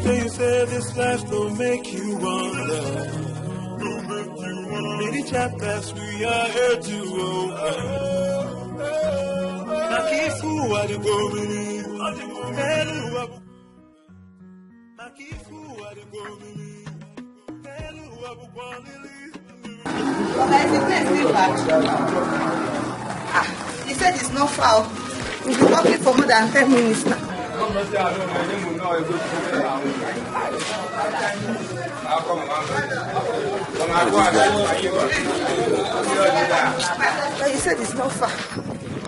After you say this life don't make you wonder. Many chapters we are here to open. Nakifu wadigomini. Nakifu wadigomini. He said it's not foul. We've been talking for more than 10 minutes now. But he said it's not far.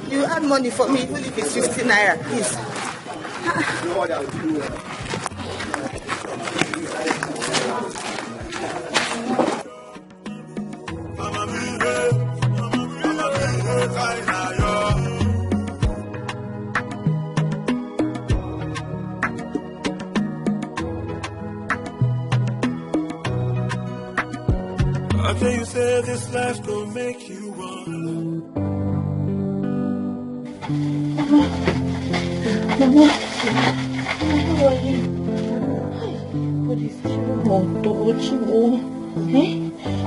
You add money for me, even if it's 50 naira, please. After you say this life don't make you wonder. Mama, how are you? What is wrong?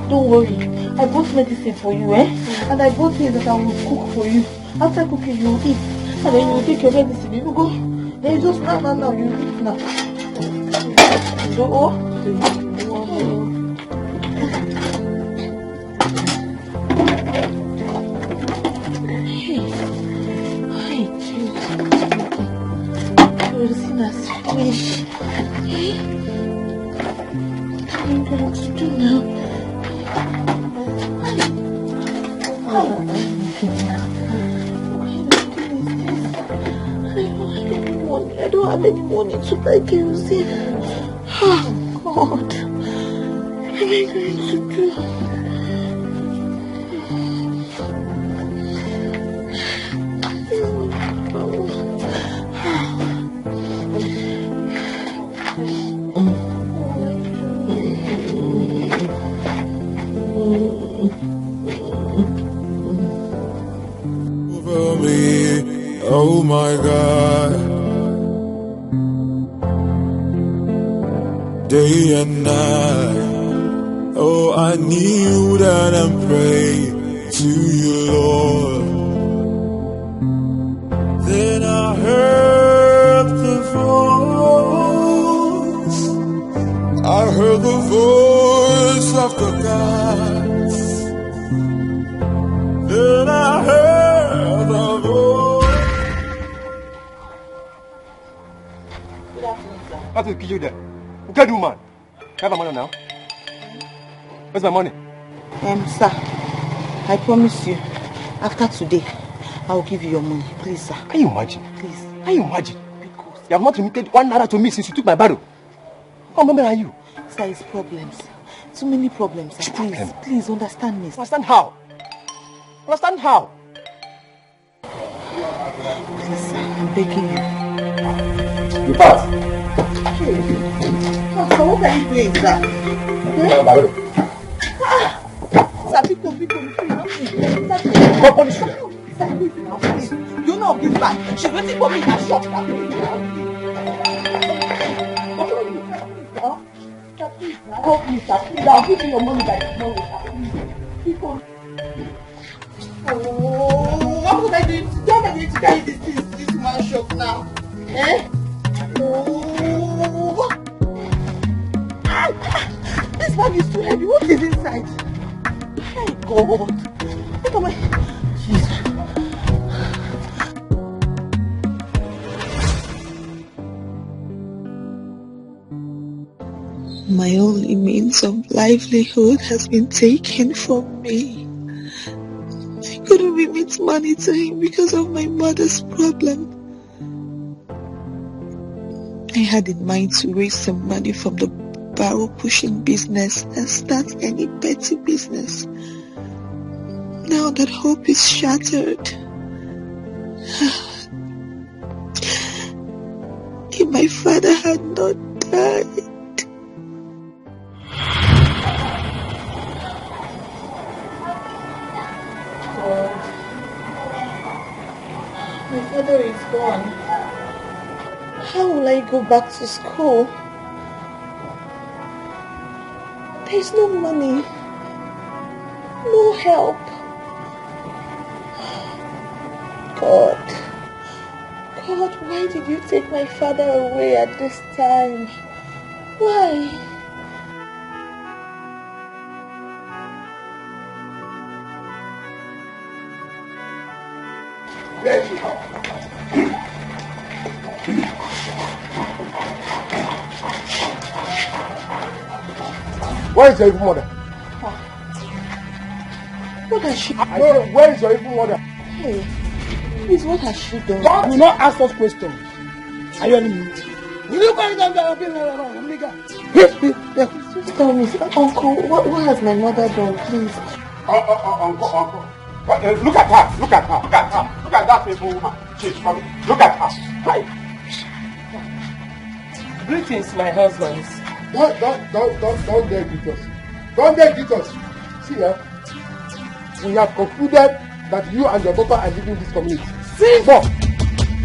Don't worry. I bought medicine for you, and I bought things that I will cook for you. After cooking, you will eat. And then you will take your medicine. You will go. Then just now, you eat now. Fish. What are you going to do now? I don't have any money to buy kerosene. Oh God, what am I going to do? Oh my God, day and night. Oh, I kneel down and pray to you, Lord. Then I heard the voice. I heard the voice of the gods. Then I heard the voice. What will kill you there? What can you do, man? Have my money now? Where's my money? Sir, I promise you, after today, I will give you your money. Please, sir. Can you imagine? Please. Can you imagine? Because you have not remitted 1 naira to me since you took my barrel. How many are you? Sir, it's problems. Too many problems, sir. Please understand me. Understand how? Understand how? Please, sir, I'm begging you. You pass. So what are you doing, sir? Sir, pick up. Go punish you. You know this man. She's waiting for me in her shop. Help me, sir. Please, I'll give you your money by tomorrow, sir. Pick up. Oh, what would I do? How am I going to carry this man's shop now? Oh. This bag is too heavy. What is inside? My God. Look at my... Jesus. My only means of livelihood has been taken from me. I couldn't remit money to him because of my mother's problem. I had in mind to raise some money from the barrel pushing business and start any petty business. Now that hope is shattered. If my father had not died. My father is gone. How will I go back to school? There's no money. No help. God, why did you take my father away at this time? Why? Where is your evil mother? What has she done? Where is your evil mother? Hey, please, what has she done? Do not ask us questions. Are you enemy? Will you guys have been Just tell me, Uncle, what has my mother done, please? Uncle. Look at her. Look at that evil woman. She's coming. Look at her. Hi. Greetings, my husbands. Don't dare greet us. Don't dare greet us. See here. We have concluded that you and your daughter are leaving this community.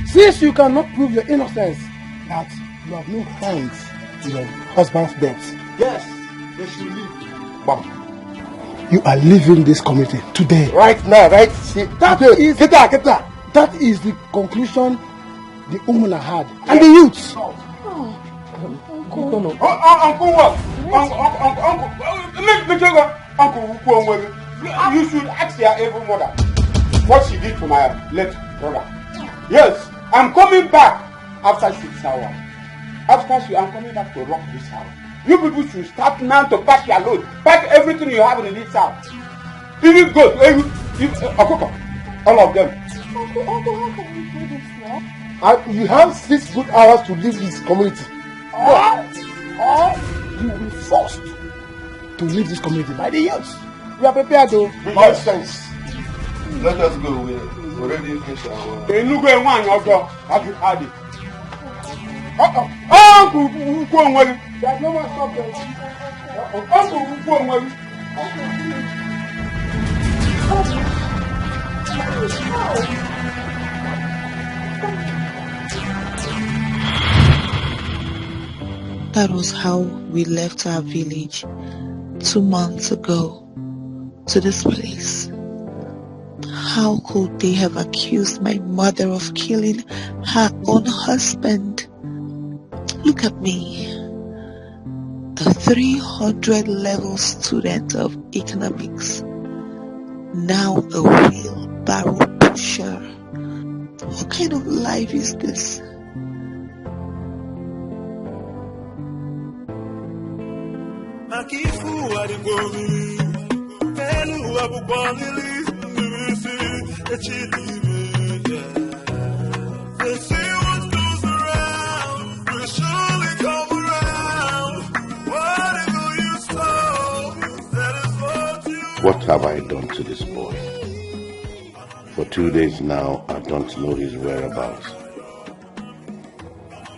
Since you cannot prove your innocence, that you have no hands in your husband's death. Yes, they should leave. Mom. You are leaving this community today. Right now, right? See, That is the conclusion the woman had. And the youths. Uncle what? Uncle, you should ask your evil mother what she did to my late brother. Yes, I'm coming back after 6 hours. I'm coming back to rock this house. You people should start now to pack your load. Pack everything you have in this house. Even goat, all of them. Uncle, how can you do this now? You have 6 good hours to leave this community. Or you will be forced to leave this community by the youths. You are prepared to. Nonsense. Let us go. We already finished our. There's no way. That was how we left our village 2 months ago to this place. How could they have accused my mother of killing her own husband? Look at me, the 300 level student of economics, now a wheelbarrow pusher. What kind of life is this? What have I done to this boy? For 2 days now, I don't know his whereabouts.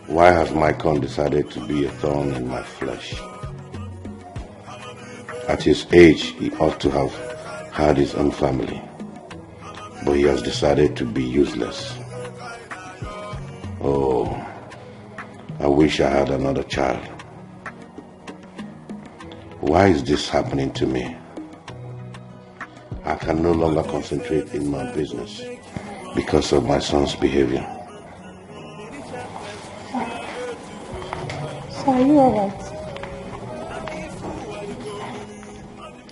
Why has my con decided to be a thorn in my flesh? At his age, he ought to have had his own family, but he has decided to be useless. Oh, I wish I had another child. Why is this happening to me? I can no longer concentrate in my business because of my son's behavior. So are you alright?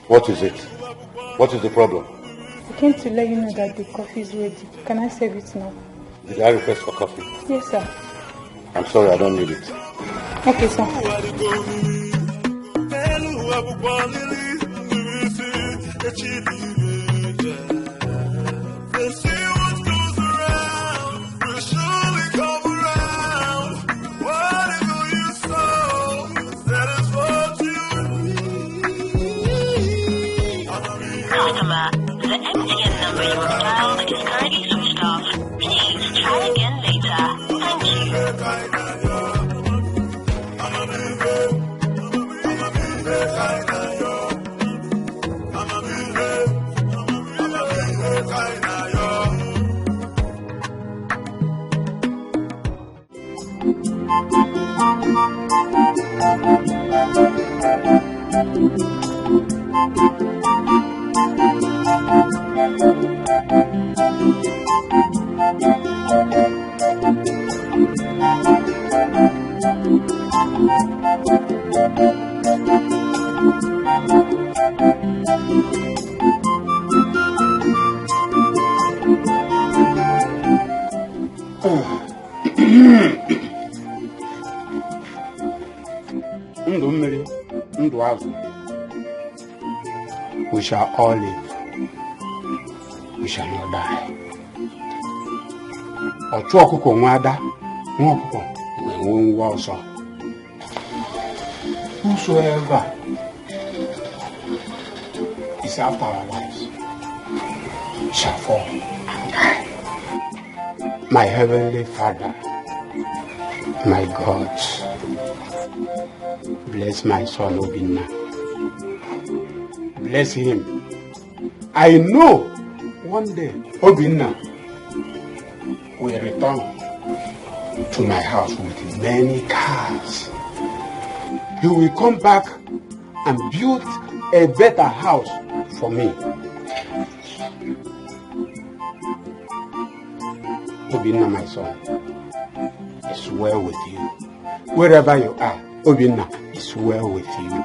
What is it? What is the problem? I came to let you know that the coffee is ready. Can I serve it now? Did I request for coffee? Yes, sir. I'm sorry, I don't need it. Okay, sir. Customer, the MTN number you have dialed is currently switched off. Please try again later. Thank You We shall all live. We shall not die. Whosoever is after our lives shall fall and die. My heavenly Father, my God, bless my son Obinna. Bless him. I know one day Obinna will return to my house with many cars. He will come back and build a better house for me. Obinna, my son, is well with you. Wherever you are, Obinna is well with you.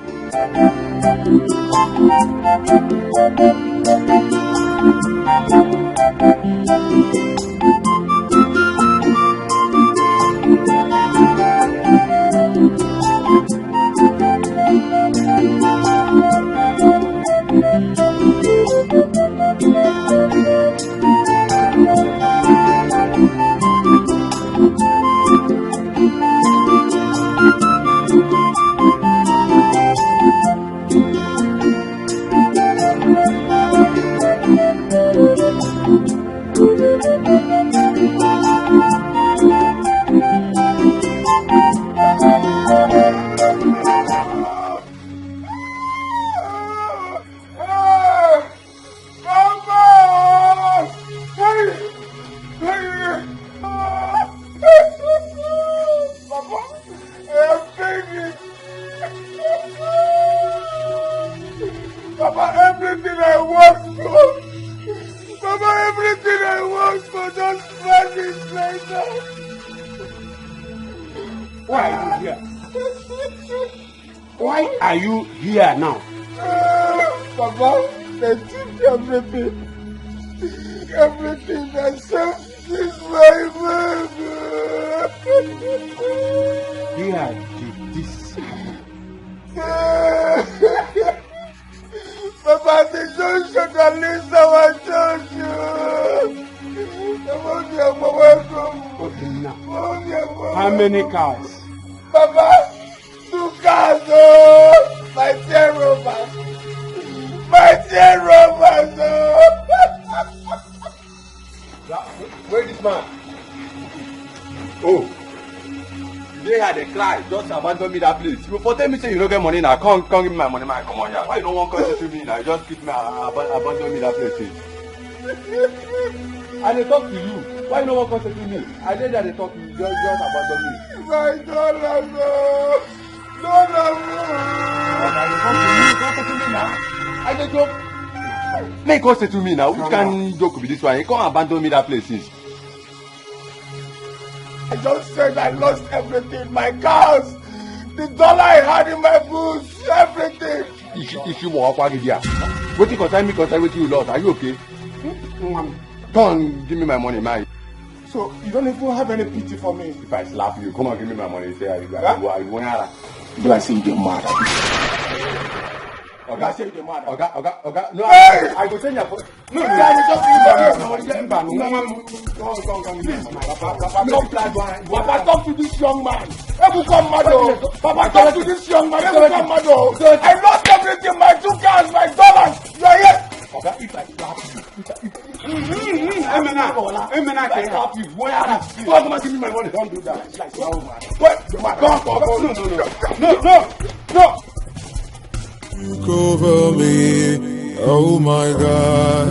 How many cars? Papa, 2 cars, oh! My dear Robert! My dear Robert, oh! Where is this man? Oh! They had a cry, just abandon me that place. You for tell me say you don't get money now, come give me my money, man. Come on here. Why you don't want to to me now? Just keep me abandon me that place. I dey talk to you. Why you don't want to to me? I did that they talk to you, just abandon me. My dollar, no! Don't to me now. I dey joke. Make us say to me now. Which kind joke be this one? You can't abandon me that place. I just said I lost everything, my cars, the dollar I had in my boots, everything. If you walk out here, what you concern me concern with you lost? Are you okay? Come, give me my money, man. So you don't even have any pity for me? If I slap you, come on, give me my money. Say, I Do I say you get mad? Oga, say you get mad. Oga. No, hey! I go send you. No, Papa, talk to this young man. Papa, talk to this young man. I lost everything, my 2 cars, my dollars. You are here. Oga, if I slap you, Emena can help you. Why are you? Come and give me my money. Don't do that. Like, oh man. No. You cover me, oh my God.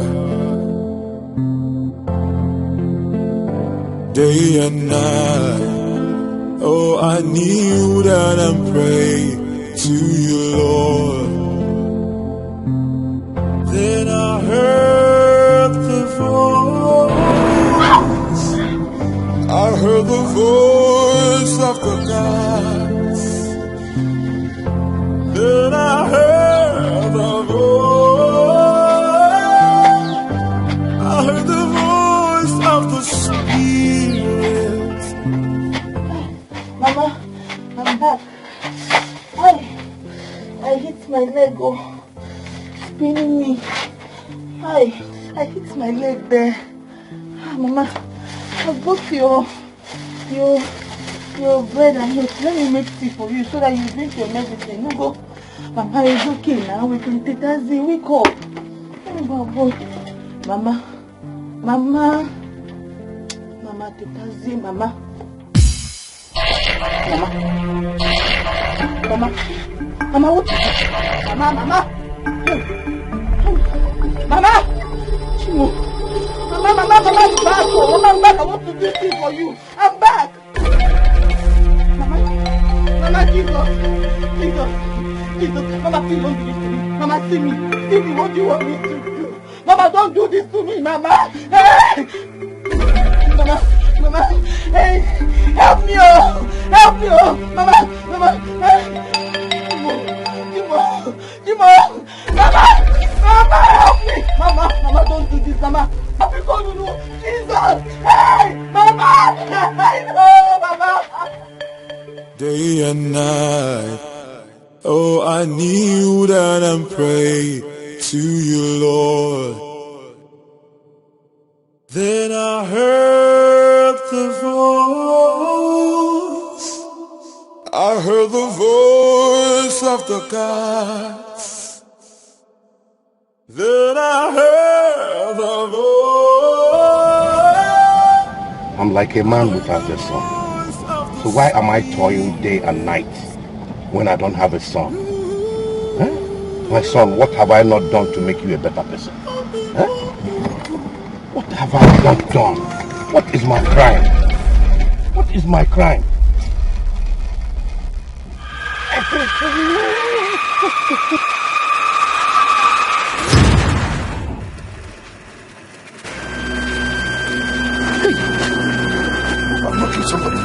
Day and night, oh I kneel down and pray to you, Lord. Then I heard the voice of the gods. Then I heard the voice of the Spirit. I hit my leg, oh, spinning me. I hit my leg there. Mama, I bought your bread and milk. Let me make tea for you so that you drink your medicine. No go. Mama, it's okay now. We can take that Z. Wake up. Oh, boy. Mama, take that Z, Mama. Mama, what? Mama. Chimo. Mama, I'm back. Oh, Mama, I'm back. I want to do this for you. I'm back. Mama, Jesus. Mama, please don't do this to me. Mama, see me. What do you want me to do? Mama, don't do this to me, Mama. Hey! Mama, hey, help me, oh, Mama, hey. Jimo, Mama, help me, Mama, don't do this, Mama. Because you know, Jesus, hey, Mama, Mama. Day and night, oh, I kneel down and pray to you, Lord. Then I heard the voice of the gods. Then I heard the voice. I'm like a man without a son. So why am I toiling day and night when I don't have a son? Huh? My son, what have I not done to make you a better person? Huh? What have I not done? What is my crime? What is my crime? I'm knocking somebody.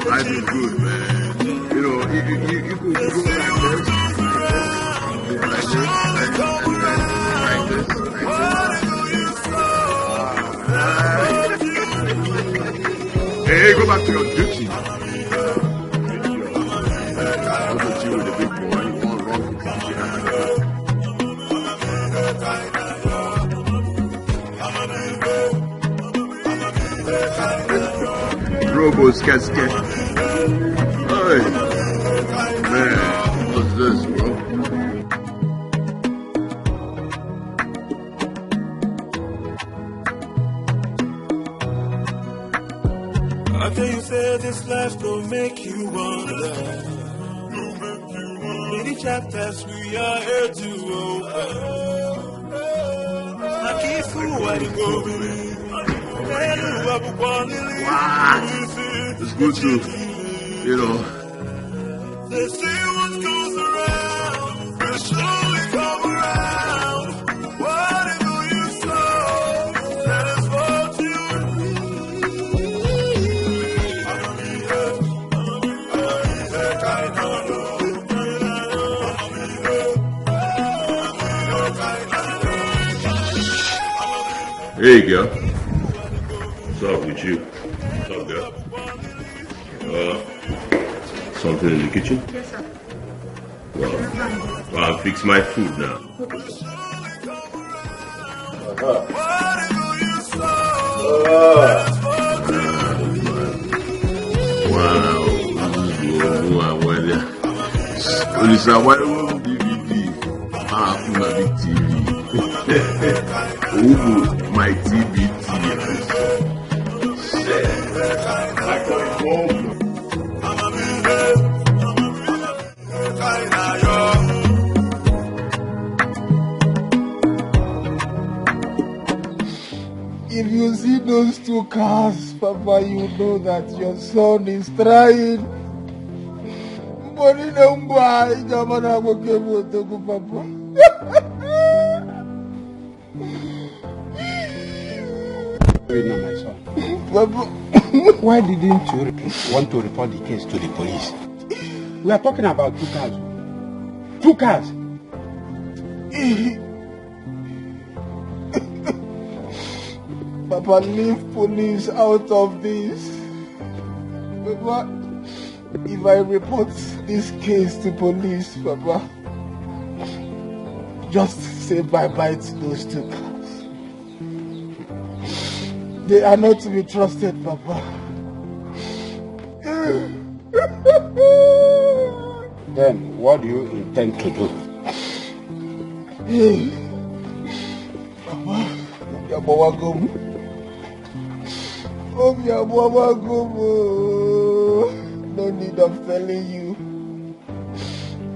Life is good, man. You know, you could go like this. Hey, go back to your duty. Also chill with the big boy. You want wrong things. Robo scat. Hey, man, what's this, bro? I tell you, say this life don't make you wonder. Many chapters we are here to open. It's good to, They say what goes around will surely come around. Whatever you sow, that is what you Hey, girl. What's up with you? What's up, girl? Something in the kitchen? Yes, sir. Well, I'll fix my food now. Listen, why don't DVD? My big TV. My TV. If you see those two cars, Papa, you know that your son is trying. But you know why, Jamana will give you to go, Papa. My son. Papa, Why didn't you want to report the case to the police? We are talking about 2 cars. 2 cars. Papa, leave police out of this. Papa, if I report this case to police, Papa, just say bye-bye to those 2 cars. They are not to be trusted, Papa. Then, what do you intend to do? Papa, Yabawagum. Oh, Yabawagum. No need of telling you.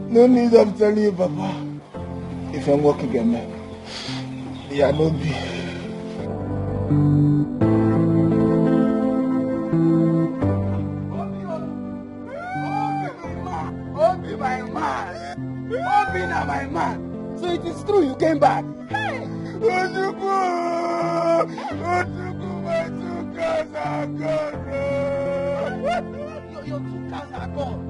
No need of telling you, Papa. If I'm working again, yeah, no be. My man. So it is true you came back. Hey! Ojuku, my 2 cars are gone. Your 2 cars are gone.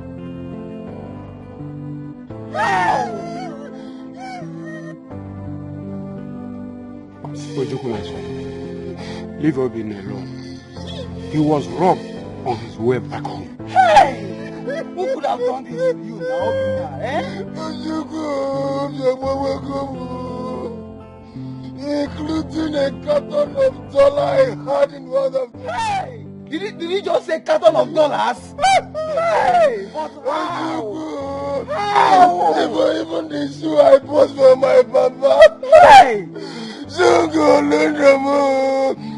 Ojuku, my son, leave Obin alone. He was robbed on his way back home. Hey! Who could have done this to you now, including a carton of dollars I had in one of them. Hey! Did he just say carton of dollars? Hey! But how? Even the shoe I bought for my papa. Hey!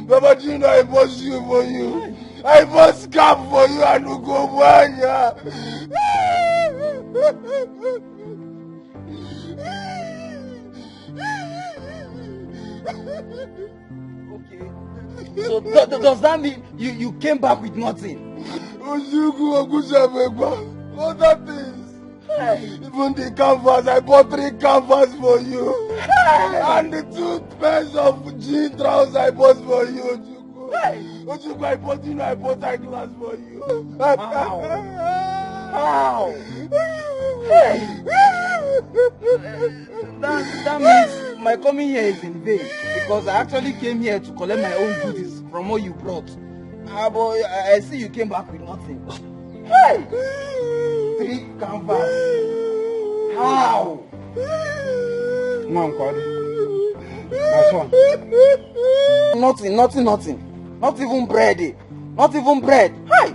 Papa, do you know I bought shoe for you? I bought scarf for you and Ugobanya. Okay. So does that mean you came back with nothing? Other things. Hey. Even the canvas, I bought 3 canvas for you. Hey. And the 2 pairs of jean trousers I bought for you. Hey. Ojuku, I bought eyeglass for you. How? Hey. That means my coming here is in vain, because I actually came here to collect my own goodies from what you brought. But I see you came back with nothing. Hey! 3 canvas. How? My son. Nothing. Not even bread. Not even bread. Hi!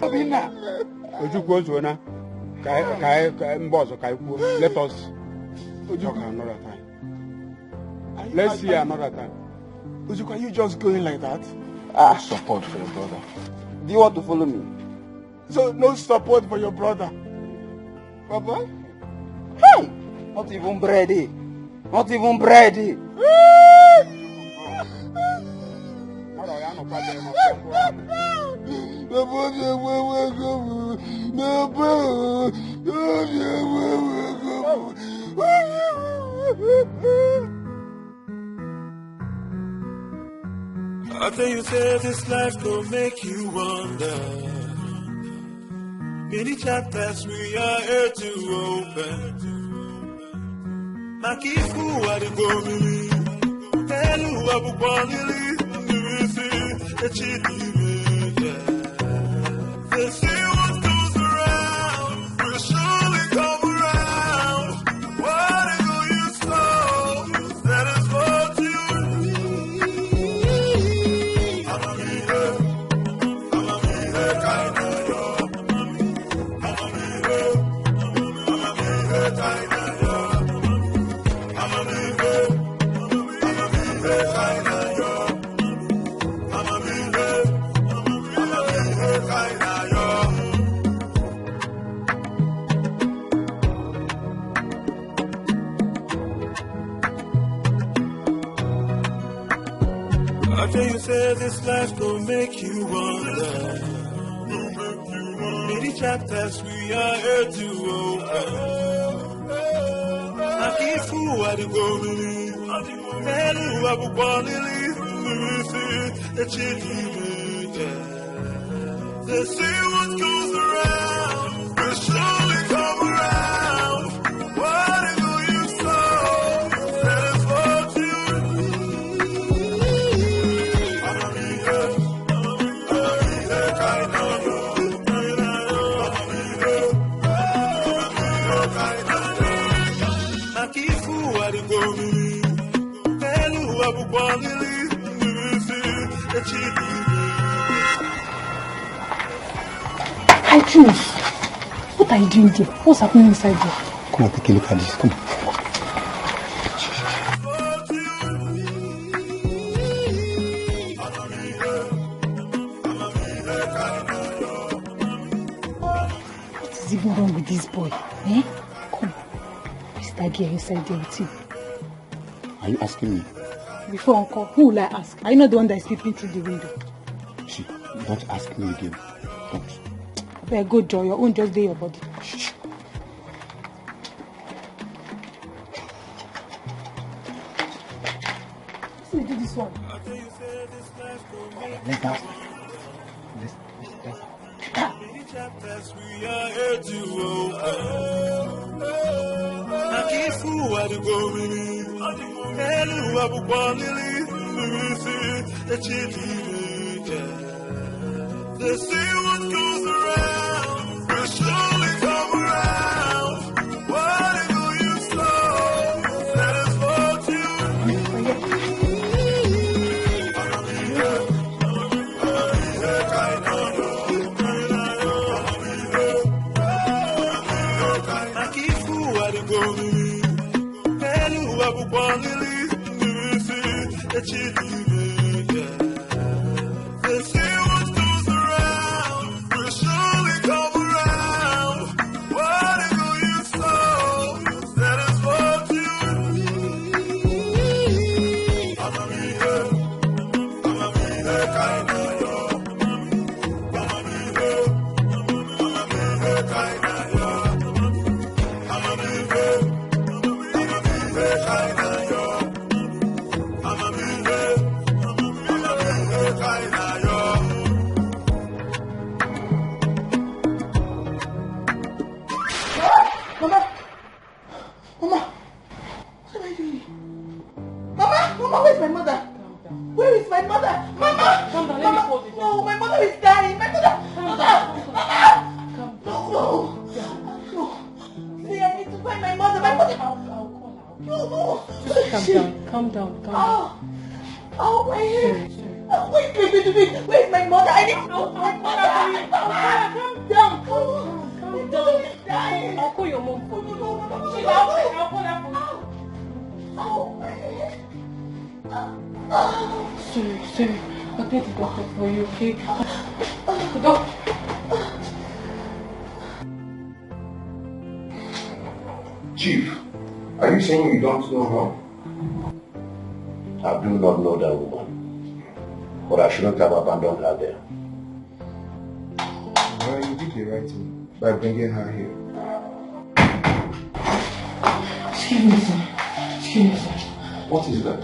Let us talk another time. Let's see another time. Ojuku, are you just going like that? Support for your brother. Do you want to follow me? So no support for your brother? Papa? Hey! Not even bready. Not even bready. I tell you, say this life will make you wonder. Many chapters we are here to open. Makifu Adibomili, Telu Abubonili, Nivisi, Echidime. They say what goes around will surely come around. Whatever you sow, that is what you need. I'ma be here, kind of yo. I'ma be here, kind of yo. I'ma be here, kind of yo. I'ma be here, kind of yo. I tell you, say this life gon' make you wonder. Many chapters we are here to open. Akifu Adibomili, Telu Abubonili, Nivisi, Echidime. They say what goes around will surely come around. Whatever you sow, that is what you need. I'ma be here, kind of yo. I'ma be here, kind of yo. Akifu Adibomili, Telu Abubonili, Nivisi, Echidime. Hi, Jules. What are you doing there? What's happening inside there? Come on, take a look at this. Come on. What is even wrong with this boy? Eh? Come. Is that girl inside there with you? Are you asking me? Before Uncle, who will I ask? Are you not the one that is peeping through the window? See, don't ask me again. Don't. Very good, Joy. Your own just do your body. Shh. Let me do this one. Let's dance. Chapters we are here to open. Akifu Adibomili, Telu Abubonili, Nivisi, Echidime. They say what goes around will surely come around. Whatever you sow, that is what you need. I'ma be here, kind of yo. I'ma be here, Akifu Adibomili, Telu Abubonili, Nivisi, Echidime. They say what goes around will surely come around. Whatever you sow, that is what you need. I'ma be here, kind of yo. I'ma be here, kind of yo. I'ma be here, kind of yo. I'ma be here, kind of yo. Mama! Mama! What am I doing? Mama! Mama, where's my mother? Where is my mother? Mama! Calm down, let me hold it. No, my mother is dying. My mother! Mother! Mama! No! See, I need to find my mother. My mother! I'll call her. No! Calm down. Oh, my head! Sorry. Wait! Where's my mother? I need to know my mother! Calm down! My mother is dying! I'll call your mom for you. I'll call her for you. Oh, my head! Sorry. I'll get the doctor for you, okay? The doctor. Chief, Are you saying you don't know her? I do not know that woman. But I shouldn't have abandoned her there. Well, you did the right thing by bringing her here. Excuse me, sir. Excuse me, sir. What is that?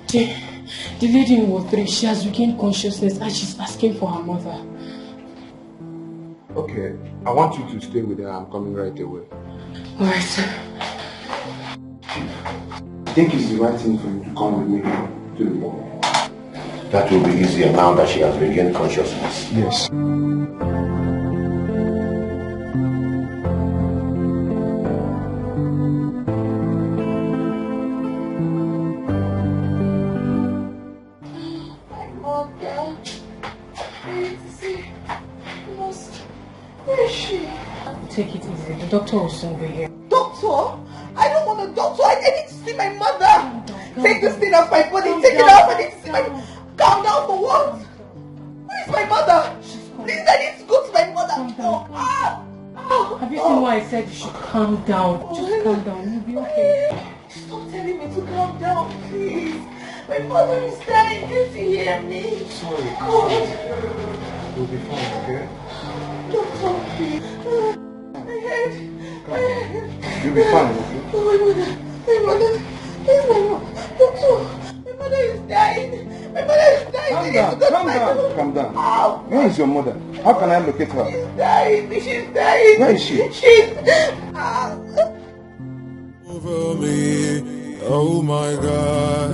The lady in Ward 3, she has regained consciousness and she's asking for her mother. Okay, I want you to stay with her. I'm coming right away. Alright, sir. I think it's the right thing for you to come with me to the morgue. That will be easier now that she has regained consciousness. Yes. Take it easy. The doctor will soon be here. Doctor? I don't want a doctor. I need to see my mother. Take this thing off my body. Take it off. I need to see my mother. Calm down for what? Where is my mother? Please, I need to go to my mother. Have you seen why I said you should calm down? Just calm down. You'll be okay. Stop telling me to calm down, please. My mother is dying. Can't you hear me? Sorry. God. You'll be fine, okay? Doctor, please. My head. You'll be fine, okay? Oh, my mother. My mother. Where's my mother? Doctor, my mother is dying. My mother is dying. Calm down. Where is your mother? How can I locate her? She's dying. She's dying. Where is she? She's... Over me, oh my God.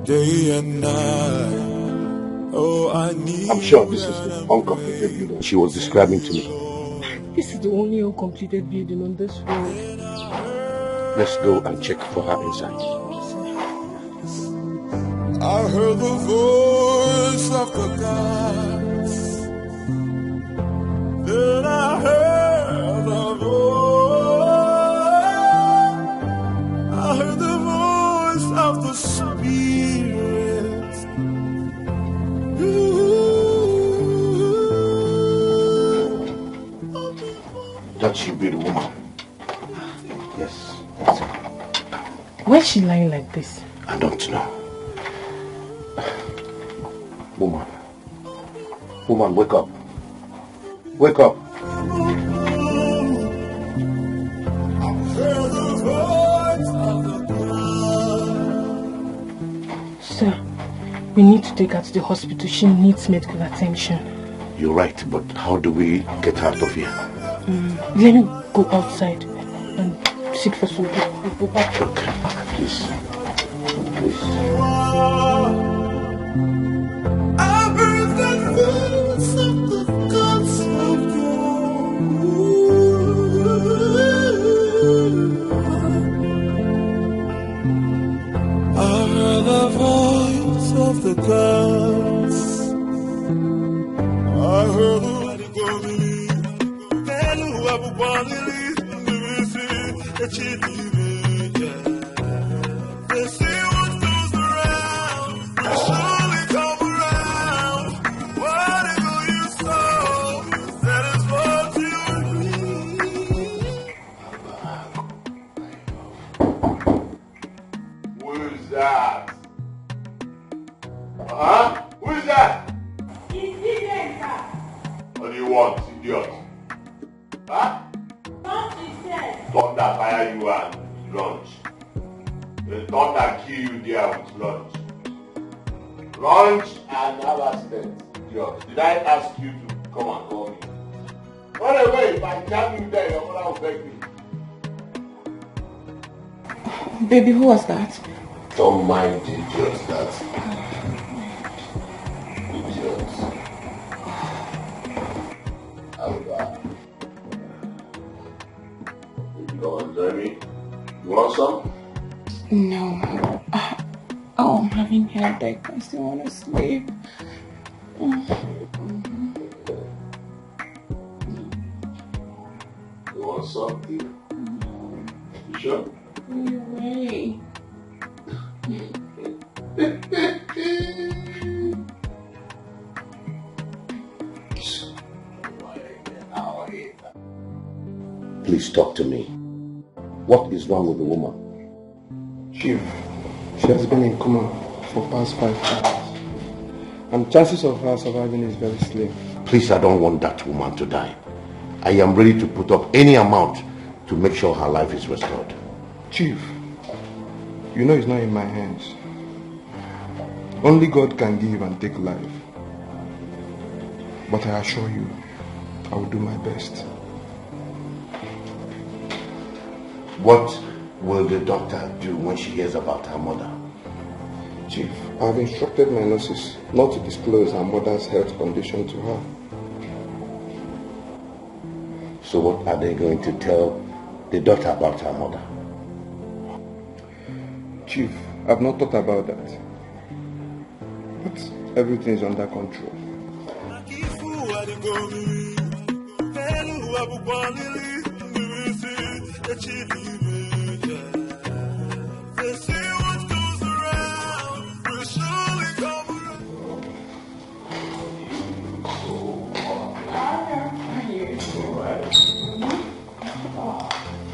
Day and night. Oh, I need. I'm sure this is the uncompleted building she was describing to me. This is the only uncompleted building on this road. Let's go and check for her inside. I heard the voice of the gods. Then I heard the voice. I heard the voice of the Spirit. That should be the woman. Yes. Why is she lying like this? I don't know. Woman, wake up. Wake up. Sir, we need to take her to the hospital. She needs medical attention. You're right, but how do we get her out of here? Let me go outside and seek for some help. We'll go back. Okay, please. I heard the voice of the gods. I heard the and whoever wanted that you leave it. They say what goes around, they surely come around. Whatever you sow, that is what you reap. Who is that? Who is that? It's Billionaire, sir. What do you want, idiot? Thunder fire you and lunch. The thunder kill you there with lunch. Lunch and have accident, idiot. Did I ask you to come and call me? Run away, if I jam you there, your mother will beg me. Baby, who was that? Don't mind the idiot that. Idiot. You don't enjoy me? You want some? No. I'm having headache. I still want to sleep. You want something? You sure? Wait. Please talk to me. What is wrong with the woman? Chief, she has been in coma for past 5 hours. And chances of her surviving is very slim. Please, I don't want that woman to die. I am ready to put up any amount to make sure her life is restored. Chief, you know it's not in my hands. Only God can give and take life. But I assure you, I will do my best. What will the doctor do when she hears about her mother? Chief, I have instructed my nurses not to disclose her mother's health condition to her. So what are they going to tell the doctor about her mother? Chief, I've not thought about that. But everything is under control.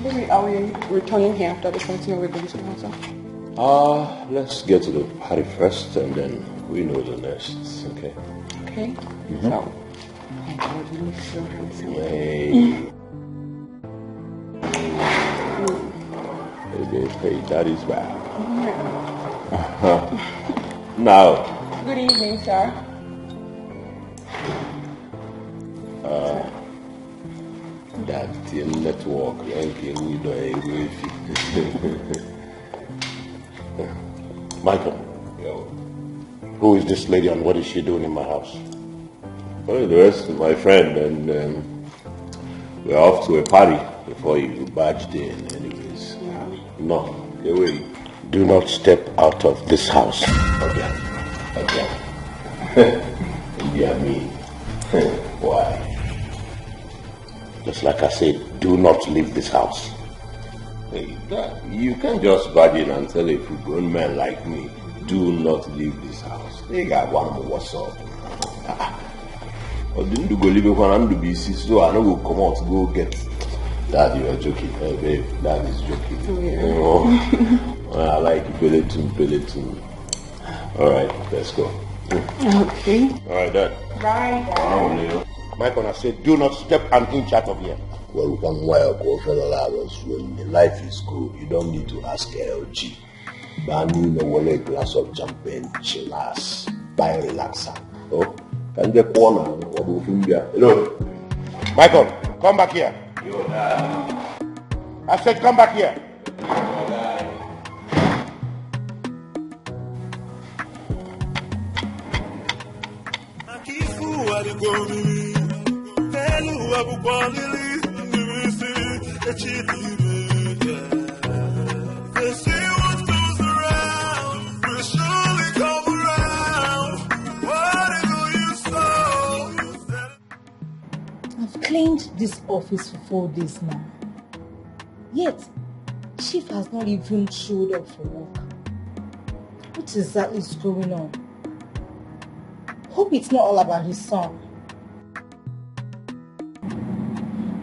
Maybe are we returning here after the fighting or we're going to answer? Let's get to the party first and then we know the rest, okay? Okay. Mm-hmm. So, you look so handsome. Hey, that is bad. Now. Good evening, sir. That network ranking, you know, Michael. Yo. Who is this lady and what is she doing in my house? Well, the rest is my friend, and we're off to a party before you barged in, anyways. No. Get ready. Do not step out of this house. Again. Yeah, me. Why? Just like I said, do not leave this house. Hey, you can't just barge in and tell a grown man like me, do not leave this house. They got one more, what's up? Or didn't you go leave it when I'm to be sick, so I don't go come out to go get. Dad, you are joking. Hey, babe, Dad is joking. Oh, I like Peloton. Alright, let's go. Okay. Alright, Dad. Bye. Michael, I said, do not step an inch out of here. Well, one while, when the life is good, you don't need to ask LG. But I need a glass of champagne, chillax, buy relaxer. Oh, can get corner. Hello, Michael, come back here. Yo, Dad. I said, come back here. I've cleaned this office for 4 days now. Yet, Chief has not even showed up for work. What exactly is going on? Hope it's not all about his son.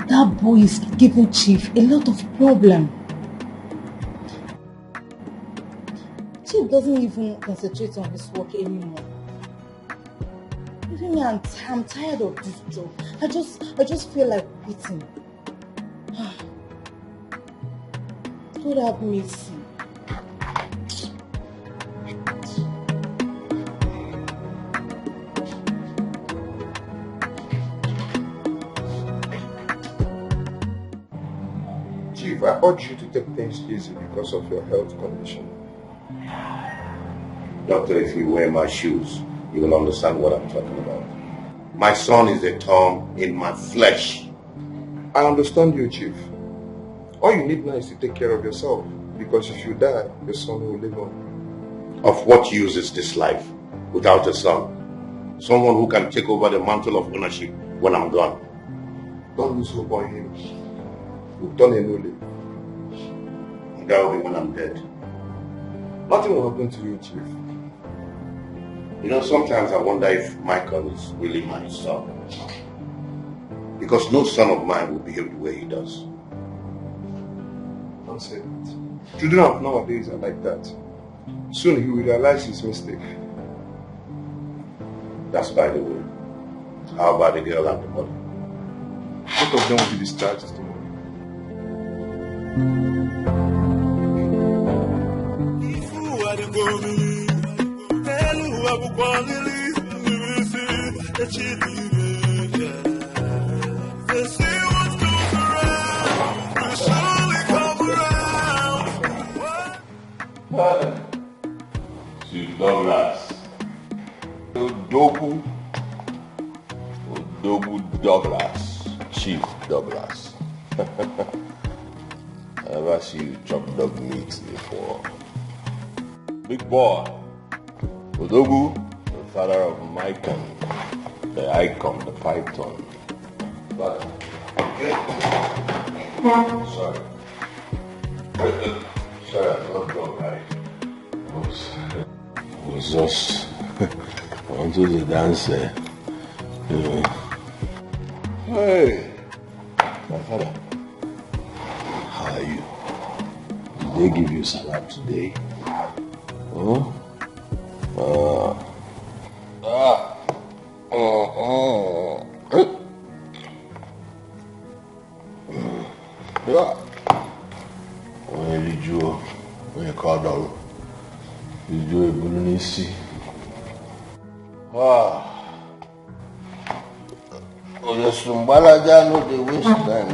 That boy is giving Chief a lot of problem. Chief doesn't even concentrate on his work anymore. Even me, I'm tired of this job. I just feel like quitting. God have mercy. Chief, I urge you to take things easy because of your health condition. Doctor, if you wear my shoes, you will understand what I'm talking about. My son is a thorn in my flesh. I understand you, Chief. All you need now is to take care of yourself, because if you die, your son will live on. Of what use is this life without a son? Someone who can take over the mantle of ownership when I'm gone. Don't lose hope on him. You've done a new leaf. That will be when I'm dead. Nothing will happen to you, Chief. You know, sometimes I wonder if Michael is really my son. Because no son of mine will behave the way he does. Don't say that. Children of nowadays are like that. Soon he will realize his mistake. That's by the way. How about the girl and the mother? Both of them will be discharged tomorrow. Chief Douglas. Odogu Douglas. Chief Douglas. I never see you chop dog meat before. Big boy. Odogu, the father of Micon, the icon, the python. But, sorry. Sorry, I'm not drunk, right? I was just onto the dance, you know. Hey, my father, how are you? Did they give you salad today? Huh? When you call down, you do a Bulunisi. The Sumbalaja no they waste time.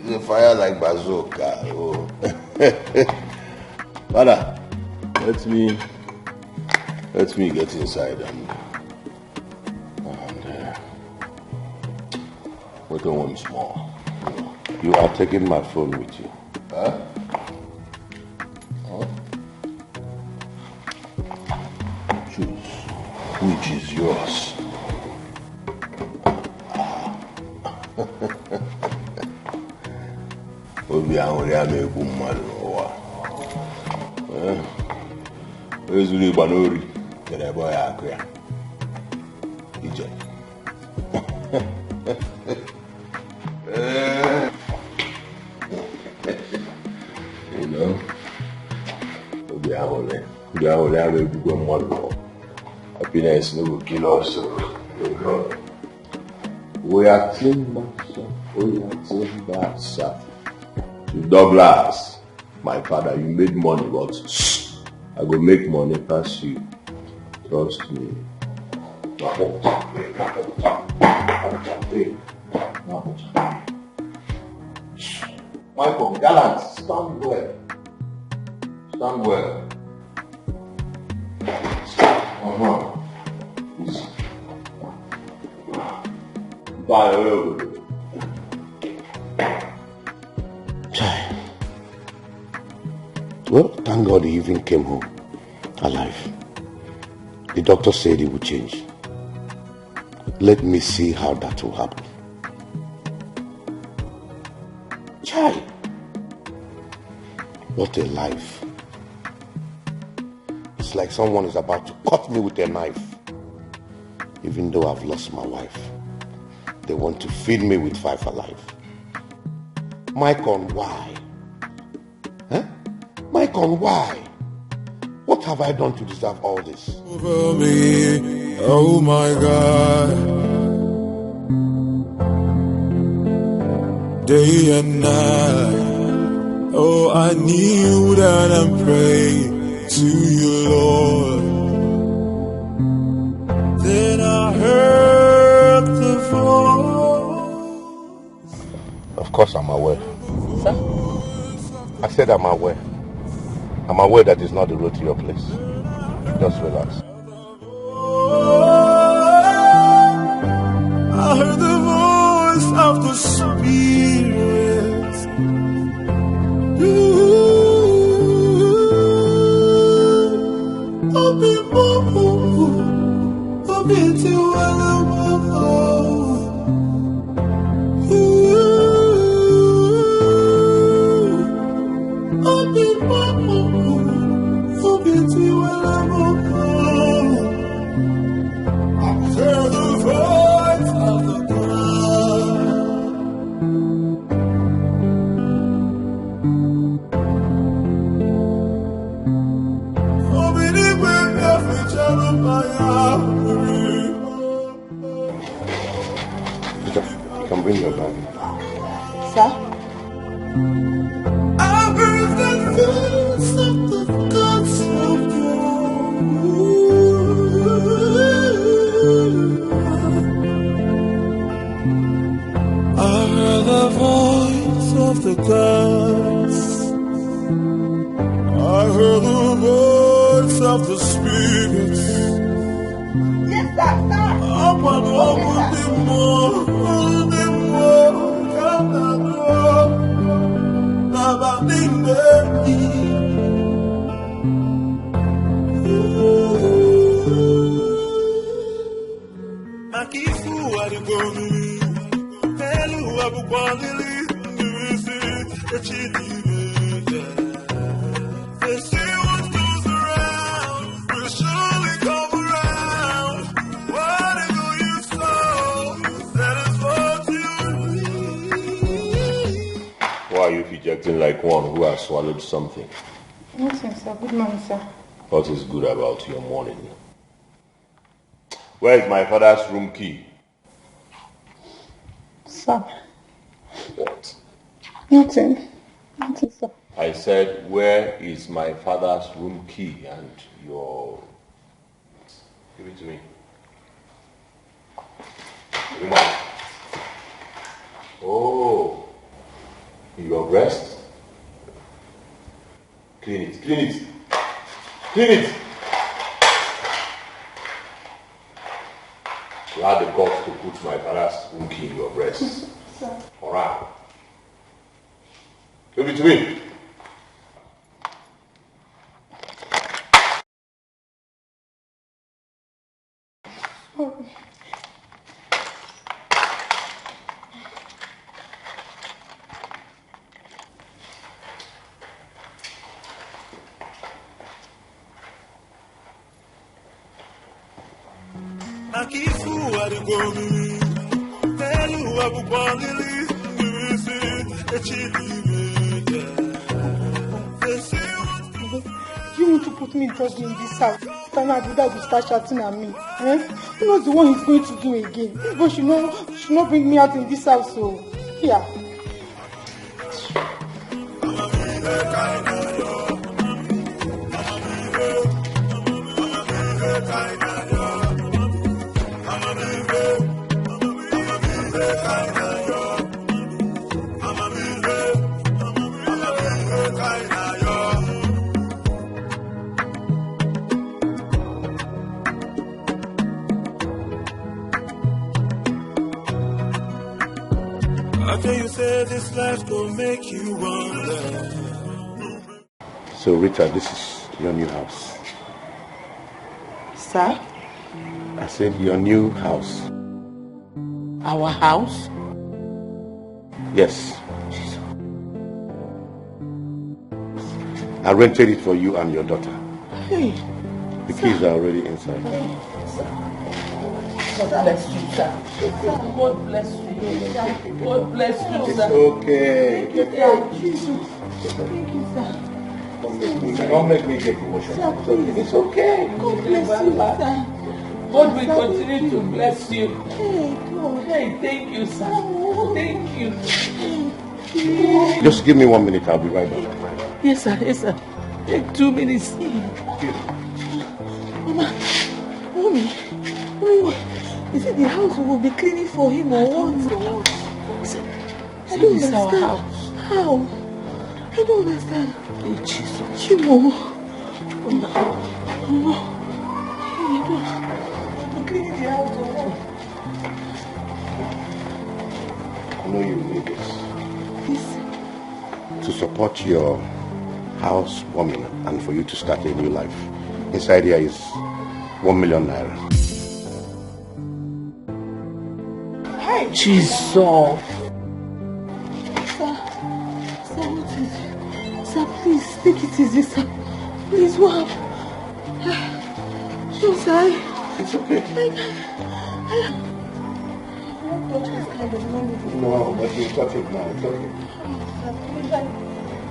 They fire like bazooka. Oh. Father, let me get inside and wait once more. You are taking my phone with you. Huh? Choose which is yours. Obi ahuri ameku mmadu n'ụwa. Ezuru ịgba n'ori kere ebe ọ ya akụ ya. Ije. You know, obi ahuri ameku mmadu. Happiness no will kill us. We are team back, sir. Douglas, my father, you made money, but I go make money past you. Trust me. Michael, gallant, stand well. Stand well. Easy. Bye. Well, thank God he even came home alive. The doctor said he would change. Let me see how that will happen. Chai! What a life. It's like someone is about to cut me with a knife. Even though I've lost my wife, they want to feed me with 5 alive. Micon, why? Micon, why? What have I done to deserve all this? Over me, oh my God. Day and night, oh I kneel down and pray to you, Lord. Then I heard the voice. Of course I'm aware. Sir? I said I'm aware. I'm aware that it's not the road to your place. Just relax. I heard the voice of the Spirit. bring your bag. Sir? I heard the voice of the gods of I heard the voice of the gods. I heard the voice of the spirits. Yes, sir. Open the more, they say what goes around will surely come around. Whatever you sow, that is what you reap. Why are you rejecting like one who has swallowed something? Nothing, sir. Good morning, sir. What is good about your morning? Where is my father's room key? Sir. What? Nothing. Nothing, sir. I said, where is my father's room key and your... Give it to me. Come on. Oh, your breast? Clean it, clean it. Clean it! You had the guts to put my father's room key in your breast. Sir. Alright. Give it to me. Sorry. You want to put me in trouble in this house? Then Abuda will start shouting at me. Who knows the one he's going to do again? This boy should not bring me out in this house. So, yeah. You say this life will make you wonder. So Rita, this is your new house. Sir? I said your new house. Our house? Yes. I rented it for you and your daughter. Hey. The keys are already inside. Hey, sir. God bless you, sir. God bless you. God bless you, It's sir. okay. Thank you, sir. Jesus. Thank you, sir. Don't make me get emotional. Sir, please. It's okay. God bless you, sir. God will continue to bless you. Hey, God. Hey, thank you, sir. Thank you. Just give me 1 minute. I'll be right back. Yes, sir. Yes, sir. Take 2 minutes. Mama, Mommy, is it the house we will be cleaning for him or what? I don't understand. Our house. How? I don't understand. Hey, Jesus. Chimo. Mama. Hey, I'm cleaning the house or what? I know you need this. This? To support your housewarming and for you to start a new life. Inside here is 1 million naira. Hey, Jesus. Sir, what is it? Sir, please, take it easy, sir. Please, what? Sure, sir. It's okay. No, but you touch it now. It's okay.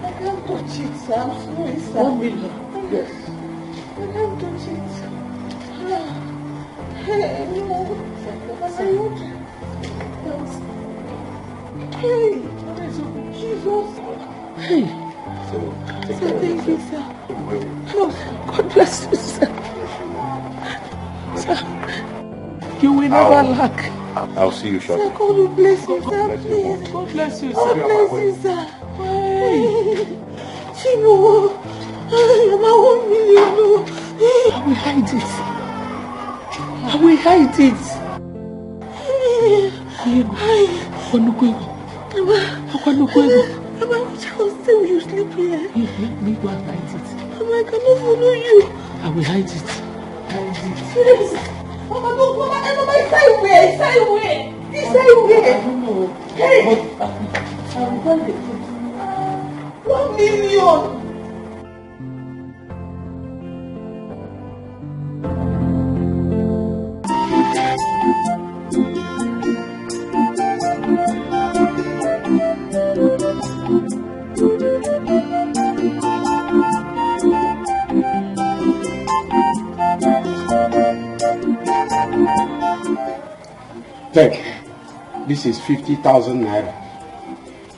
I can't touch it, sir. I'm sorry, sir. 1 million. Yes. I can't touch it. Hey, no. I want to. Hey, Jesus. Hey. Sir, thank you, sir. No, God bless you, sir. Sir, you will never lack. I'll see you shortly. Sir, God will bless you, sir. Please. God bless you, God sir. bless you, sir. Hey. Chino. I'm 1 million. I will hide it. I will hide it. Mama, which house will you sleep here? Me go and hide it. Mama, I cannot follow you. I will hide it. Yes. Mama, no, Mama, inside where? Inside where? Inside where? I don't know. Hey! I will find it. 1 million! Take, this is 50,000 naira.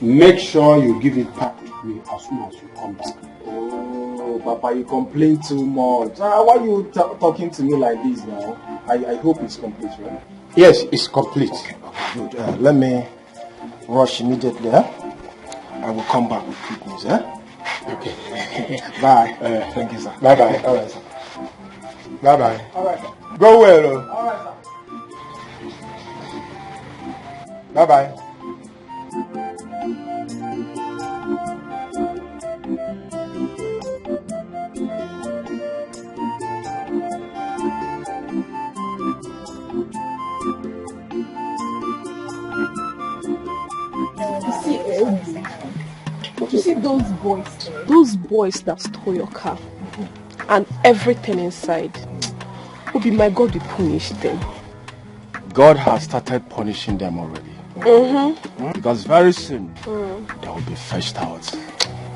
Make sure you give it back to me as soon as you come back. Oh, Papa, you complain too much. Why are you talking to me like this now? I hope it's complete, right? Yes, it's complete. Okay, good. Let me rush immediately. I will come back with quick news. Okay. Bye. Thank you, sir. Bye-bye. All right, sir. Bye-bye. All right, sir. Go well. All right, sir. Bye-bye. You see those boys that stole your car and everything inside. Obi, my God will punish them. God has started punishing them already. Because very soon they will be fetched out.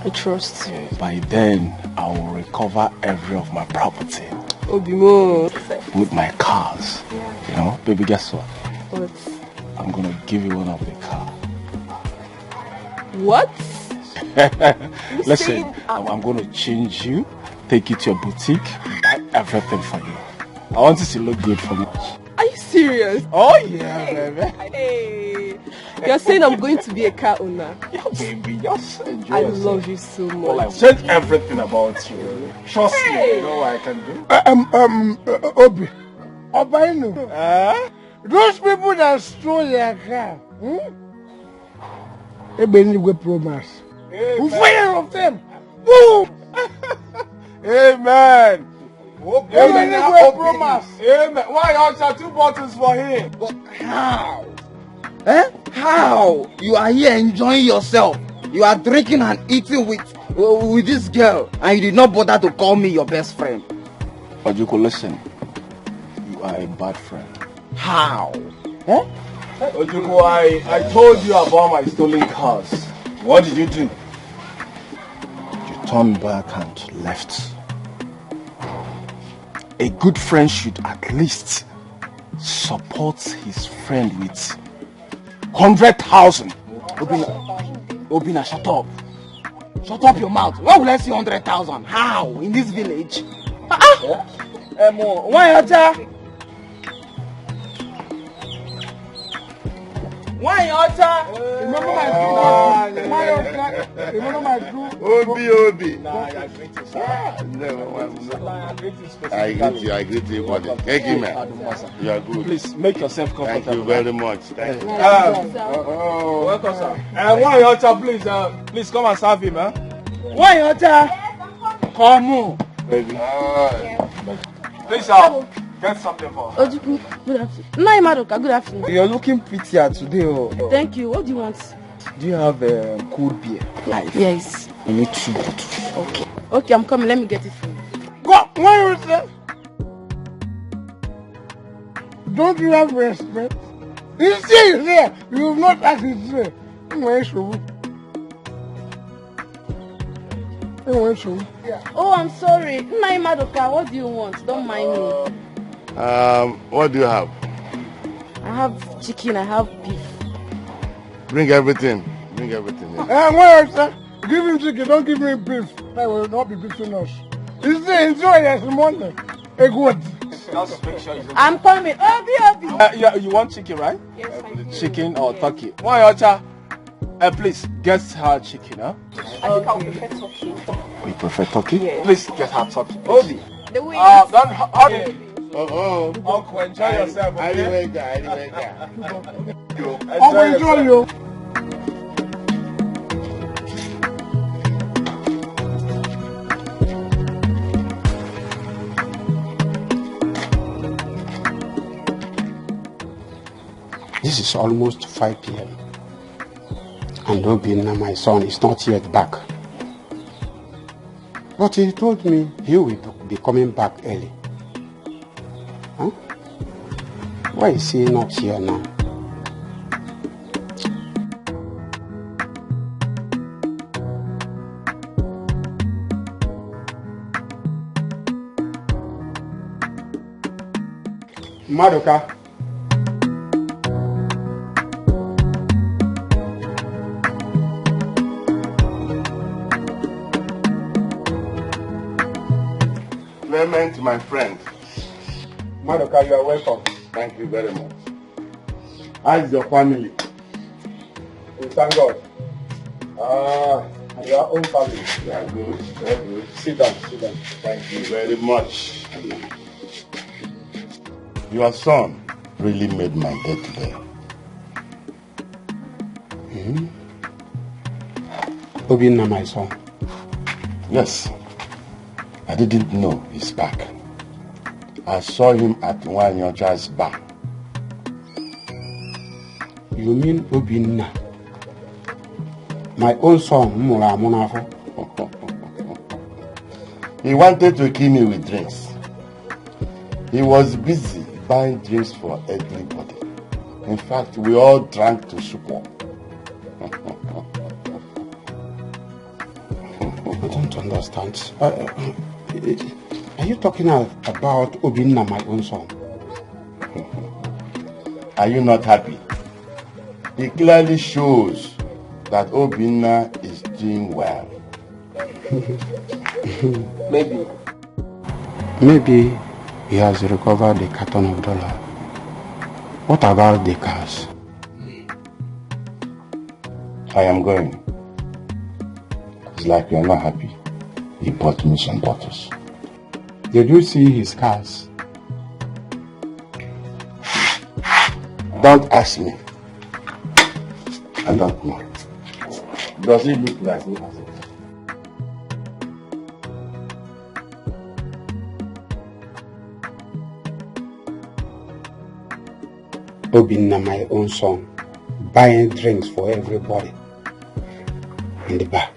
I trust you. By then, I will recover every of my property. Obi mo. With my cars. You know, baby, guess what? What? I'm gonna give you one of the cars. What? Listen, I'm gonna change you, take you to your boutique, buy everything for you. I want you to look good for me. Are you serious? Oh yeah, baby. Hey, you're saying I'm going to be a car owner? Yeah, baby, just enjoy I yourself. love you so much. Well, I've changed everything about you. Trust me, you know what I can do. Obi, Obainu, those people that stole your car, Ebenigwe promise. We fire of them. Boom! Amen. Ebenigwe promise. Amen. Why you 2 bottles for him? But how? How? You are here enjoying yourself. You are drinking and eating with this girl, and you did not bother to call me your best friend. Ojuko, listen. You are a bad friend. How? Ojuko, I told you about my stolen cars. What did you do? You turned back and left. A good friend should at least support his friend with 100,000. Obina, shut up. Shut up your mouth. Why will I see 100,000? How? In this village? Why are you? Why Ocha? Remember my crew? Why Ocha? Remember my crew? Obi. Nah, I greet you, sir. I greet you, buddy. Thank you, man. You are good. Please make yourself comfortable. Thank you very much. Thank you. Welcome, sir. Why Ocha, please come and serve him, Why Ocha? Come on. Baby. Please, get something for her. Ojuku, good afternoon. Nai Madoka, good afternoon. You're looking prettier today. Thank you. What do you want? Do you have cold beer? Yes. I need 2 bottles. Okay. Okay, I'm coming. Let me get it for you. Go. Why you say? Don't you have respect? You see here. You have not asked it here. Oh, I'm sorry. Nai Madoka, what do you want? Don't mind me. What do you have? I have chicken, I have beef. Bring everything. Bring everything. Yeah. Wait, sir. Give him chicken, don't give me beef. I will not be between us. You see, enjoy his money. A good. Just make sure you I'm coming. Obi. you want chicken, right? Yes, I do. Chicken or turkey? Why, Ocha? Please, get her chicken, huh? I think I would prefer turkey. You prefer turkey? Yes. Please get her turkey. Obi. The way Don't hurry. Uncle, enjoy yourself, okay? Enjoy you. This is almost 5 p.m. And Obinna, my son, is not yet back. But he told me he will be coming back early. Huh? Why is he not here now? Madoka. Clement, my friend. Madoka, you are welcome. Thank you very much. How is your family? We thank God. And your own family. They are good. They are good. Sit down. Thank you very much. Your son really made my day today. Obinna, my son. Yes. I didn't know he's back. I saw him at Wanyoja's bar. You mean Obinna? My own son, Mura Munafo? He wanted to kill me with drinks. He was busy buying drinks for everybody. In fact, we all drank to support. I don't understand. Are you talking about Obinna, my own son? Are you not happy? It clearly shows that Obinna is doing well. Maybe he has recovered the carton of dollar. What about the cars? I am going. It's like you're not happy. He bought me some bottles. Did you see his cars? Don't ask me. I don't know. Does it look like he has it? Obinna, my own son, buying drinks for everybody in the bar.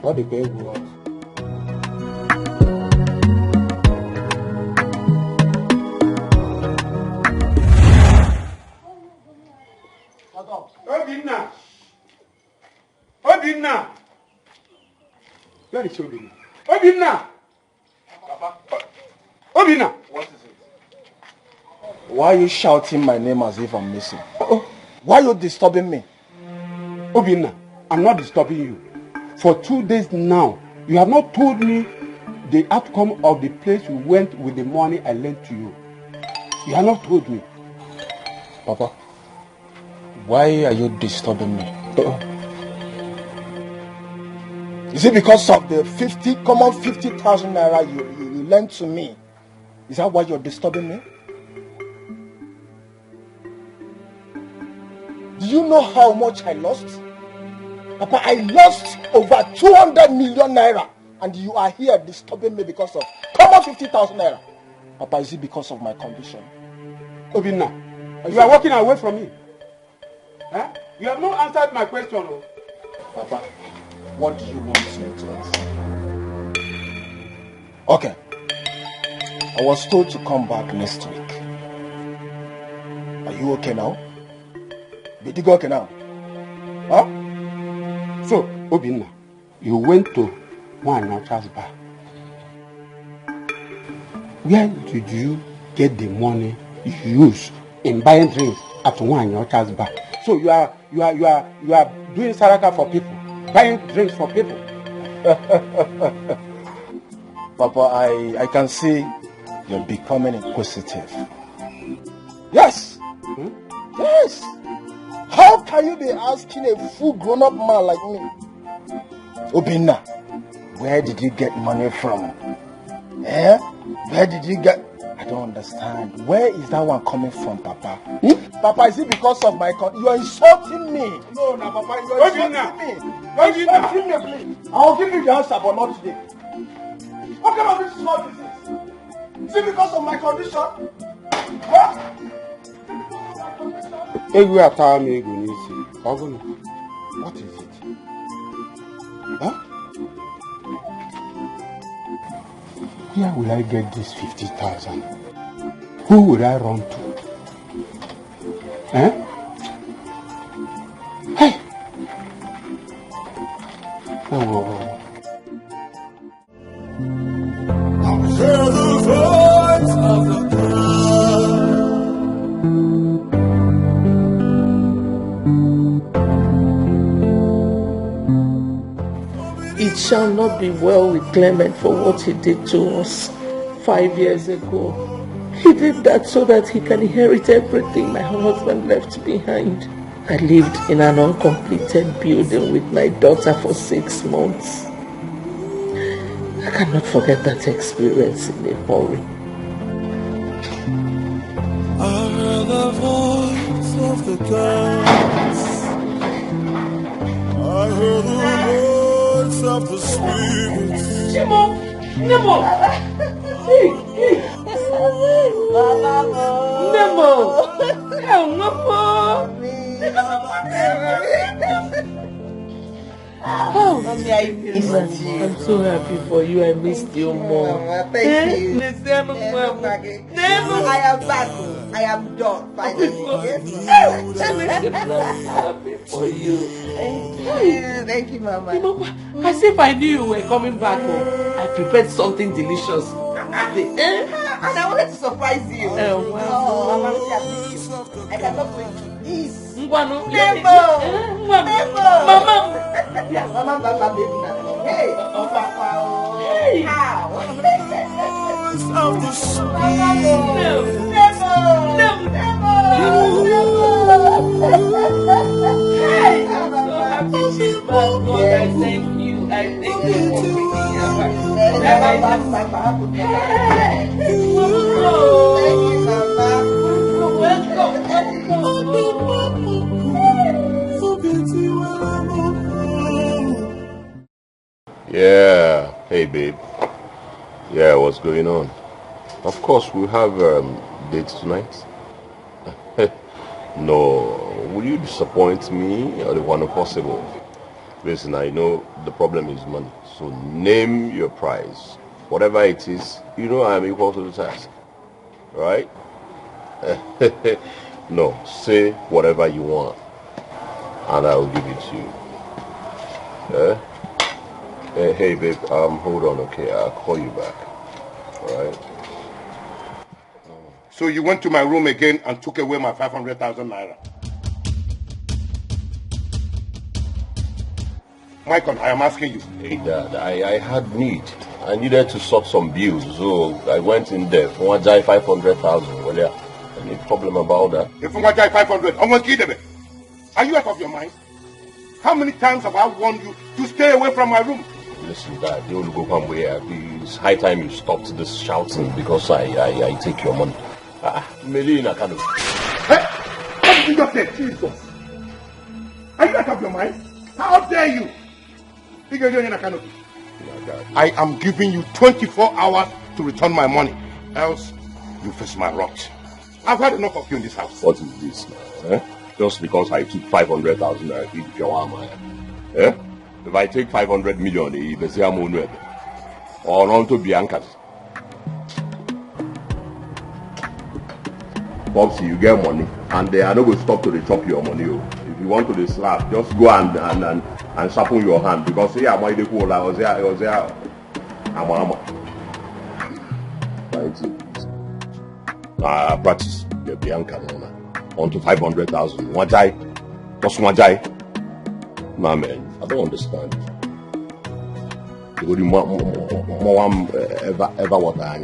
What the baby was? Obinna! Where is Obinna? Obinna! Obinna! What is it? Why are you shouting my name as if I'm missing? Why are you disturbing me? Obinna, I'm not disturbing you. For 2 days now, you have not told me the outcome of the place you went with the money I lent to you. You have not told me. Papa, why are you disturbing me? Is it because of the 50,000 naira you lent to me? Is that why you're disturbing me? Do you know how much I lost? Papa, I lost over 200 million naira, and you are here disturbing me because of common 50,000 naira. Papa, is it because of my condition? Obinna, you are walking away from me. Huh? You have not answered my question. Oh. Papa, what do you want me to answer? Okay. I was told to come back next week. Are you okay now? Did you go okay now? Huh? So, Obinna, you went to Wanyocha's bar. Where did you get the money you use in buying drinks at one your child's bar. So you are doing saraka for people, buying drinks for people. Papa, I can see you're becoming inquisitive. Yes! Yes! How can you be asking a full grown-up man like me? Obinna, where did you get money from? Eh? Where did you get... I don't understand. Where is that one coming from, Papa? Papa, is it because of my... You are insulting me. No, Papa, you are insulting me. You are insulting me, please. I'll give you the answer, but not today. What kind of this is not disease? Is it because of my condition? What? What is it? Huh? Where will I get this 50,000? Who will I run to? Eh? Hey! Oh. Hear the voice of the It shall not be well with Clement for what he did to us 5 years ago. He did that so that he can inherit everything my husband left behind. I lived in an uncompleted building with my daughter for 6 months. I cannot forget that experience in a hurry. I heard the voice of the gods. I heard the voice of the spirits. Nemo! Nemo! Nemo! Oh, Mommy, I missed you. I'm so happy for you. I missed you more. Thank you. I am back. I am done. Finally. I'm happy for you. Thank you, Mama. You know, as if I knew you were coming back home. I prepared something delicious. And I wanted to surprise you. Mama, I cannot wait to eat. Mama. Mama, baby. Hey, Papa. Hey, how? Of the Hey, I'm so happy she's back. God, I thank you. I thank you for bringing her back. Thank you, Mama. Welcome. Yeah. Hey, babe. Yeah, what's going on? Of course, we have dates tonight. No, will you disappoint me or the one possible? Listen, I know the problem is money, so name your price. Whatever it is, you know I'm equal to the task. Right? No, say whatever you want, and I'll give it to you. Hey, babe, hold on, okay? I'll call you back. Alright? So you went to my room again and took away my 500,000 naira. Michael, I am asking you. Hey, Dad, I had need. I needed to sort some bills, so I went in there. 500,000. Well, yeah, any problem about that? If you want 500, I want to kill them. Are you out of your mind? How many times have I warned you to stay away from my room? Listen, Dad, you will go come where it's high time you stopped this shouting because I take your money. Melina kind of. Hey, what did you just say? Jesus. Are you out of your mind? How dare you? I am giving you 24 hours to return my money. Else, you face my wrath. I've had enough of you in this house. What is this now? Just because I took 500,000 I feed Jawama. If I take 500 million, it's a money. Or on to Bianca's. Bobsy, you get money, and they are not going to stop to chop your money. If you want to slap, just go and sharpen your hand because here am I the cool. I was there. I'm. Practice. The Bianca on to 500,000. Wajai. What's Wajai? Nah, man, I don't understand. You would ever what I am.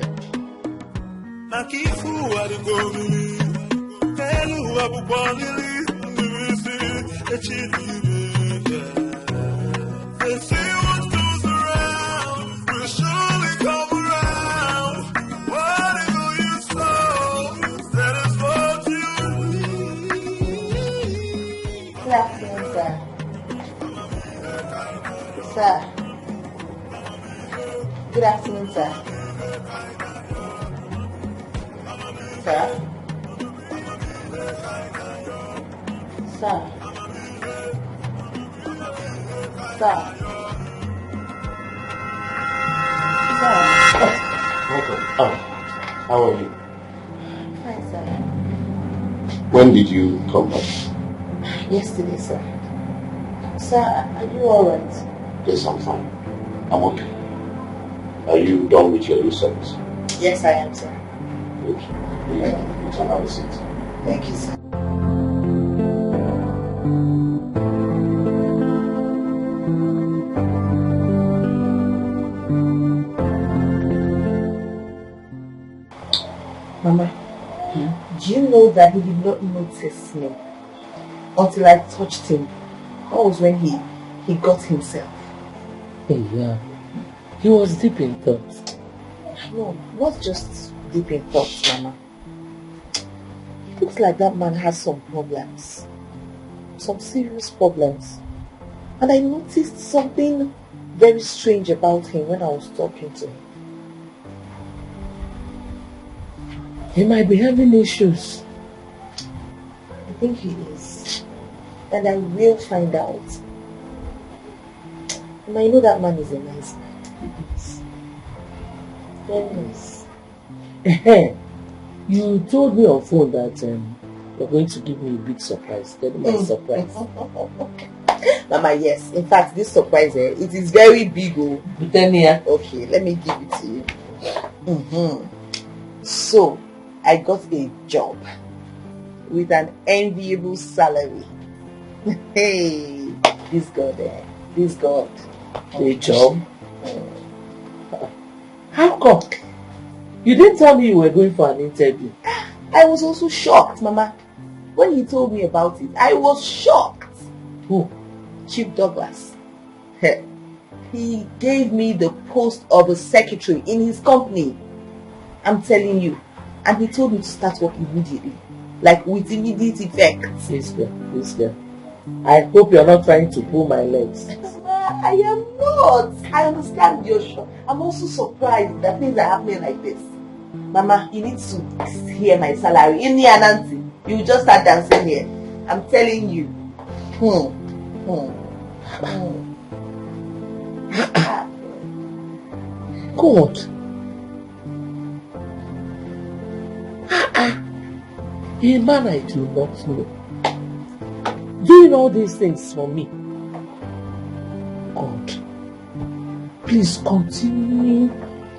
Good afternoon, sir. Sir. Good afternoon, sir. Sir. Sir. Sir. Sir. Welcome. How are you? Fine, sir. When did you come back? Yesterday, sir. Sir, are you alright? Yes, I'm fine. I'm okay. Are you done with your research? Yes, I am, sir. Good. You can have a seat. Thank you, sir. Mama, do you know that he did not notice me until I touched him? That was when he got himself. Yeah. He was deep in thought. No, not just deep in thoughts, Mama. It looks like that man has some problems. Some serious problems. And I noticed something very strange about him when I was talking to him. He might be having issues. I think he is. And I will find out. And I know that man is a nice man. Very nice. You told me on phone that you're going to give me a big surprise. Tell me my surprise. Mama, yes. In fact, this surprise, it is very big. Oh. Okay, let me give it to you. So, I got a job with an enviable salary. Hey, this God. A job? How come? You didn't tell me you were going for an interview. I was also shocked, Mama. When he told me about it, I was shocked. Who? Chief Douglas. He gave me the post of a secretary in his company. I'm telling you. And he told me to start work immediately. Like with immediate effect. Please, girl. I hope you're not trying to pull my legs. I am not. I understand your shock. I'm also surprised that things are happening like this. Mama, you need to hear my salary. In the Nancy, you just start dancing here. I'm telling you. God. A man I do not know. Doing all these things for me. God, please continue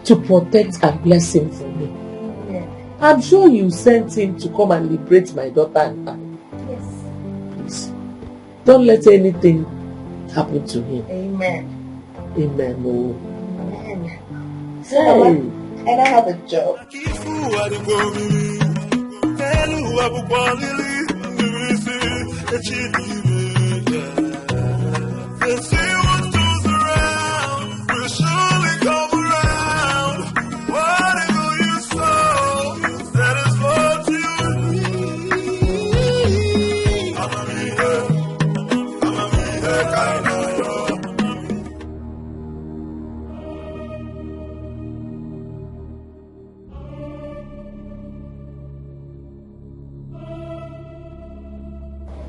to protect and bless him for me. I'm sure you sent him to come and liberate my daughter and I. Yes. Please, don't let anything happen to him. Amen. Amen. Oh. Amen. So, Mama, and I have a job.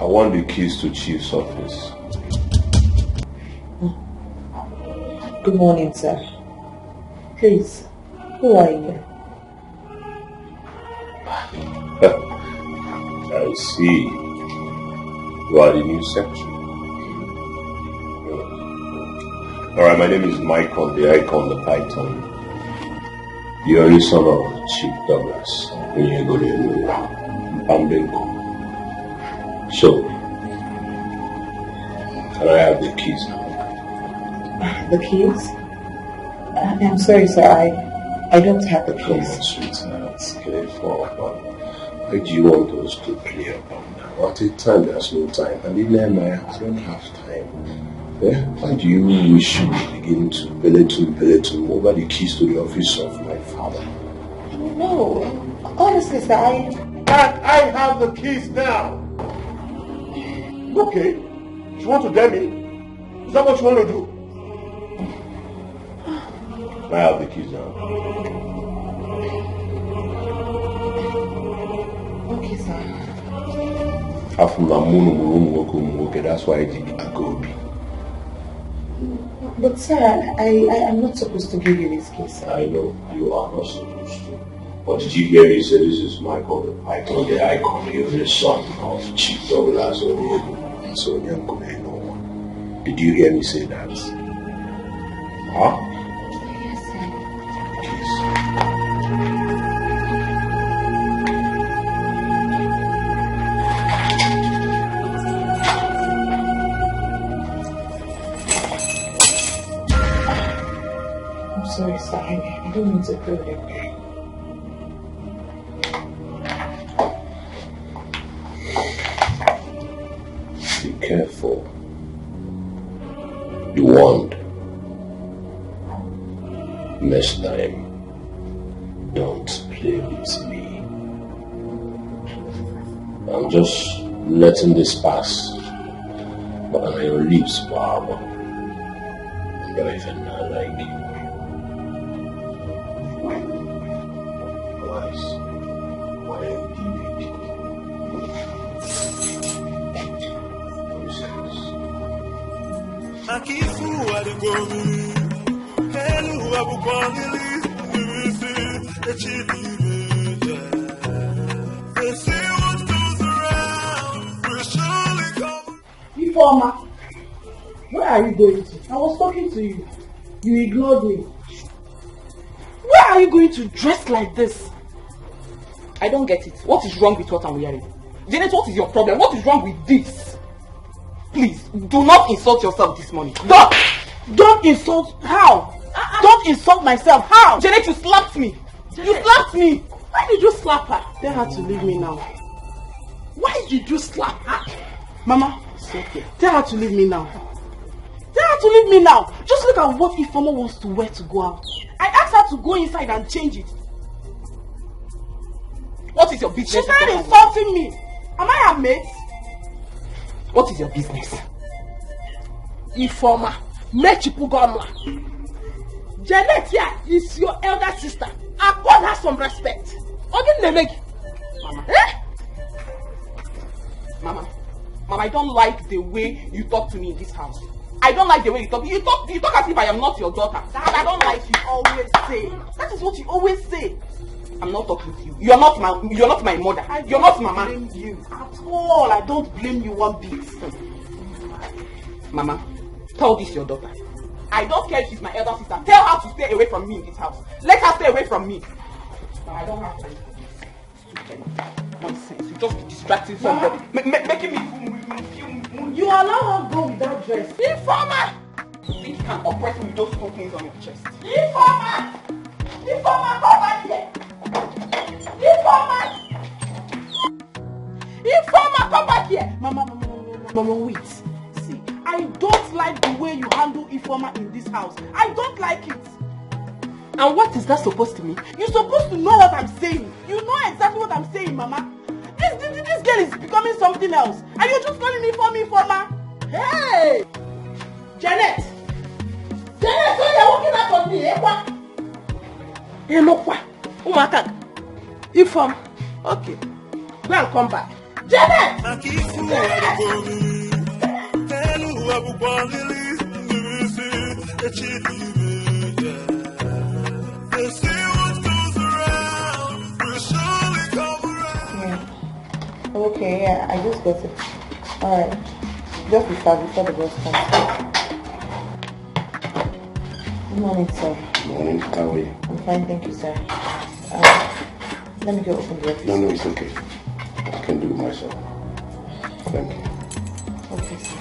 I want the keys to Chief's office. Good morning, sir. Please, who are you? I see. You are the new secretary. Alright, my name is Mike on the Icon, the Python. The only son of Chief Douglas. So, can I have the keys now? The keys? I'm sorry, sir. I don't have the keys. Come on, sweetheart. It's careful. Why do you want us to play about now? At a time, there's no time. And in there, I don't have time. Yeah? Why do you wish to begin to belittle over the keys to the office of my father? No. Honestly, sir, I have the keys now. Okay. You want to dare me? Is that what you want to do? I have the keys now. Okay, sir. That's why I did the Agobi. But sir, I'm not supposed to give you this keys. I know you are not supposed to. But did you hear me say this is Michael the Python, the icon, the son of Chief Douglas and so did you hear me say that? Huh? Yes, sir. I'm sorry, sir. I don't mean to hurt you. Be careful. You warned. Next time, don't play with me. I'm just letting this pass. But on your lips, Baba. But I feel not like you. Wise. Why are you Akifu adigomi, helu abukwalili, nirisi echidime. They say what goes around will surely come. Informer, where are you going to? I was talking to you. You ignored me. Where are you going to dress like this? I don't get it. What is wrong with what I'm wearing? Janet, what is your problem? What is wrong with this? Please, do not insult yourself this morning. Don't insult. How? Don't insult myself. How? Janet, you slapped me. You slapped me. Why did you slap her? Tell her to leave me now. Why did you slap her? Mama, it's okay. Tell her to leave me now. Tell her to leave me now. Just look at what Ifeoma wants to wear to go out. I asked her to go inside and change it. What is your business? She started insulting me. Am I her mate? What is your business? Ifeoma, Mechipugomla. Janet here is your elder sister. Accord her some respect. Mama. Mama, I don't like the way you talk to me in this house. I don't like the way you talk. You talk as if I am not your daughter. I don't like you always say. That is what you always say. I'm not talking to you. You're not my mother. You're not mama. I don't blame you at all. I don't blame you one bit. Mama, tell this your daughter. I don't care if she's my elder sister. Tell her to stay away from me in this house. Let her stay away from me. I don't have time for this. Stupid nonsense. You just be distracting somebody. Making me feel. You allow her go with that dress. Informer! You think you can oppress me with those two things on your chest? Informer! Informer, come back here! Informer! Informer, come back here! Mama, wait. See, I don't like the way you handle Informer in this house. I don't like it. And what is that supposed to mean? You're supposed to know what I'm saying. You know exactly what I'm saying, Mama. This girl is becoming something else. And you're just calling me Informer? Hey! Janet! Janet, so you're walking out on me, eh? What? You know what? Umaka. Inform. Okay. Go and come back. Janet! Okay, yeah, I just got it. Alright. Just be fast before the boss comes. Good morning, sir. Morning, how are you? I'm fine, thank you, sir. Let me go open the office. No, it's okay. I can do it myself. Thank you. Okay, sir.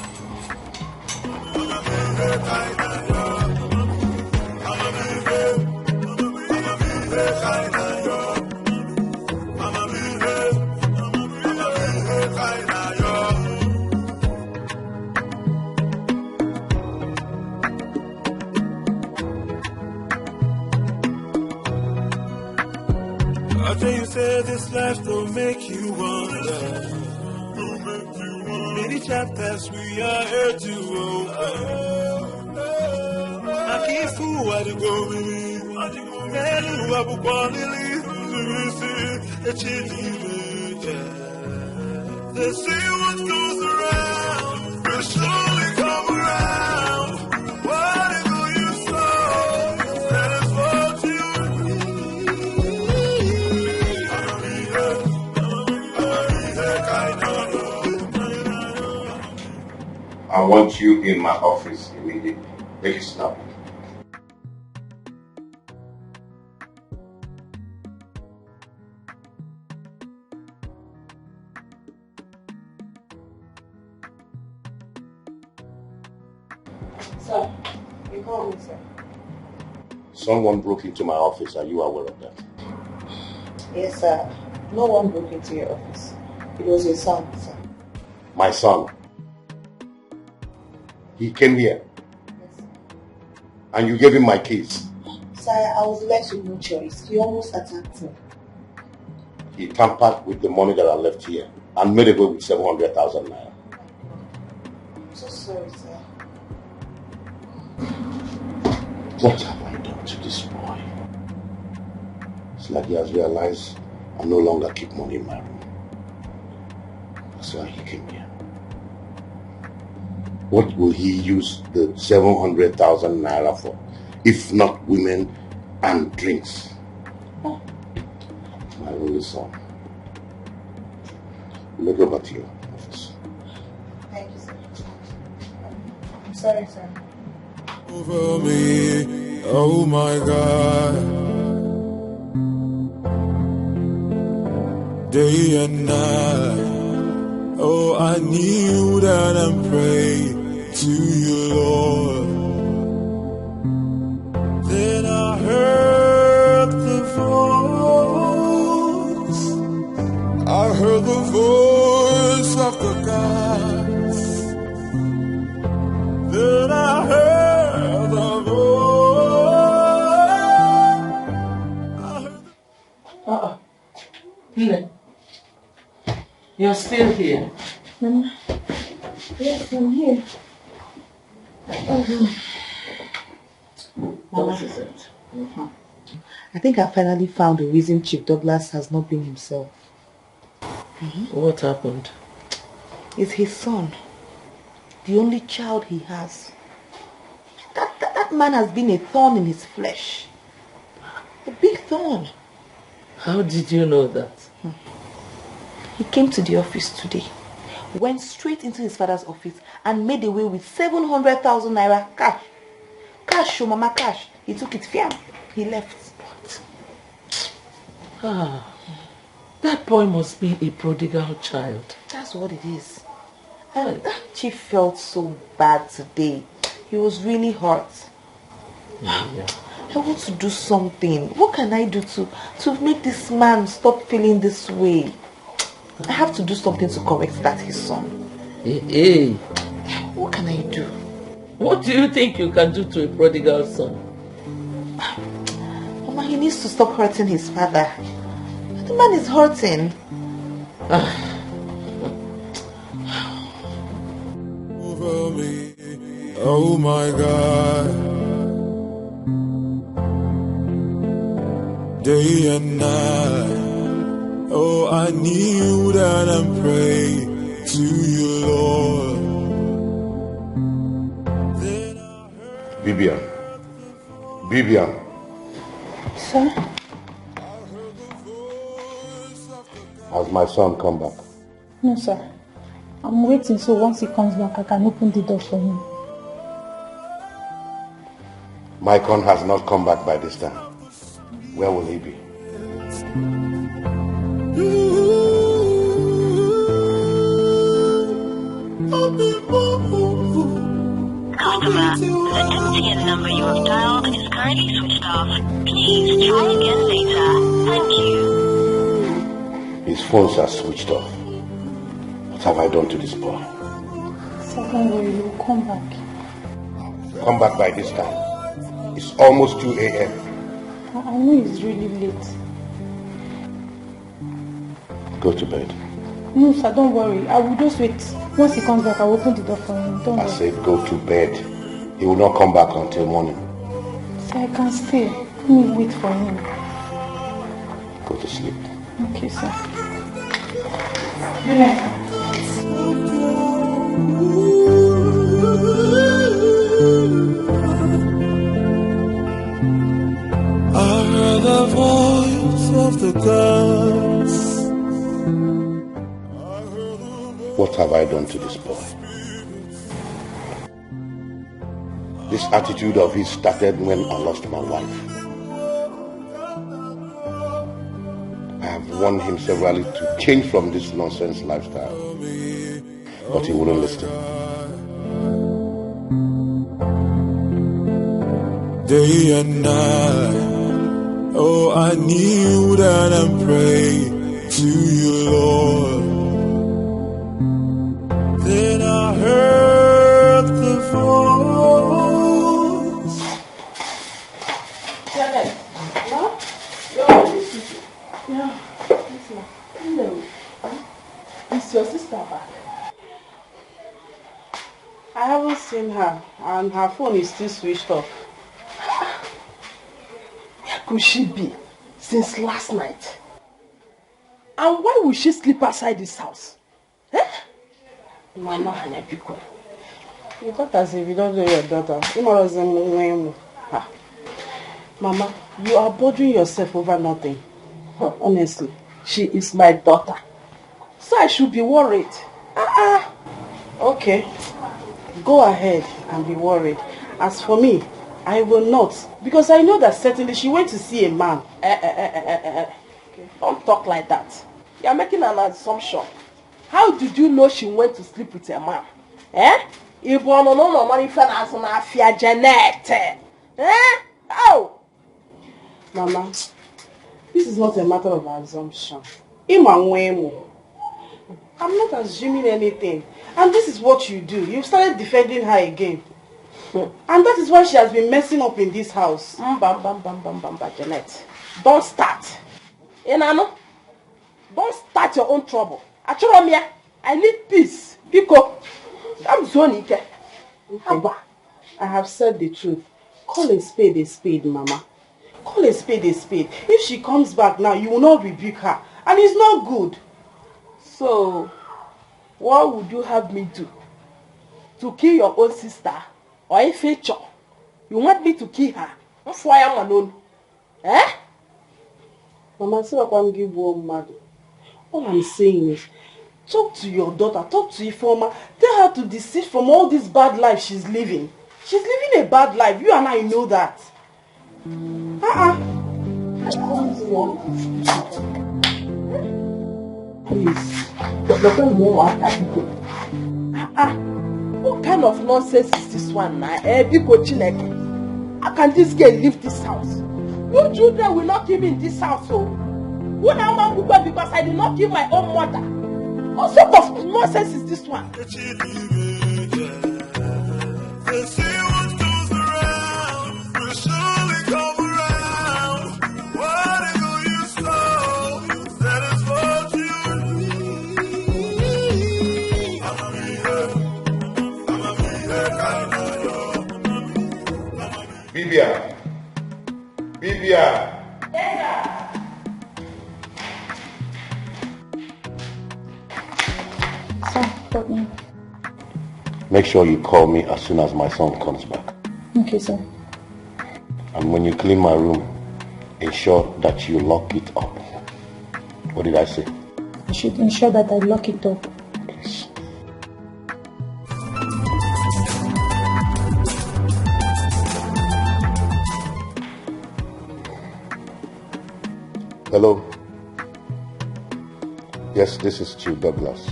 I tell you, say this life will make you wonder. Many chapters we are here to open. I keep fool what to go believe. And who I will believe. They say what goes around will surely come around. Whatever you sow, that is what you I want you in my office immediately. Make it snap. Sir, you called me, sir. Someone broke into my office. Are you aware of that? Yes, sir. No one broke into your office. It was your son, sir. My son. He came here. Yes, sir. And you gave him my keys. Sir, I was left with no choice. He almost attacked me. He tampered with the money that I left here and made away with 700,000 naira. I'm so sorry, sir. What have I done to this boy? It's like he has realized I no longer keep money in my room. That's why he came here. What will he use the 700,000 naira for, if not women and drinks? Oh. My only son. Let go back to your office. Thank you, sir. I'm sorry, sir. over me, oh my God. Day and night, oh I kneel down and pray to you, Lord. Then I heard the voice of the gods. Then I heard the voice. Nne, you're still here. Mama. Yes, I'm here. What is it? I think I finally found the reason Chief Douglas has not been himself. What happened? It's his son. The only child he has. That man has been a thorn in his flesh. A big thorn. How did you know that? He came to the office today, went straight into his father's office and made away with 700,000 naira cash. Cash, mama, cash. He took it, fiam. He left. Ah, that boy must be a prodigal child. That's what it is. And Chief felt so bad today. He was really hurt. Yeah. I want to do something. What can I do to make this man stop feeling this way? I have to do something to correct that, his son. Hey. What can I do? What do you think you can do to a prodigal son? Mama, he needs to stop hurting his father. The man is hurting. Over me, oh my God. Day and night, oh I kneel down and pray to you, Lord. Vivian. Sir? Has my son come back? No, sir. I'm waiting so once he comes back, I can open the door for him. My con has not come back by this time. Where will he be? Customer, the MTN number you have dialed is currently switched off. Please try again later. Thank you. His phones are switched off. What have I done to this boy? So don't worry, he will come back. Come back by this time. It's almost 2 a.m. I know it's really late. Go to bed. No, sir, don't worry. I will just wait. Once he comes back, I will open the door for him. Don't worry. I said go to bed. He will not come back until morning. Sir, I can stay. Let me wait for him. Go to sleep. Okay, sir. Good night. I heard the voice of the gods. What have I done to this boy? This attitude of his started when I lost my wife. I have warned him severally to change from this nonsense lifestyle, but he wouldn't listen. Day and night, oh, I kneel down and pray to you, Lord. Then I heard the voice. Janet, no? Yeah, listen. Hello. Is your sister back? I haven't seen her, and her phone is still switched off. Where could she be since last night? And why would she sleep outside this house? Why not, Hanepiko? You got as if you don't know your daughter. Mama, you are bothering yourself over nothing. Honestly, she is my daughter, so I should be worried. Okay, go ahead and be worried. As for me, I will not, because I know that certainly she went to see a man. Don't talk like that. You are making an assumption. How did you know she went to sleep with a man? Janet. Oh! Mama, this is not a matter of assumption. I'm not assuming anything. And this is what you do. You've started defending her again. And that is why she has been messing up in this house. Janet. Don't start. Don't start your own trouble. I need peace. Biko. I'm Zonike. I have said the truth. Call a spade, Mama. Call a spade a spade. If she comes back now, you will not rebuke her. And it's not good. So, what would you have me do? To kill your own sister? Or a feature? You want me to kill her? That's why I'm alone. Mama, see what I'm giving you, mad. All I'm saying is, talk to your daughter, talk to Ifeoma. Tell her to desist from all this bad life she's living. She's living a bad life. You and I know that. Please. What kind of nonsense is this one now? How can this girl leave this house? You children will not kill me in this house, so. Who now because I did not kill my own mother? What sort of nonsense is this one? Bibia. Make sure you call me as soon as my son comes back. Okay, sir. And when you clean my room, ensure that you lock it up. What did I say? I should ensure that I lock it up. Please. Hello. Yes, this is Chief Douglas.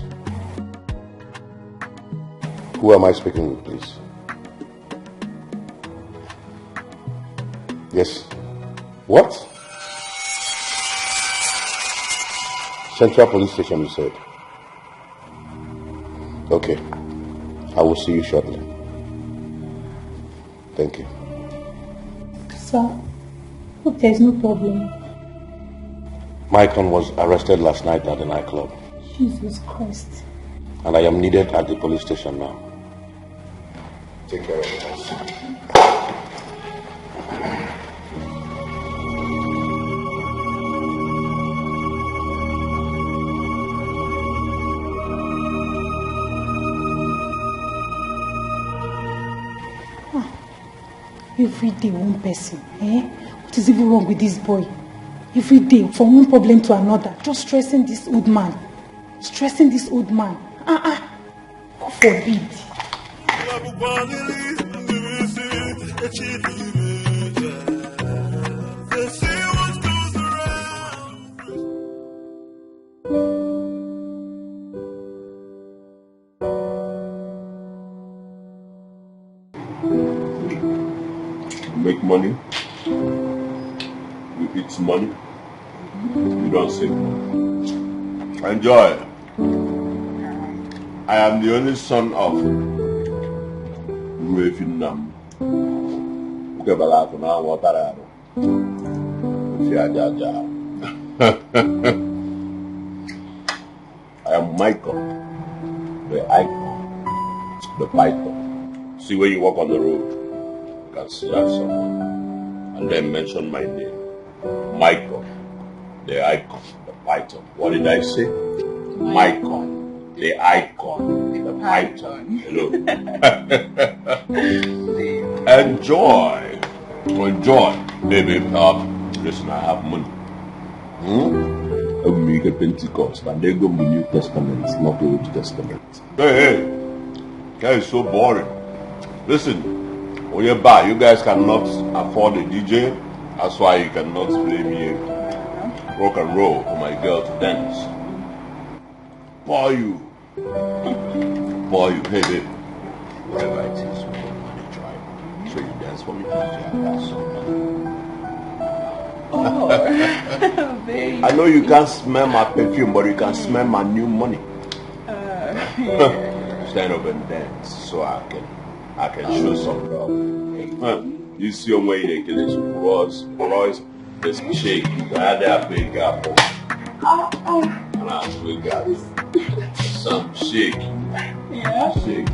Who am I speaking with, please? Yes. What? Central Police Station, you said. Okay. I will see you shortly. Thank you. Sir, hope there's no problem. Maicon was arrested last night at the nightclub. Jesus Christ. And I am needed at the police station now. Take care of yourself. Every day one person, eh? What is even wrong with this boy? Every day, from one problem to another, just stressing this old man. Stressing this old man. God forbid. Make money, you eat money, you don't save money. Enjoy. I am the only son of Vietnam. I am Michael, the icon, the python. See when you walk on the road, you can see that someone, and then mention my name, Michael, the icon, the python. What did I say? Michael, the icon, the python. Hello. Enjoy, baby. Listen, I have money. We get Pentecost, and they go to the New Testament, not the Old Testament. Hey, that is so boring. Listen, when you're back, you guys cannot afford a DJ. That's why you cannot play me rock and roll for my girl to dance. For you. Hey, babe. Whatever it is, we got money drive. So you dance for me, DJ. I got some money. Oh, baby. I know you can't smell my perfume, but you can smell my new money. Yeah. Stand up and dance so I can show some love. You see your way they get this Royce, this shake. You can have that big apple. And I big apple. Some shake. Yeah. Shake.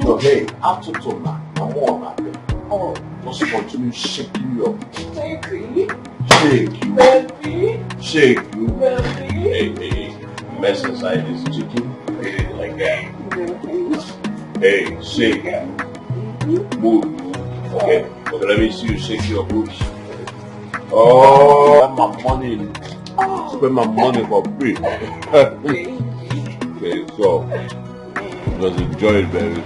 So hey, after tonight, I'm on that thing. Oh, just continue shaking you up. Baby. Shake you. Baby. Shake you. Baby. Hey. Mess inside this chicken. Like that. Hey, shake. Move. Okay, let me see you shake your boots. Oh, spend my money for free. Okay, so just enjoy it, baby.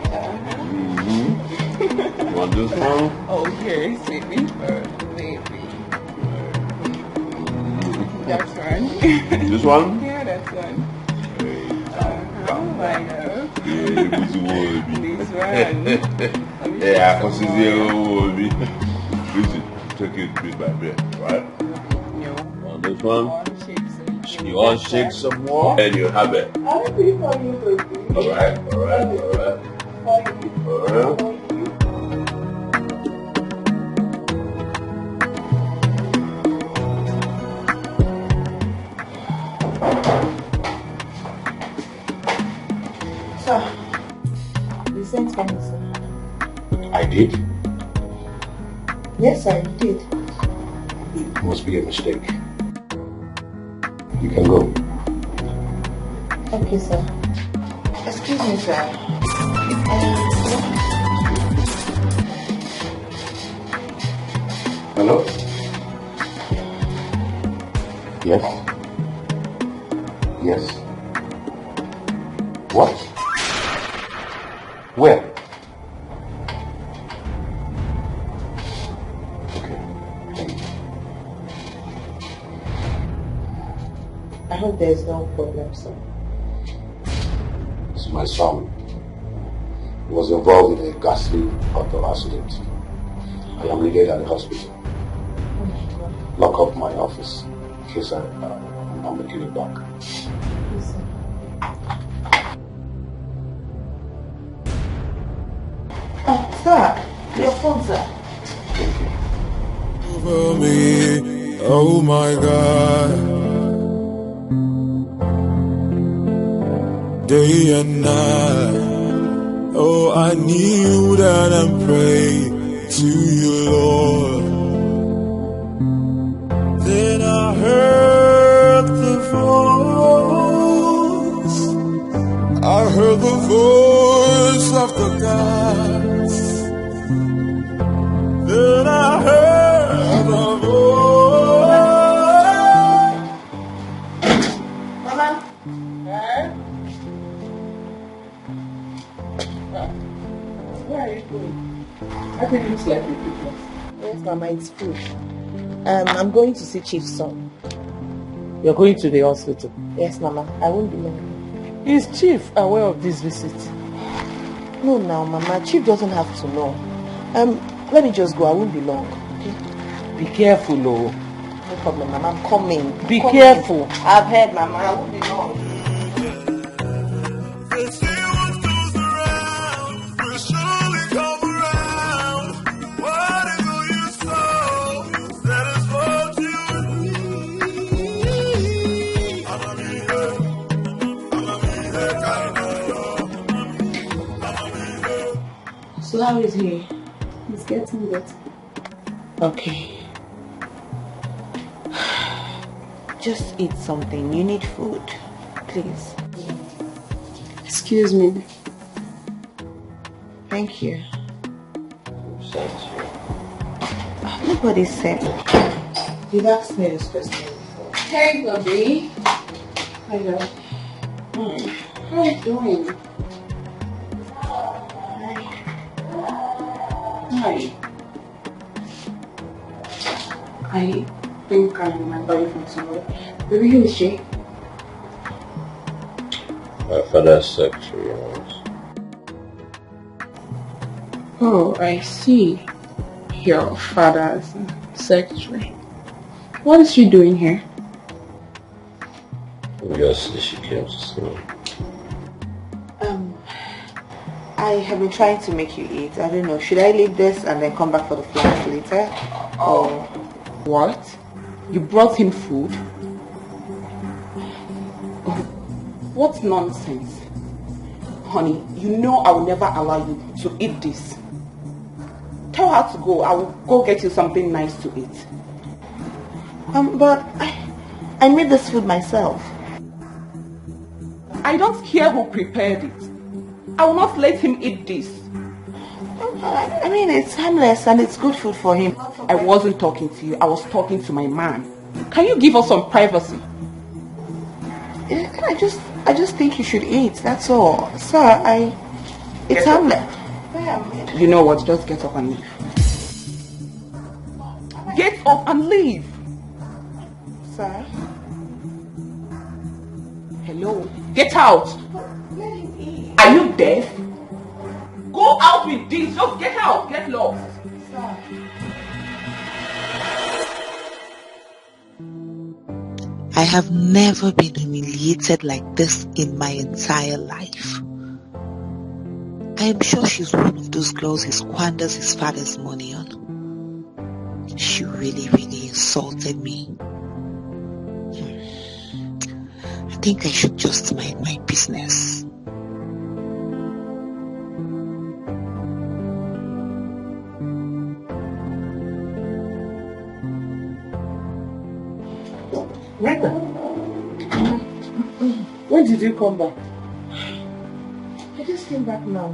You want this one? Okay, baby first, baby. That's one. This one? Yeah, that's one. This one. Yeah, I can see the listen, take it bit by bit, right? On this one, you want to shake some more, and you have it. I'll be for you, baby. All right. Sir, you sent for me, sir. I did? Yes, sir, you did. It must be a mistake. You can go. Okay, sir. Excuse me, sir. Hello? Yes? Yes? What? Where? Okay. Thank you. I hope there's no problem, sir. It's my son. He was involved in a ghastly auto accident. I am needed at the hospital. Lock up my office in case I'm making it back. Sir, your phone, sir. Over me, oh my God. Day and night, oh I kneel down and pray to you, Lord. Then I heard the voice of the gods. Then I heard the voice. Mama. Where are you going? I think it looks like a picture. Yes, Mama, it's food. I'm going to see Chief's son. You're going to the hospital? Yes, Mama. I won't be long. Is Chief aware of this visit? No, now, Mama. Chief doesn't have to know. Let me just go. I won't be long. Okay? Be careful, oh. No problem, Mama. I'm coming. Be careful. I've heard, Mama. I won't be long. So how is he? He's getting better. Okay. Just eat something. You need food. Please. Excuse me. Thank you. Nobody said. You've asked me this question before. Hey, Bobby. Hello. How are you doing? Hi. I think I remember you from somewhere. Baby, who is she? My father's secretary. Oh, I see. Your father's secretary. What is she doing here? Just she came to see me. I have been trying to make you eat. I don't know. Should I leave this and then come back for the flowers later? Or what? You brought him food? What nonsense. Honey, you know I will never allow you to eat this. Tell her to go. I will go get you something nice to eat. But I made this food myself. I don't care who prepared it. I will not let him eat this. I mean, it's harmless and it's good food for him. I wasn't talking to you. I was talking to my man. Can you give us some privacy? I just think you should eat. That's all. Sir, it's harmless. You know what? Just get up and leave. Get up and leave. Sir? Hello? Get out. Are you deaf? Go out with this. Just get out. Get lost. Sir. I have never been humiliated like this in my entire life. I am sure she's one of those girls he squanders his father's money on. She really, really insulted me. I think I should just mind my business. Rita, when did you come back? I just came back now.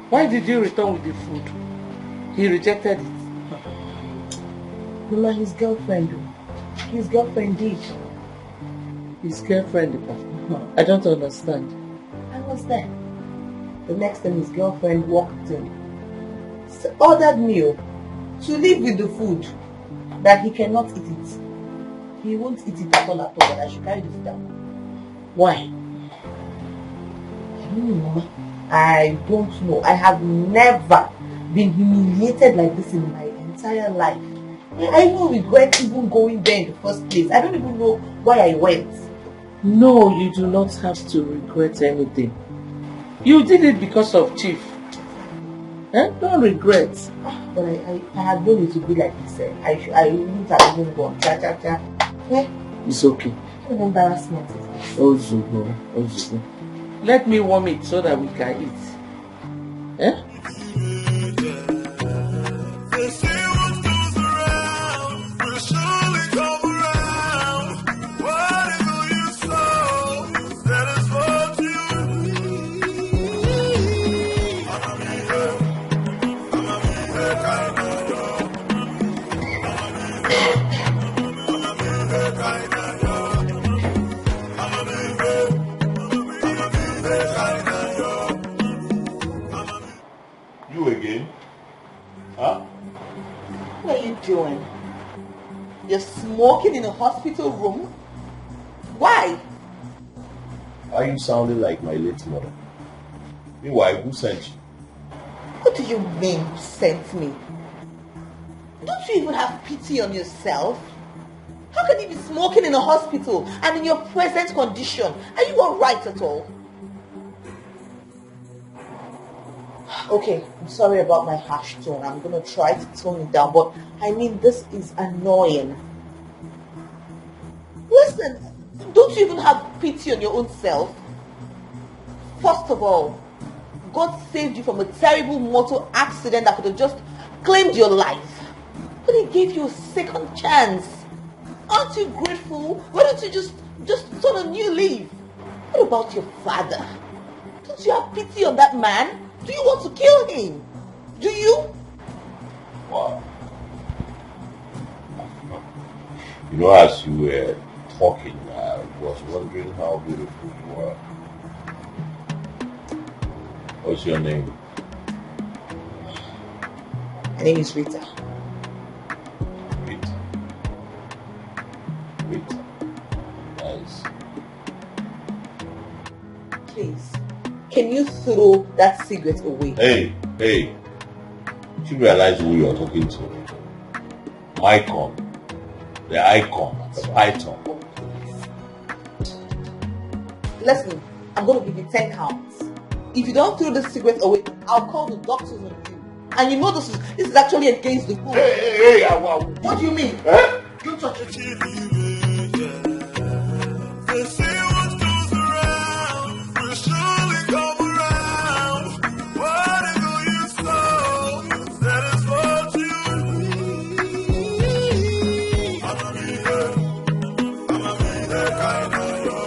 Why did you return with the food? He rejected it. Mama, his girlfriend. His girlfriend did. His girlfriend? I don't understand. I was there. The next time his girlfriend walked in, ordered meal to leave with the food that he cannot eat it. He won't eat it at all, but I should carry this down. Why? I don't know. I have never been humiliated like this in my entire life. I don't regret even going there in the first place. I don't even know why I went. No, you do not have to regret anything. You did it because of Chief. Don't regret. But I had known it to be like this. I wouldn't have even gone. It's okay. What embarrassment is this? Ozugo. Let me warm it so that we can eat. They say what goes around will surely come around. Whatever you sow, that is what you reap. I'ma be there, kind of yo. I'ma be there, kind of yo. I'ma be there, kind of yo. You again? Huh? What are you doing? You're smoking in a hospital room? Why? Are you sounding like my late mother? Meanwhile, who sent you? What do you mean, sent me? Don't you even have pity on yourself? How can you be smoking in a hospital and in your present condition? Are you alright at all? Okay, I'm sorry about my harsh tone. I'm going to try to tone it down, but I mean, this is annoying. Listen, don't you even have pity on your own self? First of all, God saved you from a terrible motor accident that could have just claimed your life. But He gave you a second chance. Aren't you grateful? Why don't you just turn a new leaf? What about your father? Don't you have pity on that man? Do you want to kill him? Do you? Wow. You know, as you were talking, I was wondering how beautiful you were. What's your name? My name is Rita. Rita. Nice. Please, can you throw that cigarette away? Hey. You realize who you're talking to? Icon. The icon. The python. Listen, I'm going to give you 10 counts. If you don't throw this cigarette away, I'll call the doctors on you. And you know this is actually against the rules. Hey, what do you mean? Don't touch it. They say what goes around will surely come around. Whatever you sow, that is what you reap. I'ma be there, kind of yo.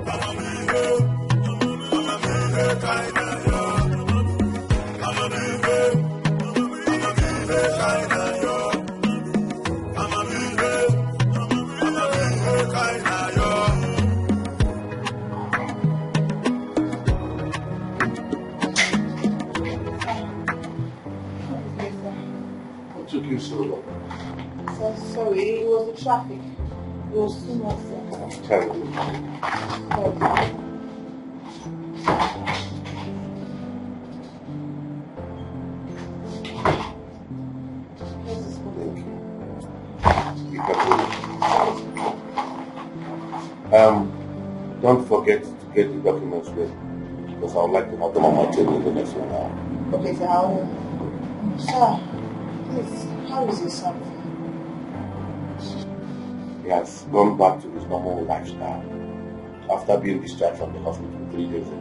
I'ma be there, kind of yo. I'ma be there, kind of yo. I'ma be there, kind of yo. What took you so long? So sorry, it was the traffic. It was too much. I'm telling you. Don't forget to get the documents ready, because I would like to have them on my table in the next 1 hour. Okay, so sir, please, how is your son? He has gone back to his normal lifestyle after being discharged from the hospital 3 days ago.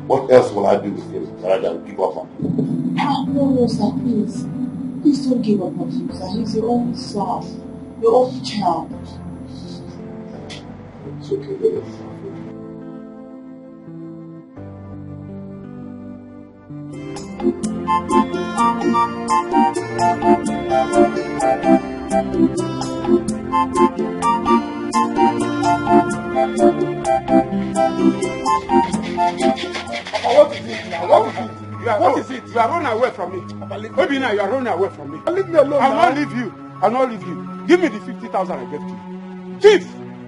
What else will I do with him rather than give up on him? No, sir, please. Please don't give up on him, sir. He's your own son, your own child. It's okay, baby. What is it now? What is it? What is it? You are running away from me. Obina, you are running away from me. Leave me alone. I'll not leave you. I'll not leave you. Give me the 50,000 I gave to you.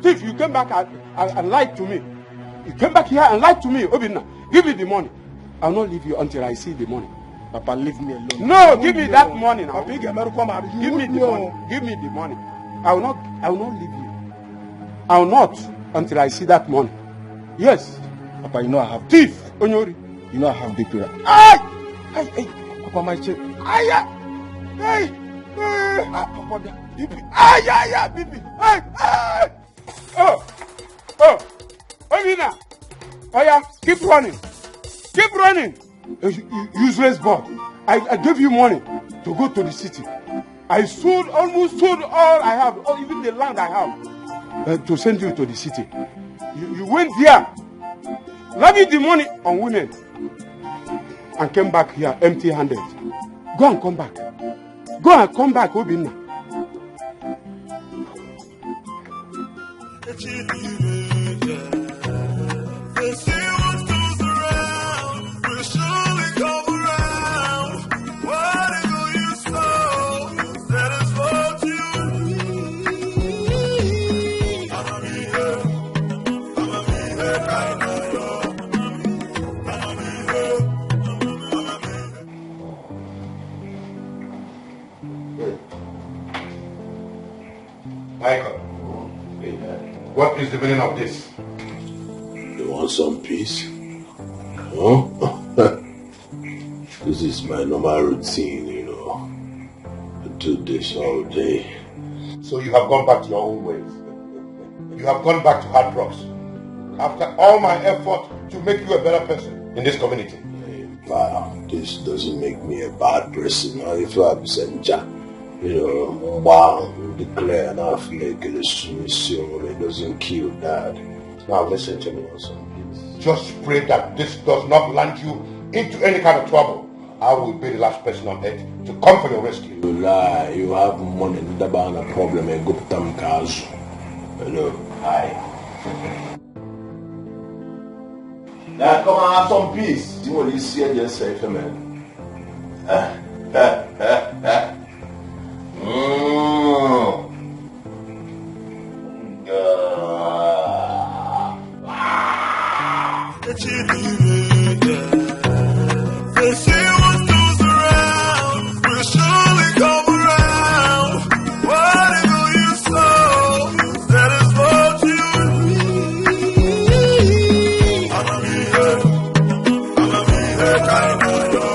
Thief, you came back and lied to me. You came back here and lied to me. Obina, give me the money. I'll not leave you until I see the money. Papa, leave me alone. No, give me that money now. Give me the money. Give me the money. I will not leave you. I will not until I see that money. Yes. Papa, you know I have thief. Onyori. You know I have big prayer. Hey. Papa, my check. Hey. Papa, Bibi. Bibi. Hey. Oh. Obina. Oh yeah, keep running. Keep running. Useless boy. I gave you money to go to the city. I almost sold all I have, or even the land I have, to send you to the city. You went there, leaving the money on women, and came back here empty-handed. Go and come back. Obinna. Michael, what is the meaning of this? You want some peace? Huh? This is my normal routine, you know. I do this all day. So you have gone back to your own ways. You have gone back to hard drugs. After all my effort to make you a better person in this community. Wow, this doesn't make me a bad person. If I have Senja, you know, wow, declare an afflict, it doesn't kill that. Now listen to me also. Just pray that this does not land you into any kind of trouble. I will be the last person on earth to come for your rescue. You lie, you have money, the a problem, and go to Tamkazu. Hello, hi. Now come and have some peace. See what you see and just say, man. They say what goes around will surely come around. Whatever you sow, that is what you reap. I'ma be here, kind of yo.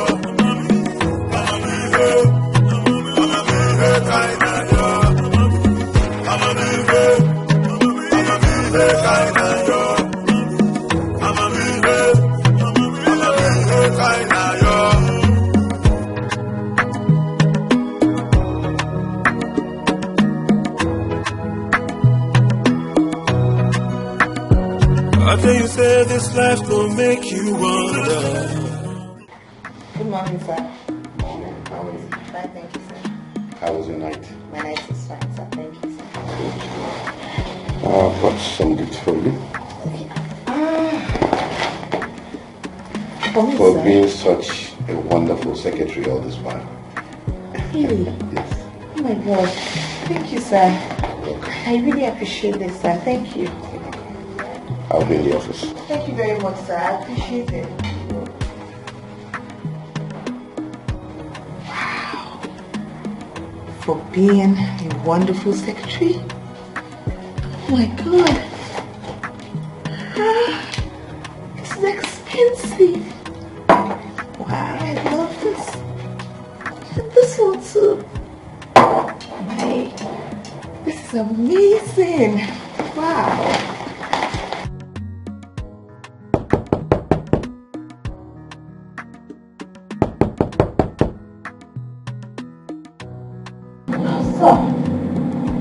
I'ma be here, kind of yo. I'ma be here, kind of yo. I'ma be here, kind of yo. I tell you, say this life will make you wonder. Good morning, sir. Morning. How are you? Fine, thank you, sir. How was your night? My night is fine, sir. Thank you, sir. I've got some gifts for you. For sir? being such a wonderful secretary all this while. Really? Yes. Oh my God. Thank you, sir. I really appreciate this, sir. Thank you. I'll be in the office. Thank you very much, sir. I appreciate it. Wow. For being a wonderful secretary? Oh my God. This is expensive. Wow, I love this. And this one too. Hey, this is amazing. Wow.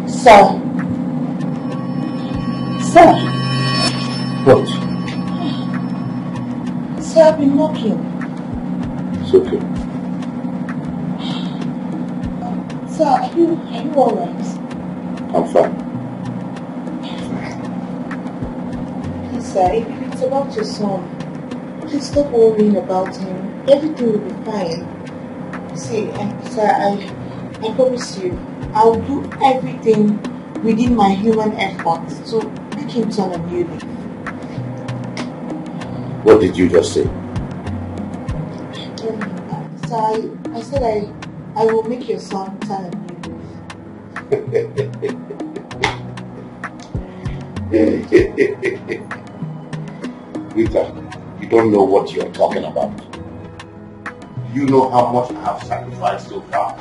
Sir. What? Sir, I've been knocking. It's okay. Sir, are you alright? I'm fine. Please, sir, if it's about your son, please stop worrying about him. Everything will be fine. See, sir, I promise you, I'll do everything within my human efforts to make him turn a new leaf. What did you just say? Sir, I said I will make your son turn a new leaf. Rita, you don't know what you're talking about. You know how much I have sacrificed so far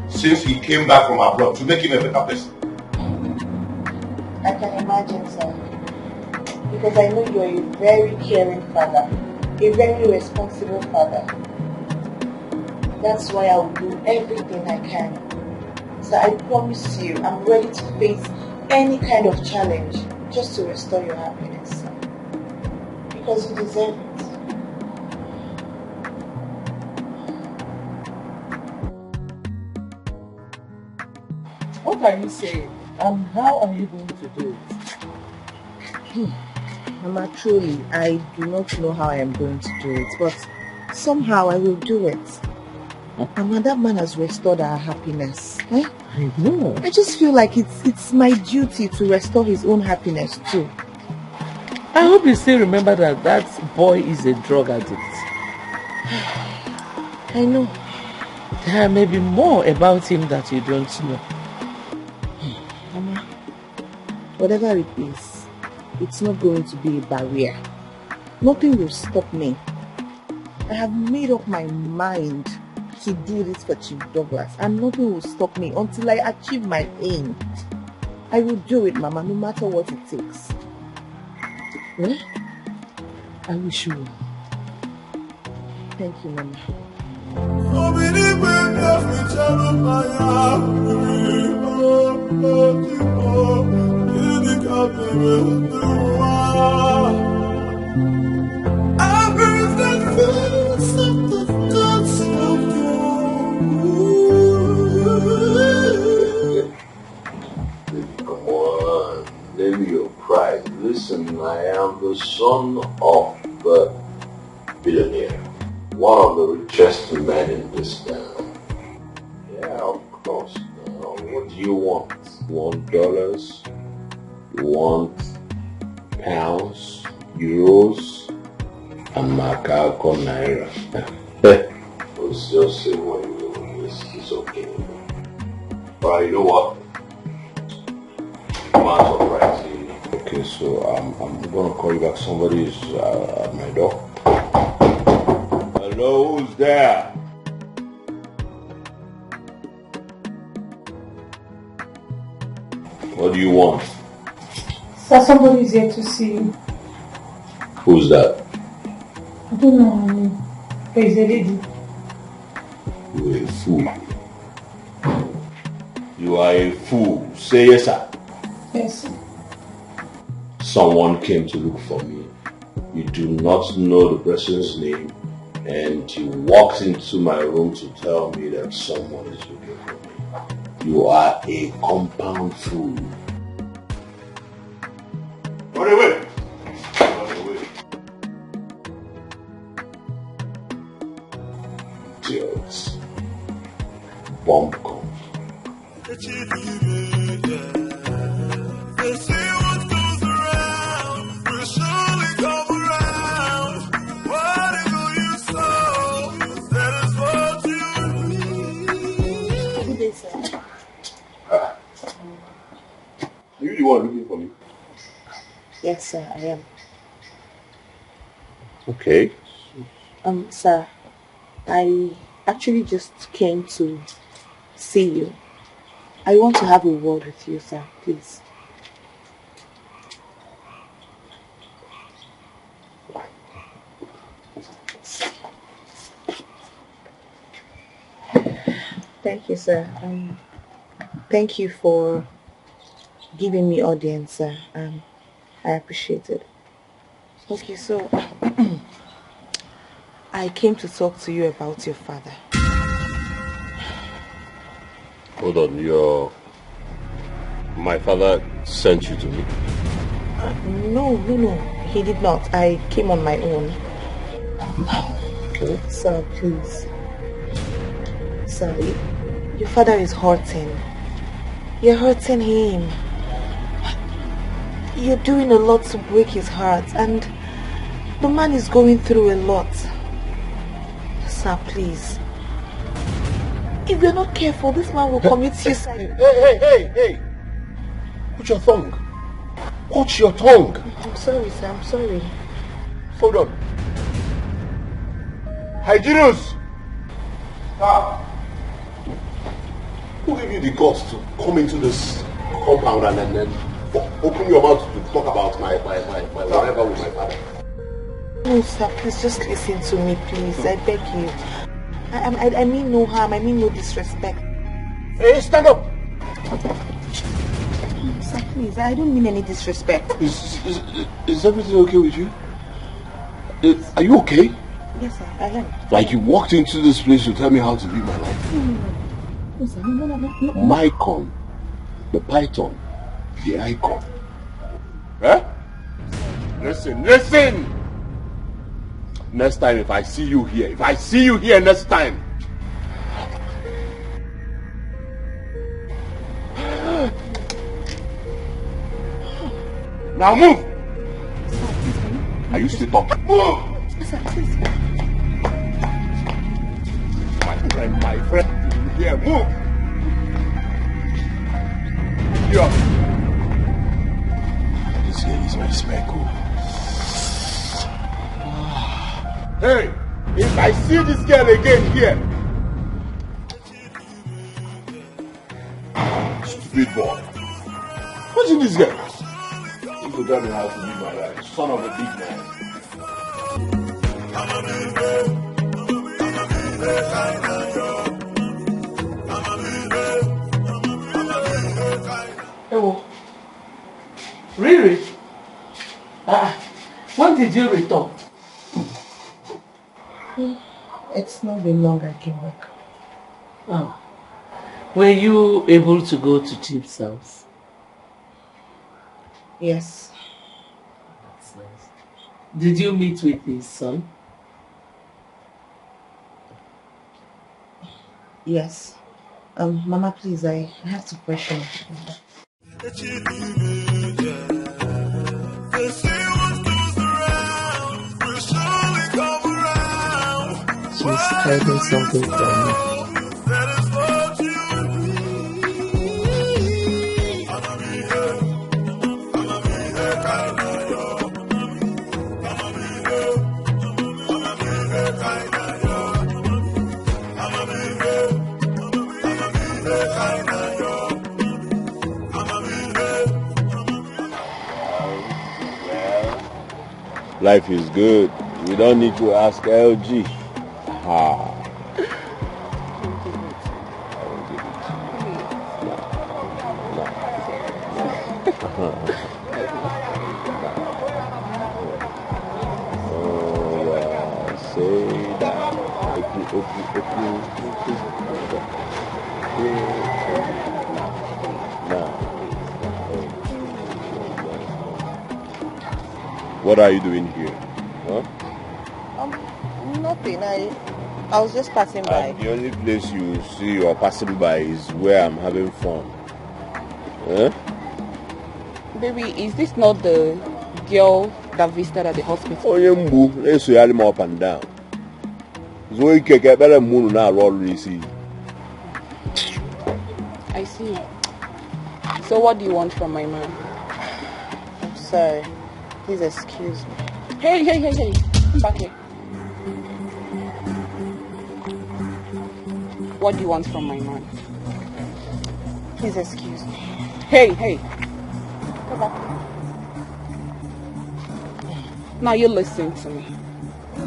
since he came back from abroad to make him a better person. I can imagine, sir. Because I know you're a very caring father, a very responsible father. That's why I will do everything I can. So I promise you, I'm ready to face any kind of challenge just to restore your happiness, sir. Because you deserve it. What are you saying? And how are you going to do it? Mama, truly, I do not know how I am going to do it, but somehow I will do it. Mama, that man has restored our happiness. Eh? I know. I just feel like it's my duty to restore his own happiness too. I hope you still remember that boy is a drug addict. I know. There may be more about him that you don't know. Mama, whatever it is, it's not going to be a barrier. Nothing will stop me. I have made up my mind to do this for Chief Douglas, and nothing will stop me until I achieve my aim. I will do it, Mama, no matter what it takes. Well, I wish you well. Thank you, Mama. Come on, name your pride. Listen, I am the son of the billionaire, one of the richest men in this town. Yeah, of course. Now, what do you want? You want dollars? You want pounds, euros, and Makako naira? Let's just say what you want. It's okay. Alright, you know what? Okay, so I'm gonna call you back. Somebody is at my door. Hello, who's there? What do you want? Sir, somebody is here to see you. Who's that? I don't know her name. There is a lady. You're a fool. You are a fool. Say yes, sir. Yes, sir. Someone came to look for me. You do not know the person's name, and you walked into my room to tell me that someone is looking for me. You are a compound fool. Run away! Run away. Idiots. Bomb come. Are you the one looking for me? Yes, sir, I am. Okay. Sir, I actually just came to see you. I want to have a word with you, sir, please. Thank you, sir. Thank you for giving me audience, sir. I appreciate it. Okay, so I came to talk to you about your father. Hold on, my father sent you to me? No, he did not. I came on my own. Okay, sir, please. Sir, your father is hurting. You're hurting him. You're doing a lot to break his heart, and the man is going through a lot. Sir, please. If you're not careful, this man will commit suicide. Hey! Put your tongue. Watch your tongue. I'm sorry, sir. I'm sorry. Hold on. Hyginus! Who gave you the guts to come into this compound and then open your mouth to talk about my whatever with my father? No, sir. Please just listen to me, please. I beg you. I mean no harm. I mean no disrespect. Hey, stand up! Sir, please. I don't mean any disrespect. Is everything okay with you? Are you okay? Yes, sir. I am. Like you walked into this place to tell me how to live my life. No, sir. No. Mycon, the python, the icon. Huh? Listen! Next time if I see you here next time. Now move! Are you still talking? Move! Sir, please. My friend, here, move! Here. This here is my speckle. Hey, if I see this girl again here, stupid boy. What's in this girl? You could tell me how to live my life, son of a big man. Oh, really? When did you return? It's not been long I came back. Oh. Were you able to go to Chief's house? Yes. That's nice. Did you meet with his son? Yes. Mama, please, I have to question. She's hiding something from me. Life is good. We don't need to ask LG. Ha. What are you doing here? Huh? Nothing. I was just passing by. The only place you see you're passing by is where I'm having fun. Huh? Baby, is this not the girl that visited at the hospital? Oh, yeah, let's see him up and down. So you can get better moon now, already see. I see. So what do you want from my man? I'm sorry. Please excuse me. Hey. Come back here. What do you want from my man? Please excuse me. Hey. Come back here. Now you listen to me.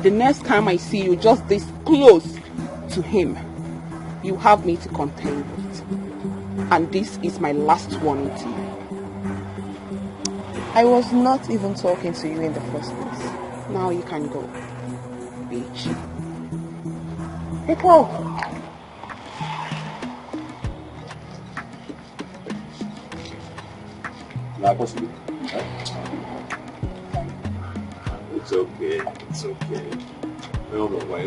The next time I see you just this close to him, you have me to contend with. And this is my last warning to you. I was not even talking to you in the first place. Now you can go, bitch. People! It's okay. don't know why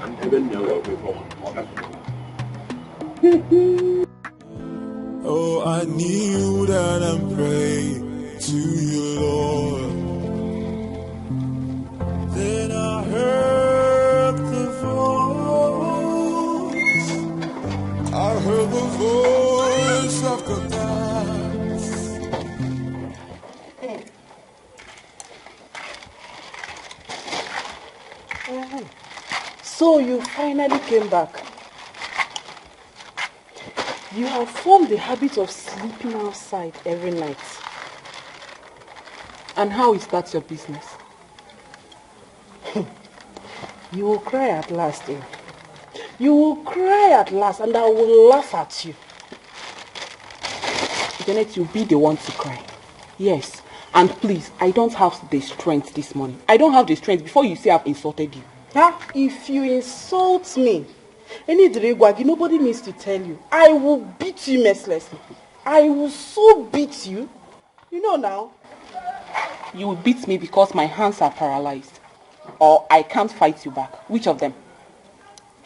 I'm even never before. Oh, I kneel down and pray to you, Lord. Then I heard the voice. I heard the voice of the past. So you finally came back. You have formed the habit of sleeping outside every night. And how is that your business? You will cry at last, eh? You will cry at last and I will laugh at you. Janet, you'll be the one to cry. Yes. And please, I don't have the strength this morning. I don't have the strength before you say I've insulted you. Huh? If you insult me, nobody needs to tell you. I will beat you mercilessly. I will so beat you. You know now. You will beat me because my hands are paralyzed. Or I can't fight you back. Which of them?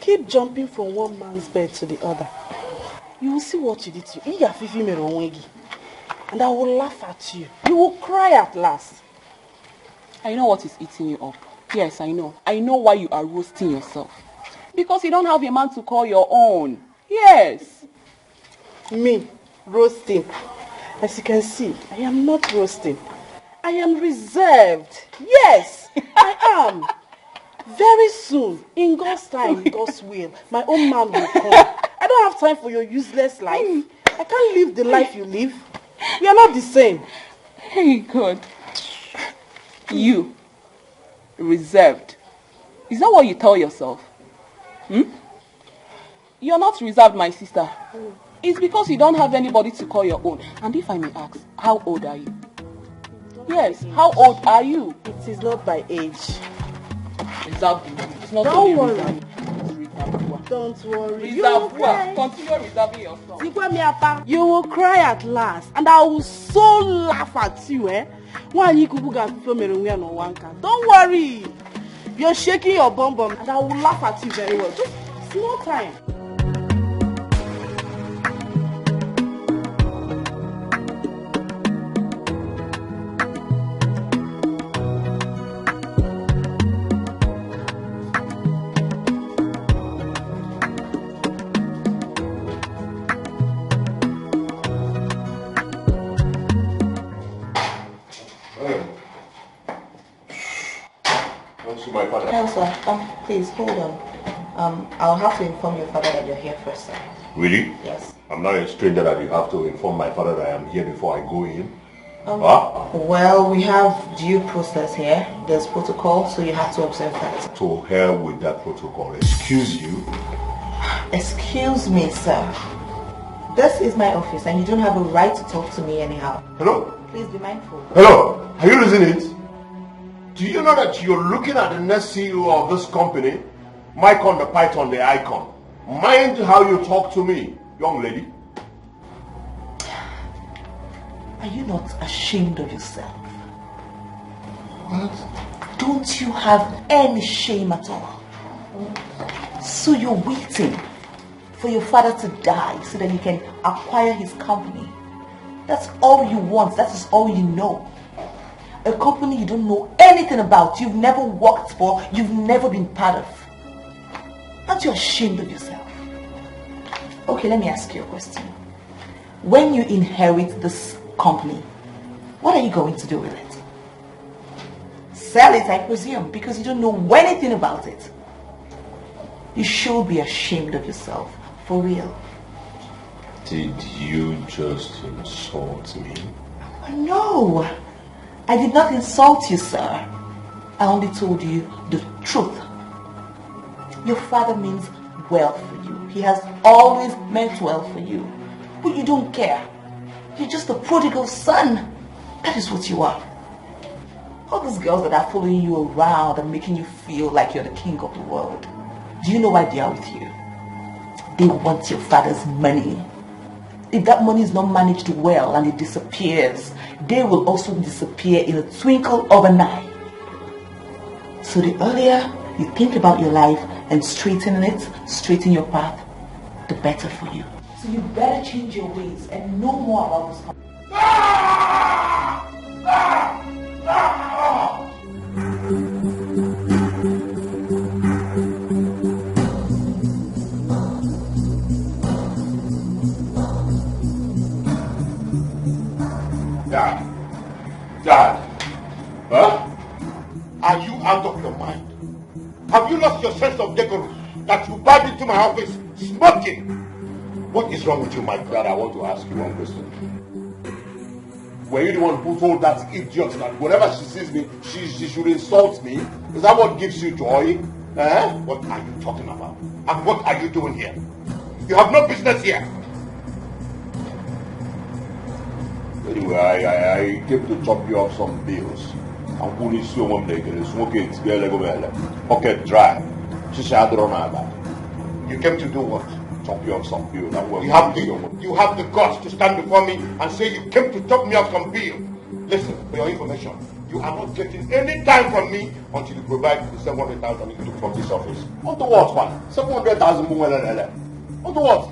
Keep jumping from one man's bed to the other. You will see what you did to you. And I will laugh at you. You will cry at last. I know what is eating you up. Yes, I know. I know why you are roasting yourself. Because you don't have a man to call your own. Yes. Me, roasting. As you can see, I am not roasting. I am reserved. Yes, I am. Very soon, in God's time, in God's will, my own man will come. I don't have time for your useless life. I can't live the life you live. We are not the same. Hey, God. You, reserved. Is that what you tell yourself? You're not reserved, my sister. It's because you don't have anybody to call your own. And if I may ask, how old are you? Yes, how old are you? It is not by age. Reserved. It's not don't worry. Reserved. Don't worry. Reserve. Continue reserving yourself. You will cry at last, and I will so laugh at you, eh? Don't worry. You're shaking your bum and I will laugh at you very well. Just small time. My father. Elsa, please hold on. I'll have to inform your father that you're here first, sir. Really? Yes. I'm not a stranger that you have to inform my father that I am here before I go in. Well, we have due process here. There's protocol, so you have to observe that. To hell with that protocol. Excuse you. Excuse me, sir. This is my office and you don't have a right to talk to me anyhow. Hello? Please be mindful. Hello? Are you losing it? Do you know that you're looking at the next CEO of this company? Mycon the Python, the icon. Mind how you talk to me, young lady. Are you not ashamed of yourself? What? Don't you have any shame at all? So you're waiting for your father to die so that you can acquire his company. That's all you want. That is all you know. A company you don't know anything about, you've never worked for, you've never been part of. Aren't you ashamed of yourself? Okay, let me ask you a question. When you inherit this company, what are you going to do with it? Sell it, I presume, because you don't know anything about it. You should be ashamed of yourself, for real. Did you just insult me? No, I did not insult you, sir. I only told you the truth. Your father means well for you. He has always meant well for you. But you don't care. You're just a prodigal son. That is what you are. All those girls that are following you around and making you feel like you're the king of the world. Do you know why they are with you? They want your father's money. If that money is not managed well and it disappears, they will also disappear in a twinkle of an eye. So the earlier you think about your life and straighten your path, the better for you. So you better change your ways and know more about this company. Dad. Huh? Are you out of your mind? Have you lost your sense of decorum that you barged into my office smoking? What is wrong with you, my brother? I want to ask you one question. Were you the one who told that idiot that whenever she sees me, she should insult me? Is that what gives you joy? What are you talking about? And what are you doing here? You have no business here. Anyway, I came to chop you off some bills. I'm going to see one day, smoking, pocket dry. You came to do what? Chop you off some bills. You have the guts to stand before me and say you came to chop me off some bills. Listen, for your information, you are not getting any time from me until you provide the 700,000 you took from this office. Onto what, man? 700,000 more. Onto what?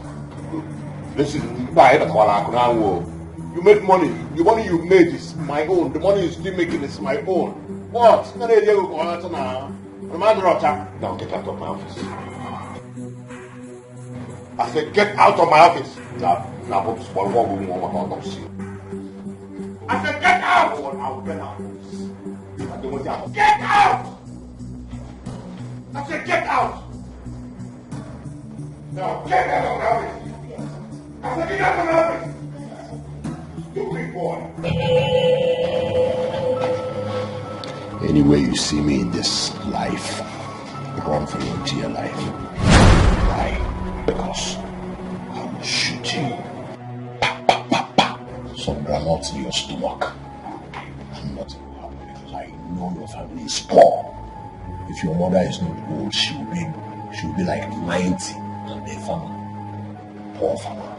Listen, you make money. The money you made is my own. The money you're still making is my own. What? Now get out of my office. I said, get out of my office. I said, get out! I'll get out. Get out! I said, get out! Now, get out of my office. I said, get out of my office. Stupid boy. Anyway you see me in this life, run for your dear life. Why? Because I will shoot you. Some granules in your stomach. And nothing will happen because I know your family is poor. If your mother is not old, she will be like 90 and a farmer. Poor farmer.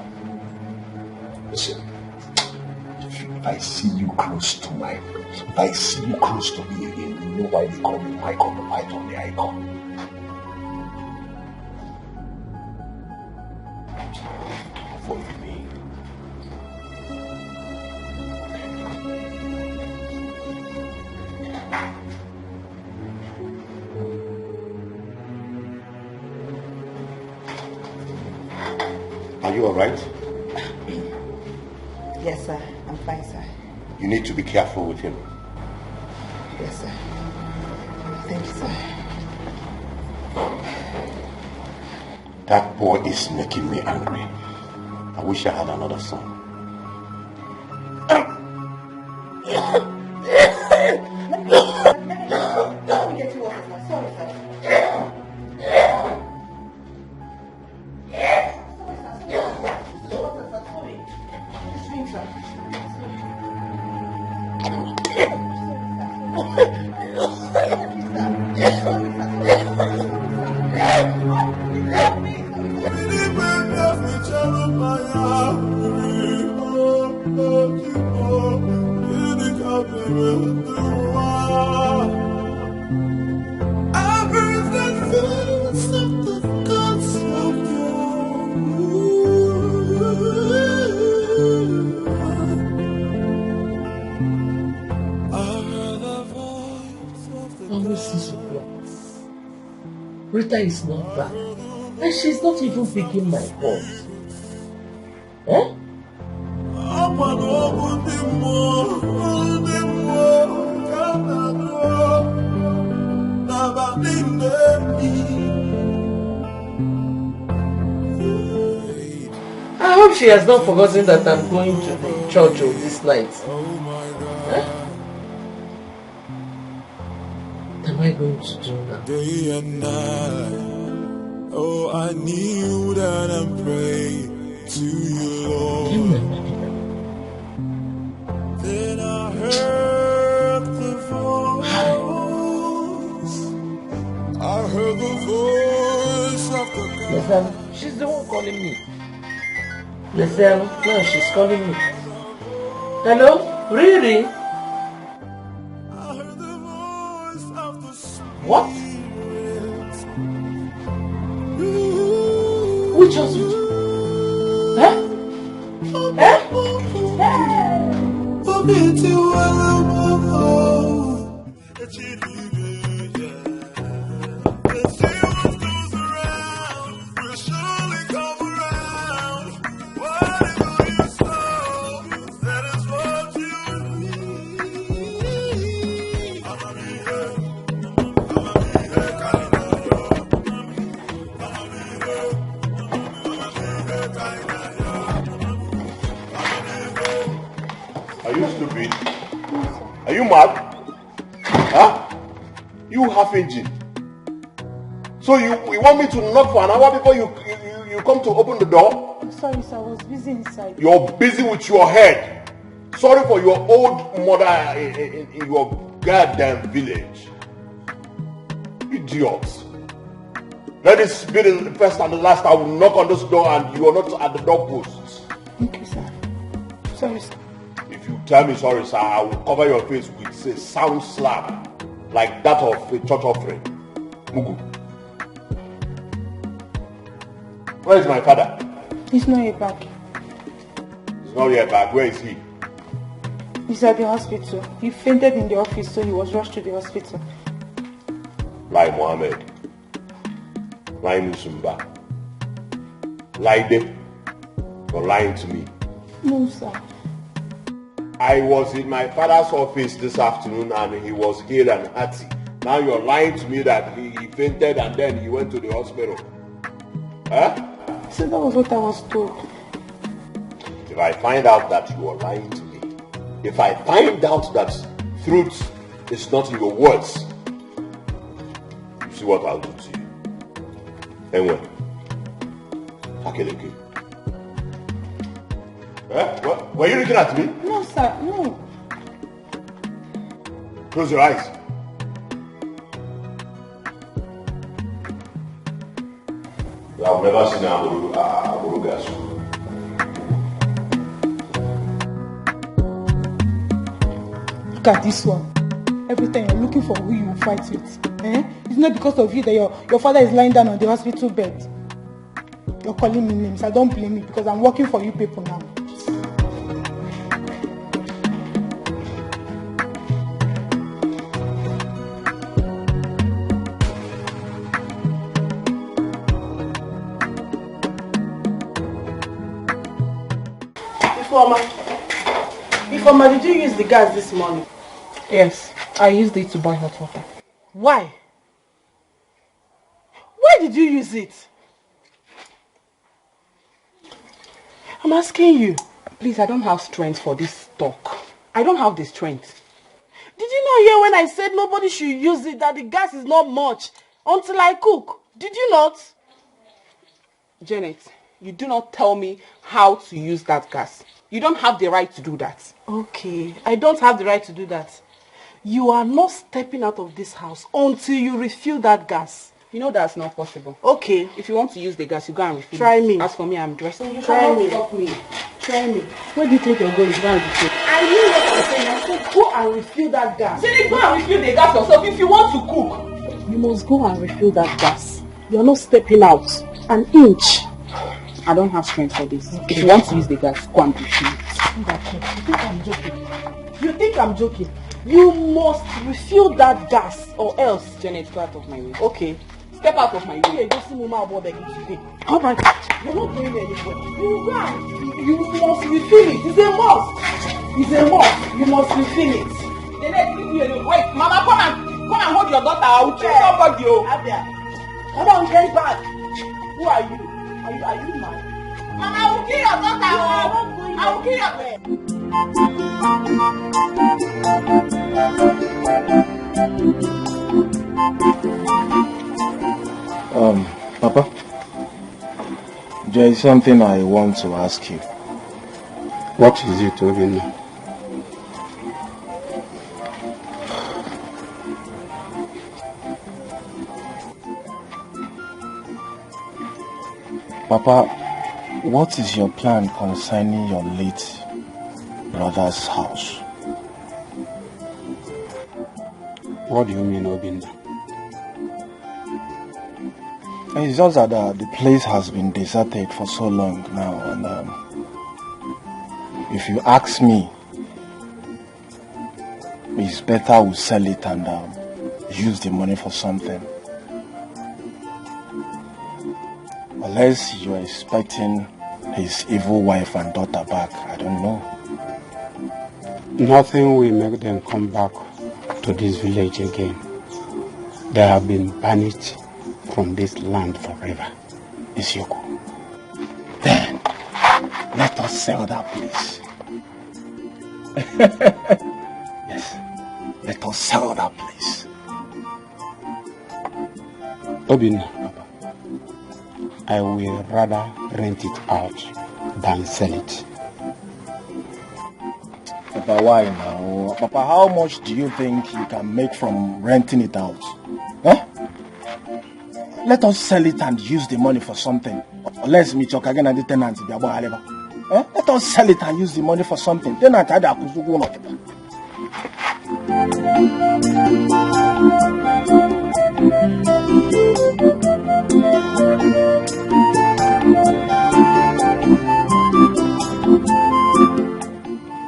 Listen. If I see you close to me again, you know why they call me Michael the Python, the icon. Forgive me. Are you alright? Yes, sir. I'm fine, sir. You need to be careful with him. Yes, sir. Thank you, sir. That boy is making me angry. I wish I had another son. Let me get you water, sir. Sorry, sir. Rita is not back. And she's not even picking my calls. Eh? I hope she has not forgotten that I'm going to the church this night. Eh? What am I going to do now? Day and night, oh, I kneel down and pray to you, Lord. Then I heard the voice. I heard the voice of the God. Listen, she's the one calling me. Listen, no, she's calling me. Hello? Really? I heard the voice of the What? Which hospital? Huh? Huh? Are you stupid? Are you mad? Huh? You half engine. So you want me to knock for an hour before you come to open the door? I'm sorry, sir. I was busy inside. You're busy with your head. Sorry for your old mother in your goddamn village. Idiots. Let this be the first and the last I will knock on this door and you are not at the doorposts. Thank you, sir. Sorry, sir. If you tell me sorry, sir, I will cover your face with a sound slap like that of a church offering. Mugu. Where is my father? He's not yet back. He's not yet back. Where is he? He's at the hospital. He fainted in the office, so he was rushed to the hospital. Lai Mohammed. Lai Musumba. Laide. You're lying to me. No, sir. I was in my father's office this afternoon and he was hale and hearty. Now you're lying to me that he fainted and then he went to the hospital. Huh? So that was what I was told. If I find out that you are lying to me, if I find out that truth is not in your words, you see what I'll do to you. Anyway, Akeleke. What? Were you looking at me? No, sir, no. Close your eyes. I've never seen a gas. Look at this one. Every time you're looking for who you will fight with. It's not because of you that your father is lying down on the hospital bed. You're calling me names. I don't blame you because I'm working for you people now. Ifeoma, did you use the gas this morning? Yes, I used it to boil hot water. Why? Why did you use it? I'm asking you. Please, I don't have strength for this talk. I don't have the strength. Did you not hear when I said nobody should use it, that the gas is not much until I cook? Did you not? Janet, you do not tell me how to use that gas. You don't have the right to do that. Okay, I don't have the right to do that. You are not stepping out of this house until you refill that gas. You know that's not possible. Okay. If you want to use the gas, you go and refill Try it. me. As for me, I'm dressed. Try me. Try me. Where do you think you're going? Go and refill. I knew what I said. I said go and refill that gas. Say, go and refill the gas yourself if you want to cook. You must go and refill that gas. You're not stepping out an inch. I don't have strength for this. Okay. If you want to use the gas, go and refill it. You think I'm joking? You think I'm joking? You must refill that gas or else. Janet, go out of my way. Okay. Step out of my way. Okay, go see Mama about begging today. Oh my God. You're not going anywhere. You run. You must refill it. It's a must. It's a must. You must refill it. Janet, leave me alone. Wait, Mama, come and hold your daughter. I will kill somebody. Come on, get back. Who are you? Are you mad? Mama, I will kill your daughter. I will kill your Papa, there is something I want to ask you. What is it, Obin? Papa, what is your plan concerning your late brother's house? What do you mean, Obinna? It's just that the place has been deserted for so long now, and if you ask me, it's better we sell it and use the money for something. Unless you're expecting his evil wife and daughter back, I don't know. Nothing will make them come back to this village again. They have been banished from this land forever. Isioko. Then, let us sell that place. Yes, let us sell that place. Obina, I will rather rent it out than sell it. Papa, why now? Papa, how much do you think you can make from renting it out? Huh? Let us sell it and use the money for something. Let's meet your again and the tenants. Let us sell it and use the money for something. Tenant,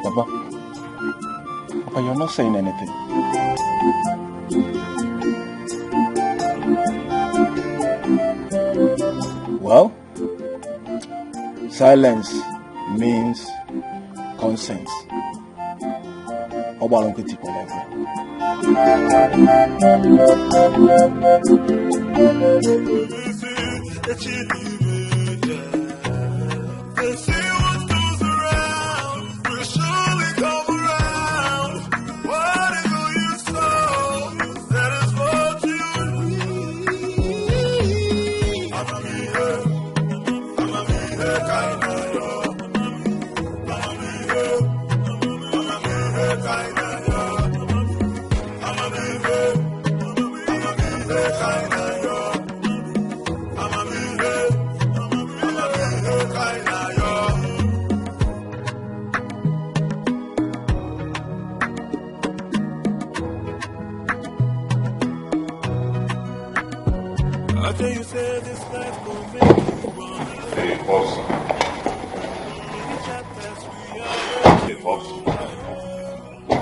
Papa, you're not saying anything. Well, silence means consent.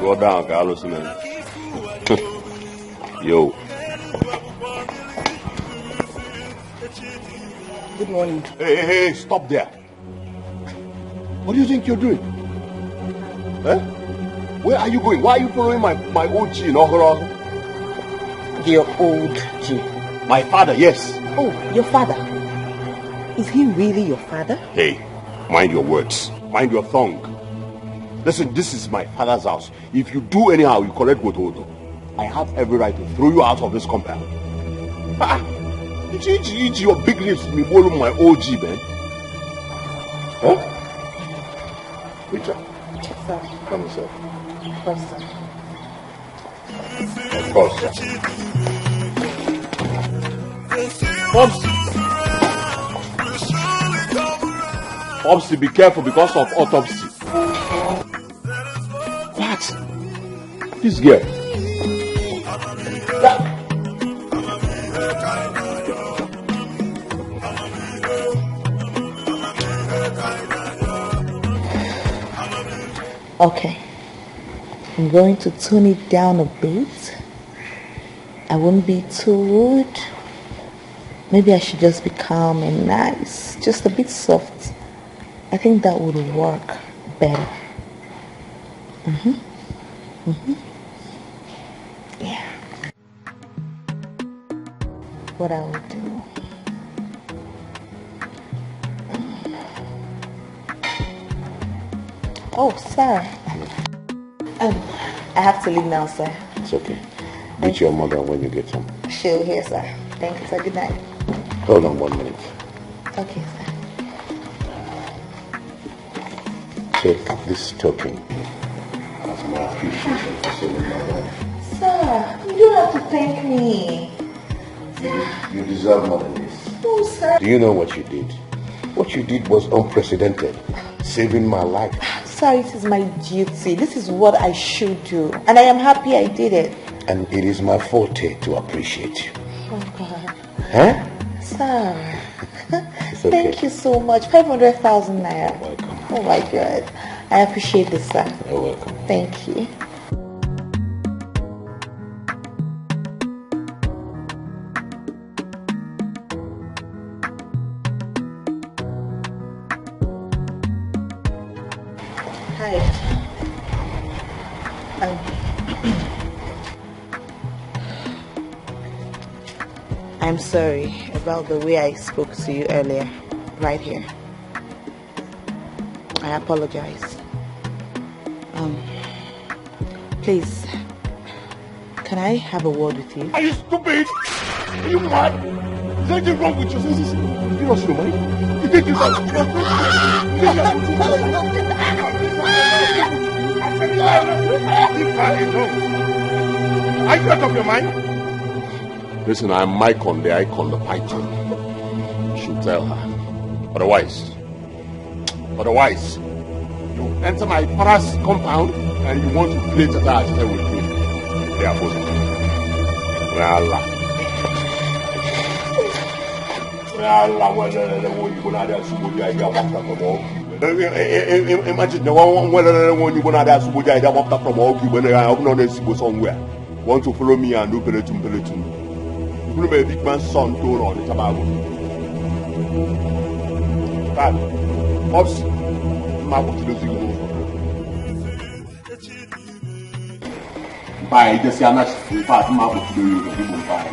Go down, Carlos, man. Yo. Good morning. Hey, stop there. What do you think you're doing? Huh? Where are you going? Why are you following my OG in Ohoro? Your old G. My father, yes. Oh, your father. Is he really your father? Hey, mind your words. Mind your tongue. Listen, this is my father's house. If you do anyhow, you collect Gotodo. I have every right to throw you out of this compound. Eat your big lips, me follow my OG, man. Huh? Richard. Sir. Come yourself. Of course, sir. Of course, sir. Popsy, be careful because of autopsy. What? This girl. Okay. I'm going to tone it down a bit. I won't be too rude. Maybe I should just be calm and nice. Just a bit soft. I think that would work better. Yeah. What I will do. Oh, sir. I have to leave now, sir. It's okay. Meet your mother when you get home. She'll hear, sir. Thank you, sir. Good night. Hold on 1 minute. Okay, sir. Take this token as my appreciation for saving my life. Sir, you don't have to thank me. You deserve more than this. No, sir. Do you know what you did? What you did was unprecedented. Saving my life. Sir, it is my duty. This is what I should do. And I am happy I did it. And it is my forte to appreciate you. Oh, God. Huh? Sir, okay. Thank you so much. 500,000 naira. You're welcome. Oh my God. I appreciate this, sir. You're welcome. Thank you. Hi. I'm sorry about the way I spoke to you earlier, right here. I apologize. Please, can I have a word with you? Are you stupid? Are you mad? Is anything wrong with you? You lost your mind? You think you are you out of your mind? Listen, I'm Mycon, the icon, the python. You should tell her. Otherwise, you enter my father's compound and you want to play tata with me. They are both. Allah. Imagine the one when you want to ask what I after from all when I have not somewhere. Want to follow me and do peloton. You be a big man's son to on the tobacco. But, Pops, my what to do. By the Sianas, in fact, my what to do you buy.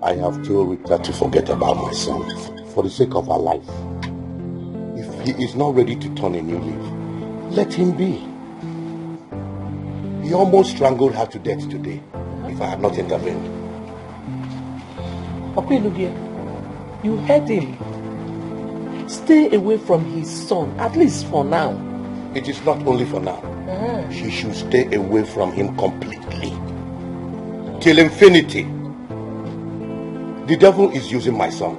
I have told Rita to forget about my son for the sake of her life. If he is not ready to turn a new leaf, let him be. He almost strangled her to death today if I had not intervened. Okwelugia, you heard him. Stay away from his son, at least for now. It is not only for now. She should stay away from him completely. Till infinity. The devil is using my son.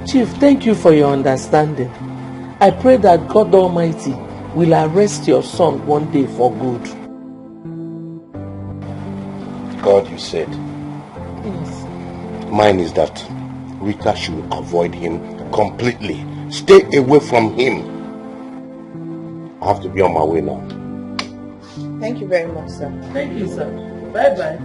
Chief, thank you for your understanding. I pray that God Almighty will arrest your son one day for good. God, you said. Yes. Mine is that Rita should avoid him completely. Stay away from him. I have to be on my way now. Thank you very much, sir. Thank you, sir. Bye-bye.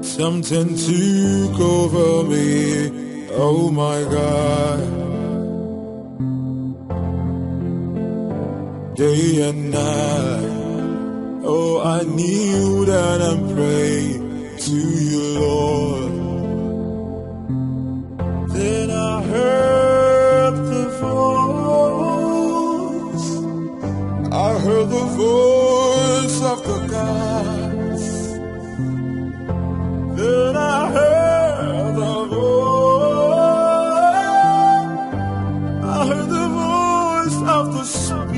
Something took over me. Oh my God. Day and night. Oh, I kneel down and pray to you, Lord. Then I heard the voice. I heard the voice of the gods. Then I heard the voice. I heard the voice of the Spirit.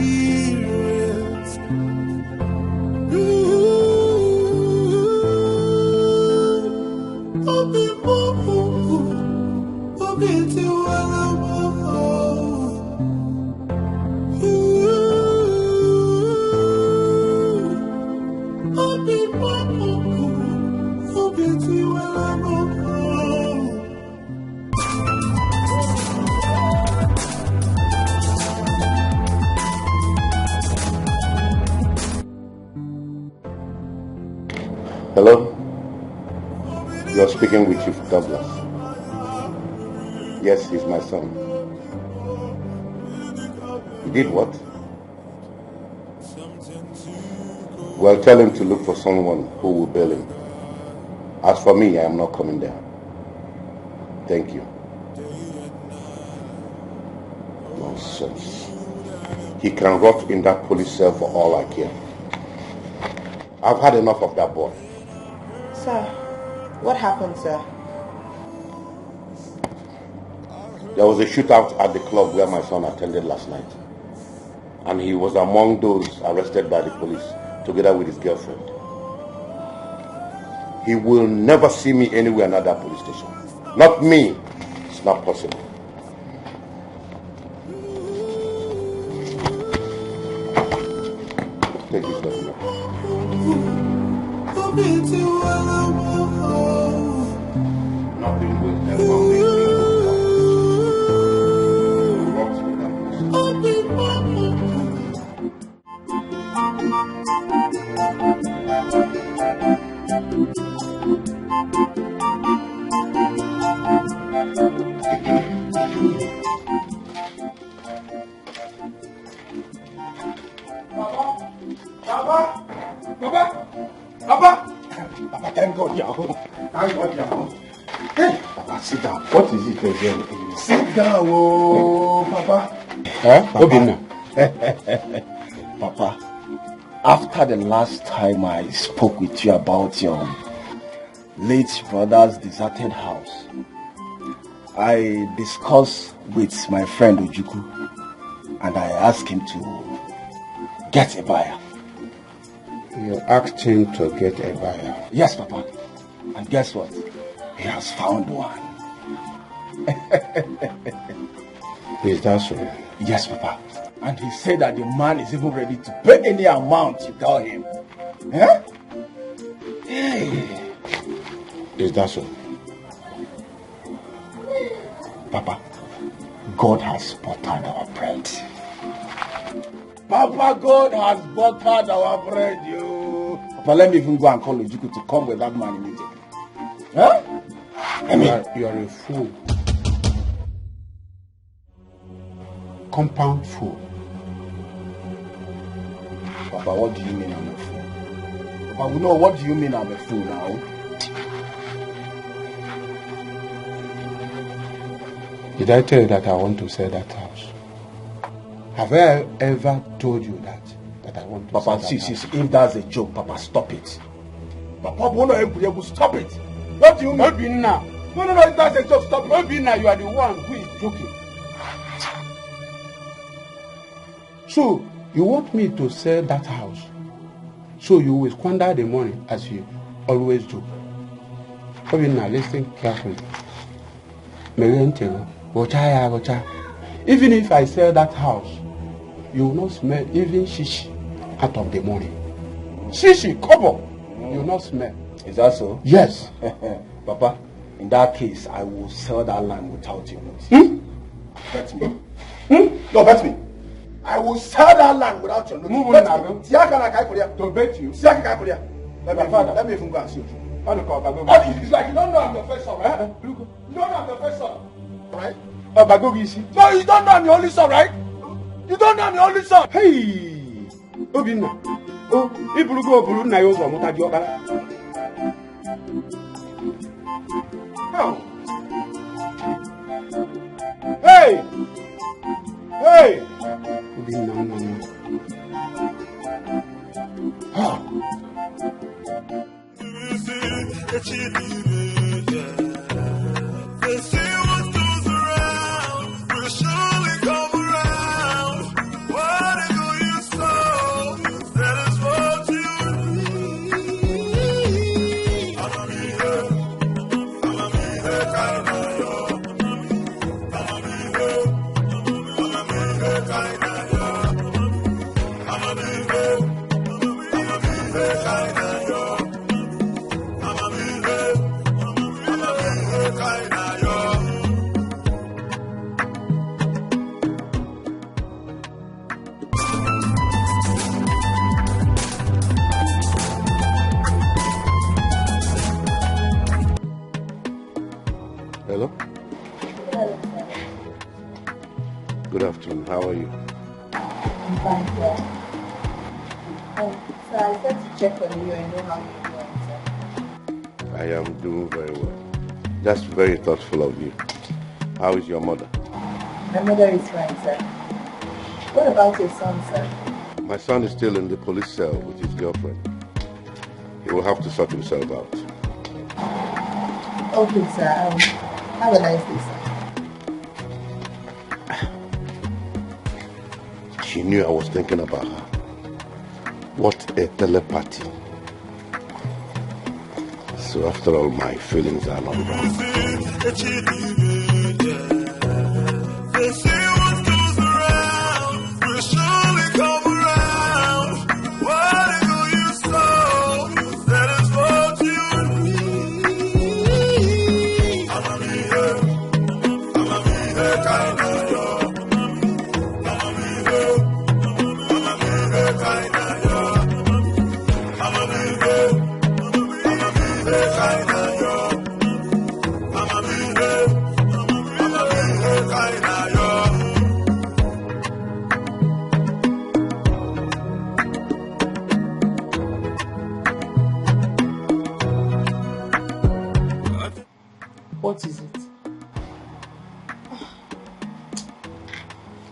Hello? You're speaking with Chief Douglas. Yes, he's my son. He did what? Well, tell him to look for someone who will bail him. As for me, I am not coming there. Thank you. Nonsense. He can rot in that police cell for all I care. I've had enough of that boy. Sir, what happened, sir? There was a shootout at the club where my son attended last night. And he was among those arrested by the police, together with his girlfriend. He will never see me anywhere near that police station. Not me. It's not possible. Take this document. Nothing will ever make me Papa, thank God, Yahoo. Thank God, Yahoo. Hey, Papa, sit down. What is it again? Sit down, oh, Papa. Huh? Papa. Papa, after the last time I spoke with you about your late brother's deserted house, I discussed with my friend Ojuku and I asked him to get a buyer. You asked him to get a buyer? Yes, Papa. And guess what? He has found one. Is that so? Yes, Papa. And he said that the man is even ready to pay any amount you tell him. Huh? Hey. Is that so? Papa, God has buttered our bread. Papa, God has buttered our bread, you. Papa, let me even go and call Ojuku to come with that man immediately. Huh? You are a fool. Compound fool. Papa, what do you mean I'm a fool? Papa, we know what do you mean I'm a fool now? Did I tell you that I want to sell that house? Have I ever told you that I want to sell that house? See, if that's a joke, Papa, stop it. Papa, stop it. What do you mean? Obinna. No, if that's a joke, stop it. Obinna, you are the one who is joking. So, you want me to sell that house? So you will squander the money as you always do. Obinna, listen carefully. Even if I sell that house, you will not smell even shishi out of the money. Shishi, kobo, you will not smell. Is that so? Yes. Papa, in that case, I will sell that land without your notice. Bet me. No, bet me. I will sell that land without your notice. To bet you. Let me even go and see you. It's like you don't know I'm your first son, right? You don't know I'm your first son, right? No, you don't know I'm your only son, right? You don't know I'm your only son. Hey, Obinna. Oh, Ibulugo Obuluna yozo mutaji okara. How? Hey! Obinna, no. How? They say what goes around will surely come around. Whatever you sow, that is what you reap. I'ma be here, kinda yo. I'ma be here, kinda yo. I'ma be here, kinda yo. Hello? Hello, Good afternoon. How are you? I'm fine, sir. So I said to check on you and know how you're doing, sir. I am doing very well. That's very thoughtful of you. How is your mother? My mother is fine, sir. What about your son, sir? My son is still in the police cell with his girlfriend. He will have to sort himself out. Okay, sir. Have a nice day, sir. she knew I was thinking about her. What a telepathy. So after all, my feelings are not wrong. They say what goes around will surely come around. Whatever you sow, that is what you reap. I'ma be here, kinda yo. I'ma be here, kinda yo. I'ma be here, kinda yo. I'ma be here, kinda yo. What is it?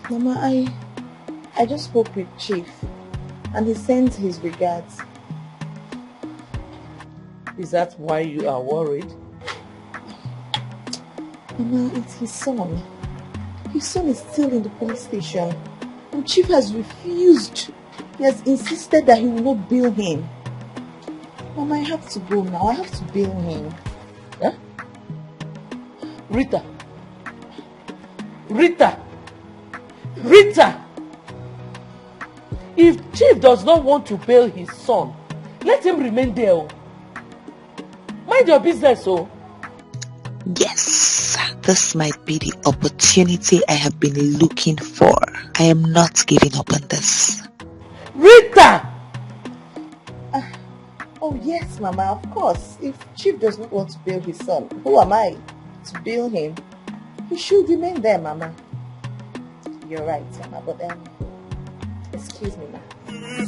Mama, I just spoke with Chief and he sent his regards. Is that why you are worried? Mama, it's his son. His son is still in the police station. And Chief has refused. He has insisted that he will not bail him. Mama, I have to go now. I have to bail him. Huh? Rita! Rita! Rita! If Chief does not want to bail his son, let him remain there. Mind your business, oh. Yes, this might be the opportunity I have been looking for. I am not giving up on this. Rita! Oh yes, Mama, of course. If Chief does not want to bail his son, who am I to bail him? He should remain there, Mama. You're right, Mama, but excuse me, Ma. They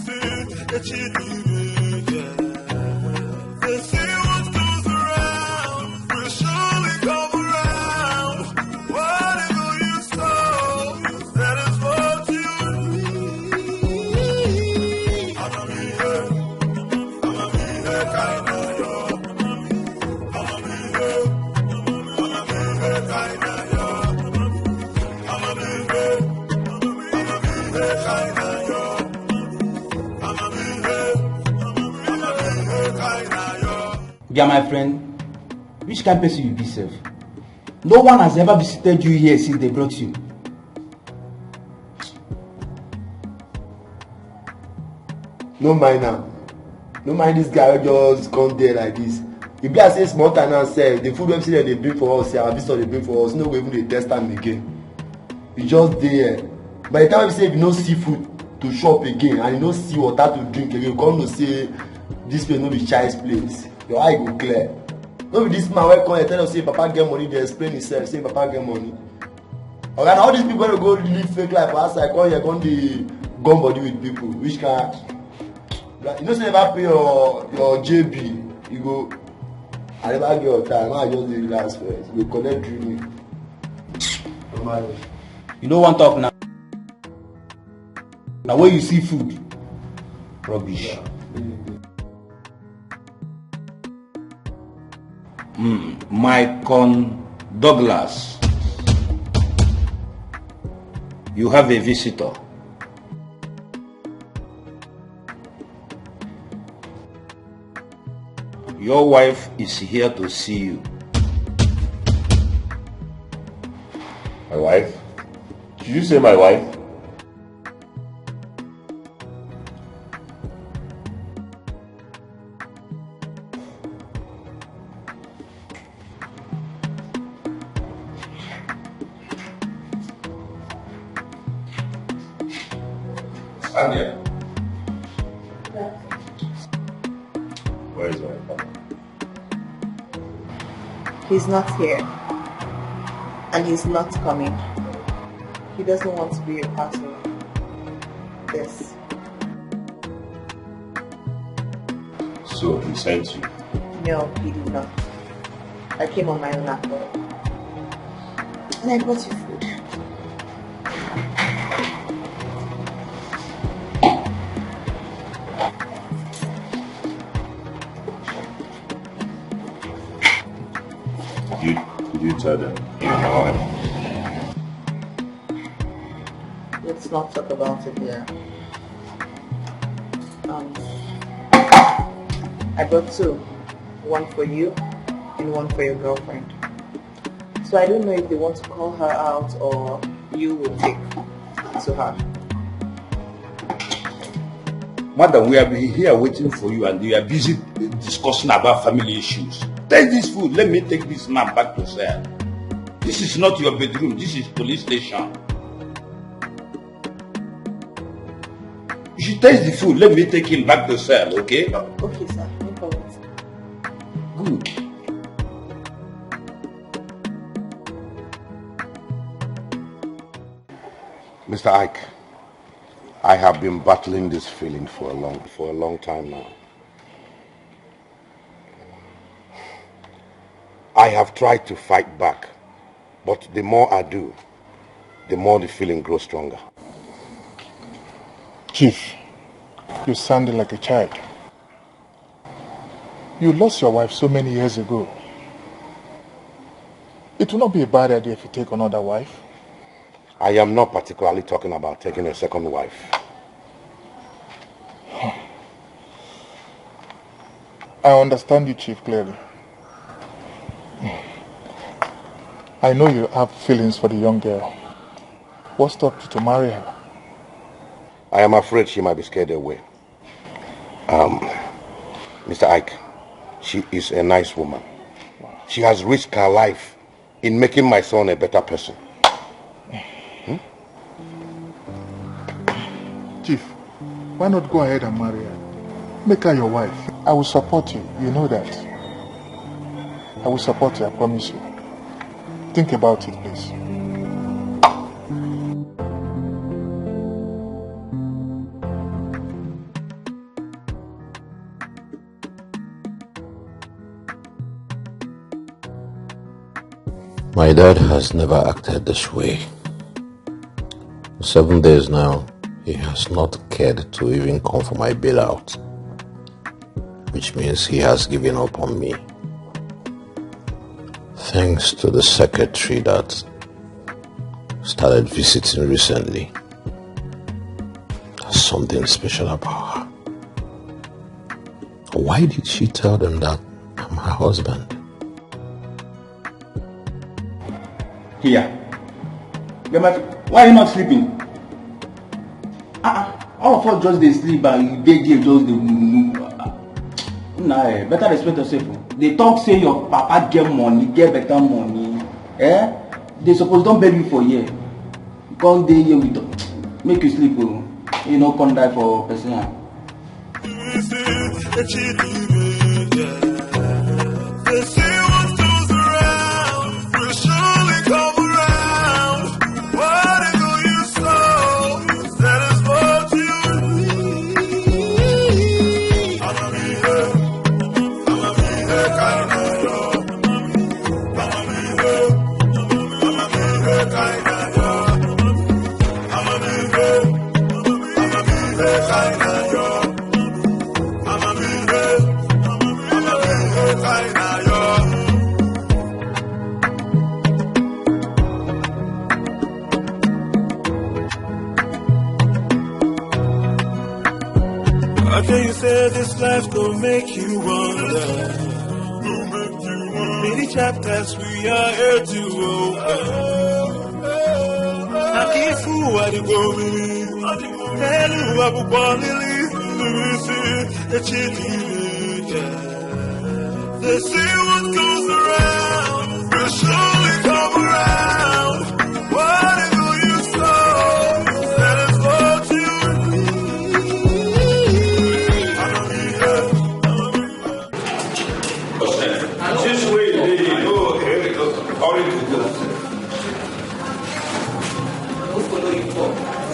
say what goes around will surely come around. Whatever you sow, that is what you reap. I'ma be here, kinda yo. I'ma be here, kinda yo. I'ma be here, kinda yo. I'ma be here, kinda yo. Yeah, my friend, which kind of person you be, self? No one has ever visited you here since they brought you. No mind now. No mind this guy wey just come there like this. E be as say small time now sef, the food wey say they bring for us, our visitor they bring for us, no go even dey test am again. E just dey here. By the time we say if you no see food to chop again and you no see water to drink again, you come know say this place no be child's place. Your eye go clear. No be this man wey come here tell us say papa get money, dey explain himself say papa get money. Oga, na all these people wey dey go live fake life for outside come here come dey gum body with people. Which kind? You know say never pay your JB, you go. I never get your time. I just dey relax first. You go collect drink. No matter. You don't want to talk now. Now where you see food, rubbish. Michael Douglas, you have a visitor. Your wife is here to see you. My wife? Did you say my wife? Stand here. Where is my father? He's not here. And he's not coming. He doesn't want to be a part of this. So he sent you? No, he did not. I came on my own accord. And I brought you food. You tell them you know him. Let's not talk about it here. I brought two. One for you and one for your girlfriend. So I don't know if they want to call her out or you will take to her. Madam, we have been here waiting for you and we are busy discussing about family issues. Take this food, let me take this man back to cell. This is not your bedroom, this is police station. You should taste the food, let me take him back to cell, okay? Okay, sir, no problem. Good. Mr. Ike, I have been battling this feeling for a long time now. I have tried to fight back, but the more I do, the more the feeling grows stronger. Chief, you sounded like a child. You lost your wife so many years ago. It will not be a bad idea if you take another wife. I am not particularly talking about taking a second wife. I understand you, Chief, clearly. I know you have feelings for the young girl. What stopped you to marry her? I am afraid she might be scared away. Mr. Ike, she is a nice woman. She has risked her life in making my son a better person. Chief, why not go ahead and marry her? Make her your wife. I will support you, you know that. I will support you, I promise you. Think about it, please. My dad has never acted this way. 7 days now, he has not cared to even come for my bailout, which means he has given up on me. Thanks to the secretary that started visiting recently. There's something special about her. Why did she tell them that I'm her husband? Here. Why are you not sleeping? All of us just they sleep and they just nah, better respect yourself. They talk say your papa get money, get better money. They suppose don't beg you for year. Because they here with make you sleep, you know, come die for person. Okay, you said this life gon' make you wonder. Many chapters we are here to open. I keep fool what you go believe. Tell you what you want to leave. That you do. They say what goes around will surely come around. Whatever you sow, that is what you This way,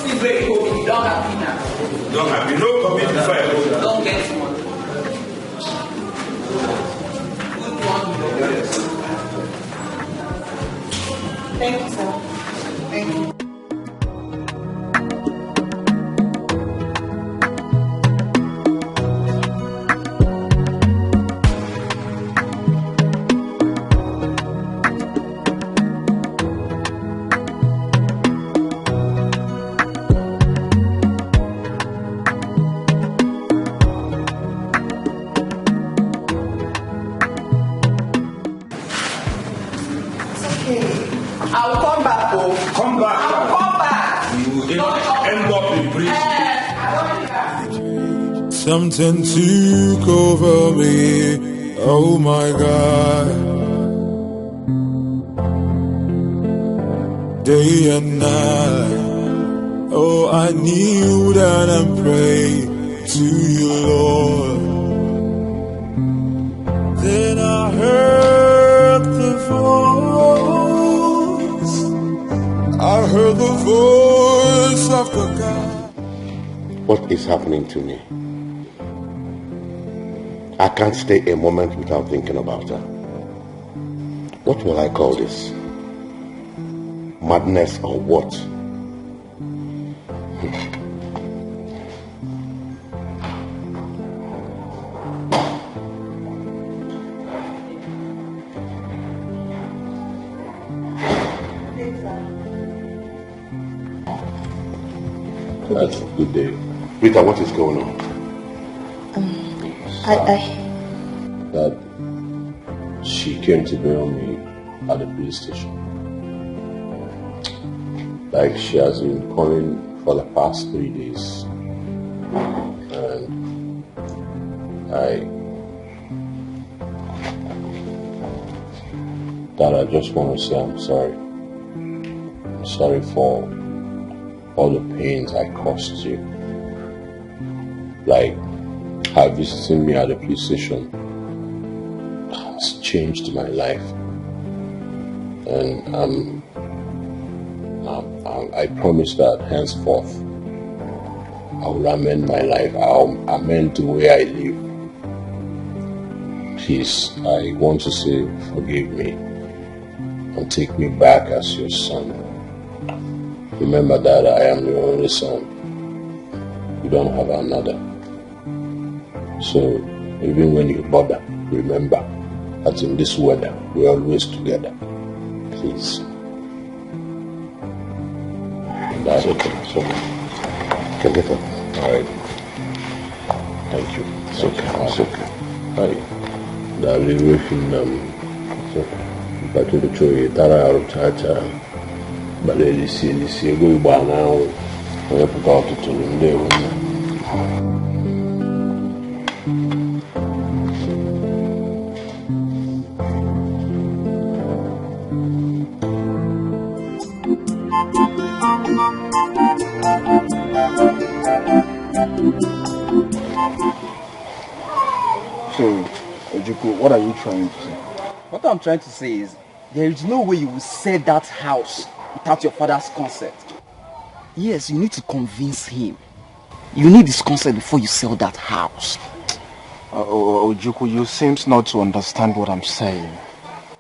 This way you go, you don't have dinner. don't have you know commit before I go. Don't get money. Thank you, sir. Thank you. Something took over me. Oh my God. Day and night. Oh, I kneel down and pray to you, Lord. Then I heard the voice. I heard the voice of the God. What is happening to me? I can't stay a moment without thinking about her. What will I call this? Madness or what? That's a good day. Rita, what is going on? That she came to bail me at the police station. Like she has been calling for the past 3 days. And I just want to say I'm sorry. I'm sorry for all the pains I caused you. Like, her visiting me at the police station has changed my life. And I promise that henceforth I will amend my life. I'll amend the way I live. Please, I want to say forgive me and take me back as your son. Remember that I am your only son. You don't have another. So even when you bother, remember that in this weather we're always together. Please. That's okay. It's okay. You can get up. Alright. Thank you. It's okay. It's okay. Alright. That will be waiting. It's okay. But to the tree, Tara or Chacha. But they see go by now. We have to go to them there. So, Ojuku, what are you trying to say? What I'm trying to say is, there is no way you will sell that house without your father's consent. Yes, you need to convince him. You need his consent before you sell that house. Ojuku, you seem not to understand what I'm saying.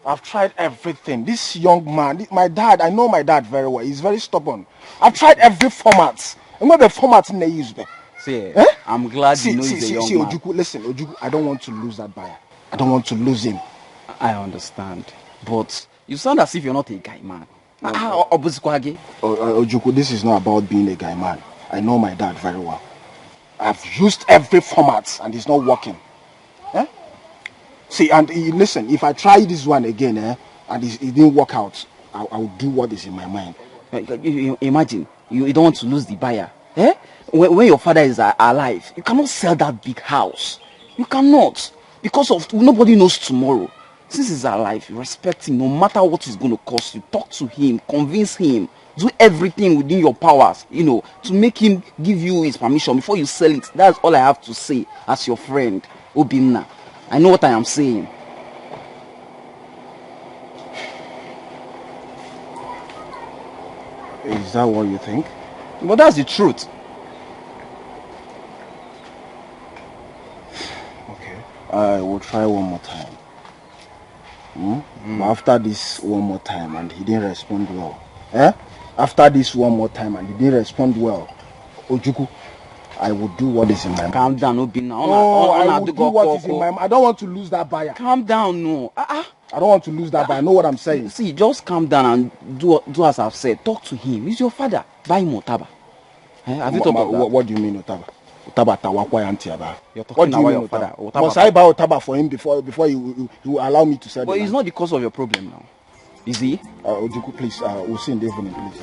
I've tried everything. This young man, my dad, I know my dad very well. He's very stubborn. I've tried every format. And what the format they use there? See, I'm glad you know he's a young man. Ojuku, listen, Ojuku, I don't want to lose that buyer. I don't want to lose him. I understand. But you sound as if you're not a guy man. Ojuku, this is not about being a guy man. I know my dad very well. I've used every format and it's not working. See, and listen, if I try this one again and it didn't work out, I will do what is in my mind. Imagine, you don't want to lose the buyer. When your father is alive, you cannot sell that big house. You cannot. Because of nobody knows tomorrow. Since he's alive, respect him no matter what it's going to cost you. Talk to him, convince him, do everything within your powers, to make him give you his permission before you sell it. That's all I have to say as your friend, Obinna. I know what I am saying. Is that what you think? But that's the truth. Okay, I will try one more time. But after this one more time and he didn't respond well. After this one more time and he didn't respond well, Ojuku, I will do what is in my mind. Calm down, Obinna. I will do what is in my mind. I don't want to lose that buyer. Calm down, no. I don't want to lose that buyer. I know what I'm saying. See, just calm down and do as I've said. Talk to him. He's your father. Buy him Otaba. Have you talked about that? What do you mean Otaba? Otaba Tawakwa Yantiaba. You're talking about your father. Must I buy Otaba for him before he will allow me to sell it? But it's not the cause of your problem now. Is he? Ojuku, please, we'll see in the evening, please.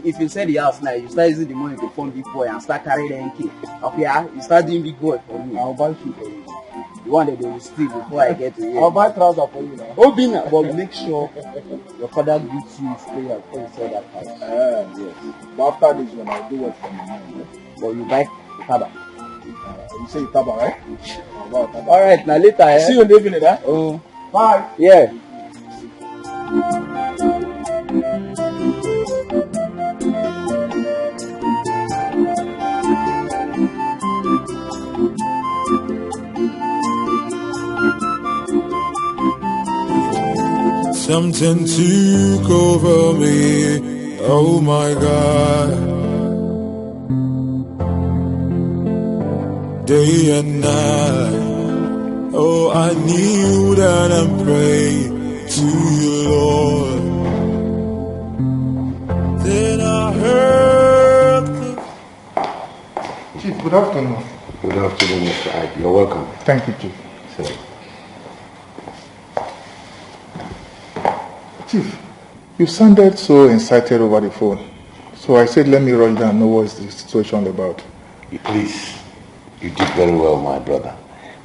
If you sell the house now, you start using the money to fund big boy and start carrying the NK. Okay, you start doing big boy for me. I'll buy shoe for you. The one that they will steal before I get to here. I'll buy trouser for you now. Obina, but make sure your father gives you his prayer before you sell that house. Yes. But after this one, I'll do what for you. But you buy Taba. You say Taba, right? Alright, now later. See you in the evening, eh? Oh. Bye. Yeah. Something took over me, oh my God. Day and night, oh I kneel down and pray to you, Lord. Then I heard Chief, good afternoon. Good afternoon, Mr. Ike. You're welcome. Thank you, Chief. Sit. Chief, you sounded so excited over the phone. So I said, let me rush down and know what's the situation about. Please, you did very well, my brother.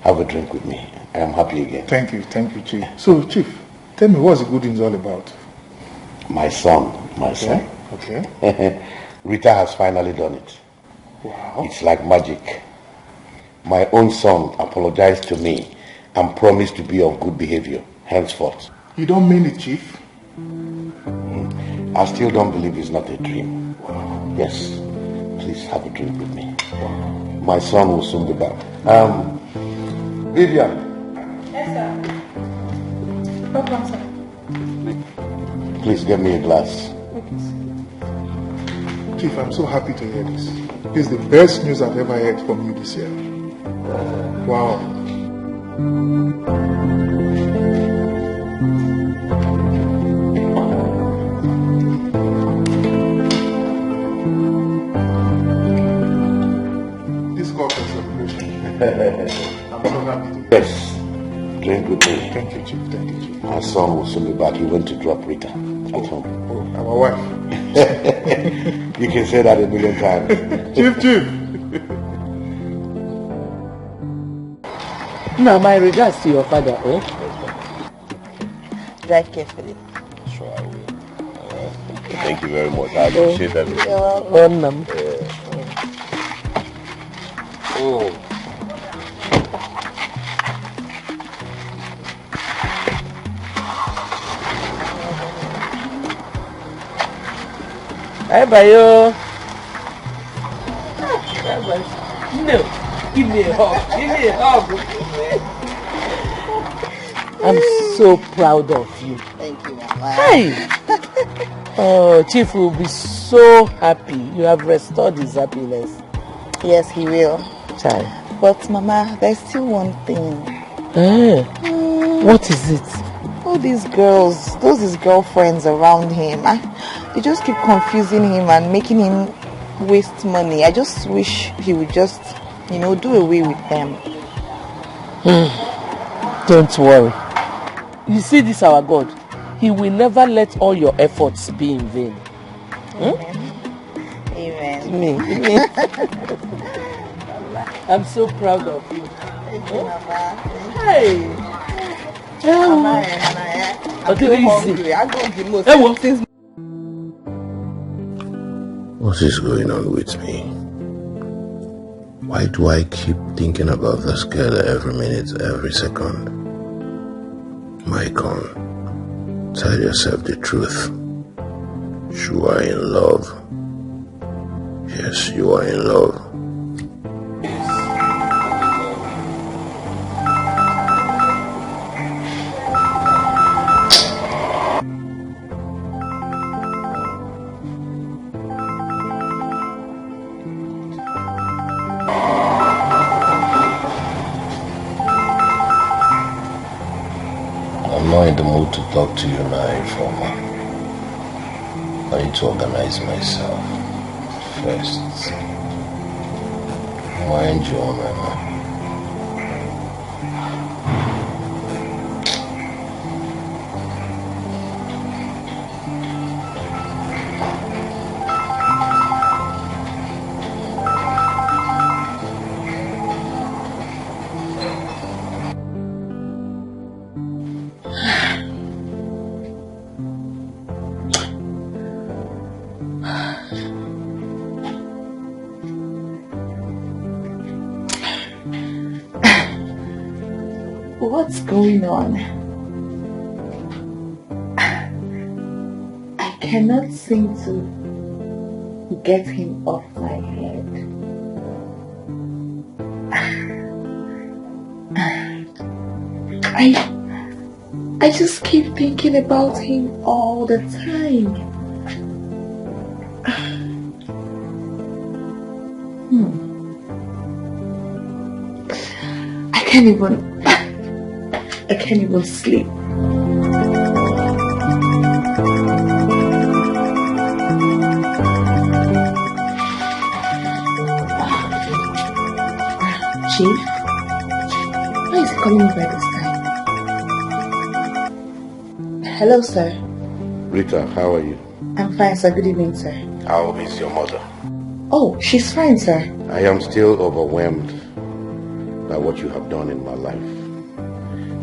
Have a drink with me. I am happy again. Thank you, Chief. So, Chief, tell me what's the good news all about? My son. Okay. Rita has finally done it. Wow. It's like magic. My own son apologized to me and promised to be of good behavior henceforth. You don't mean it, Chief? I still don't believe it's not a dream. Yes, please have a drink with me. My son will soon be back. Vivian. Yes, sir. Welcome, sir. Please get me a glass. Chief, I'm so happy to hear this. This is the best news I've ever heard from you this year. Wow. This call for celebration. I'm so happy to. Yes, drink with me. Thank you, Chief. My son will soon be back. He went to drop Rita at home. Our wife. You can say that a million times. Chief. Now, my regards to your father, oh? Drive carefully. Sure, I will. Thank you very much. I appreciate everything. Welcome. Oh. Bye bye, yo. No, give me a hug. I'm so proud of you. Thank you, Mama. Hey! Oh, Chief will be so happy. You have restored his happiness. Yes, he will. Child. But, Mama, there's still one thing. What is it? All these girls, his girlfriends around him, they just keep confusing him and making him waste money. I just wish he would just, do away with them. Don't worry. You see this, our God, he will never let all your efforts be in vain. Amen. Me. I'm so proud of you. Thank you, Mama. Hey. Mama, I'm so hungry. I go the most things. What is going on with me? Why do I keep thinking about this girl every minute, every second? Maicon, tell yourself the truth. You are in love. Yes, you are in love. I'm not in the mood to talk to you now, Informer. I need to organize myself first. Mind you, Mama. What's going on? I cannot seem to get him off my head. I just keep thinking about him all the time. I can't even sleep. Chief, why is he calling me by this time? Hello, sir. Rita, how are you? I'm fine, sir. Good evening, sir. How is your mother? Oh, she's fine, sir. I am still overwhelmed by what you have done in my life.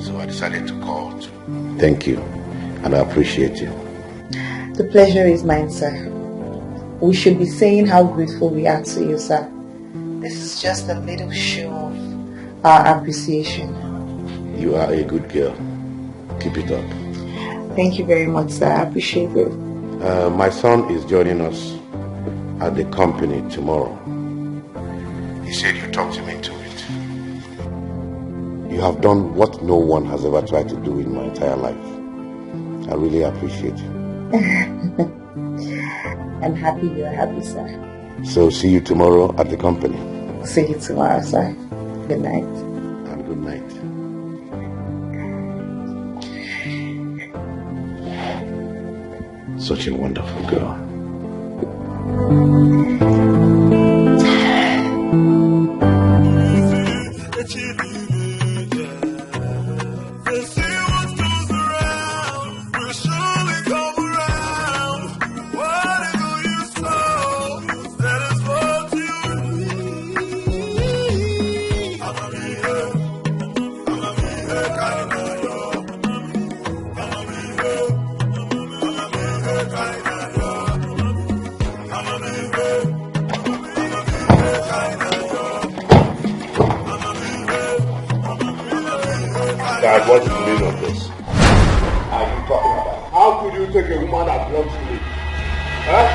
So I decided to call to thank you, and I appreciate you. The pleasure is mine, sir. We should be saying how grateful we are to you, sir. This is just a little show of our appreciation. You are a good girl. Keep it up. Thank you very much, sir. I appreciate it. My son is joining us at the company tomorrow. He said you talked him into it. You have done what no one has ever tried to do in my entire life. I really appreciate it. I'm happy you're happy, sir. So see you tomorrow at the company. See you tomorrow, sir. Good night. And good night. Such a wonderful girl. Dad, what's the meaning of this? Are you talking about? How could you take a woman that belongs to me? Huh?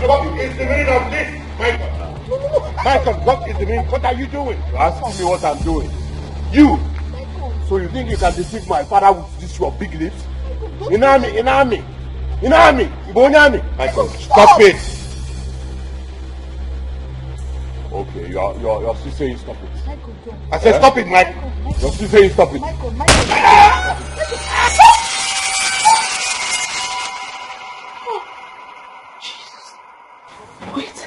What is the meaning of this, Michael? Michael, what is the meaning? What are you doing? You ask me what I'm doing. You! So you think you can deceive my father with this your big lips? Inami! Michael, stop it! Okay, you're still saying stop it. Michael, don't. I said stop it, Mike. You're still saying stop it. Michael. Oh, Jesus. Wait.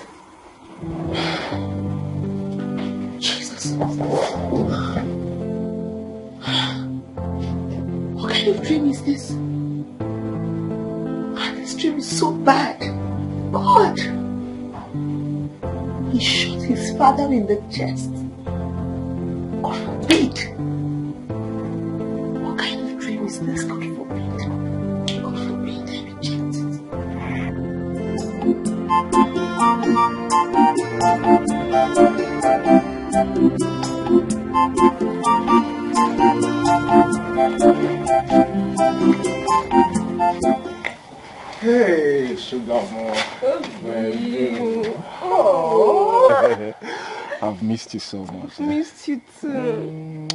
Jesus. What kind of dream is this? This dream is so bad. God. He shot his father in the chest. God forbid. What kind of dream is this? God forbid. God forbid. I reject Hey, sugar more. Oh. I've missed you so much. Missed you too.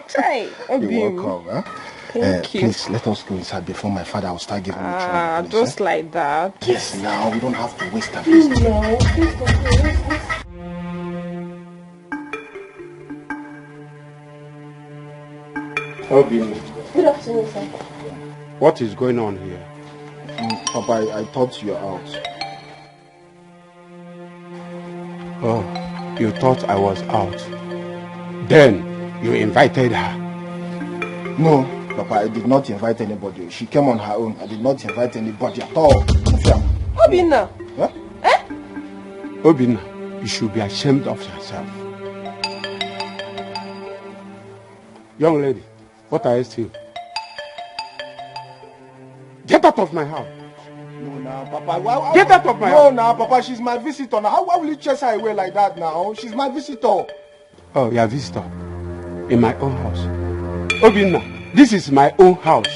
Try. You're welcome. Huh? Thank you. Please let us go inside before my father will start giving me trouble. Please, just like that. Yes, now we don't have to waste time. No, please don't. Good afternoon, sir. What is going on here? Papa, I thought you were out. Oh, you thought I was out. Then you invited her. No, Papa, I did not invite anybody. She came on her own. I did not invite anybody at all. Obinna. Huh? Obinna, you should be ashamed of yourself. Young lady, what are you still? Get out of my house. No, now, Papa. Get out of my house. No, now, Papa, she's my visitor. Now, how will you chase her away like that now? She's my visitor. Oh, you're a visitor. in my own house. Obinna, this is my own house.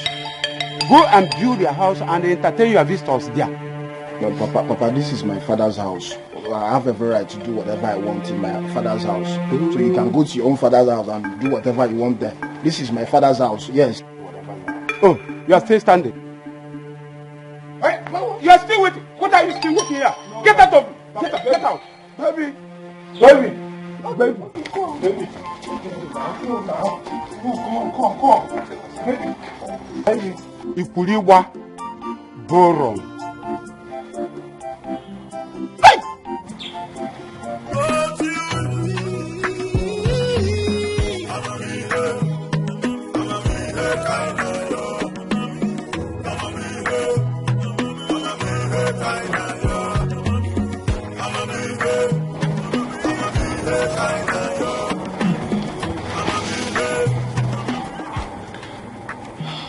Go and build your house and entertain your visitors there. But Papa, this is my father's house. I have every right to do whatever I want in my father's house. So you can go to your own father's house and do whatever you want there. This is my father's house, yes. Oh, you are still standing. Hey, you are still waiting. What are you still waiting here? Get out of it. Get out. Baby. Baby. Come on. Baby. Ikuliwa Boron.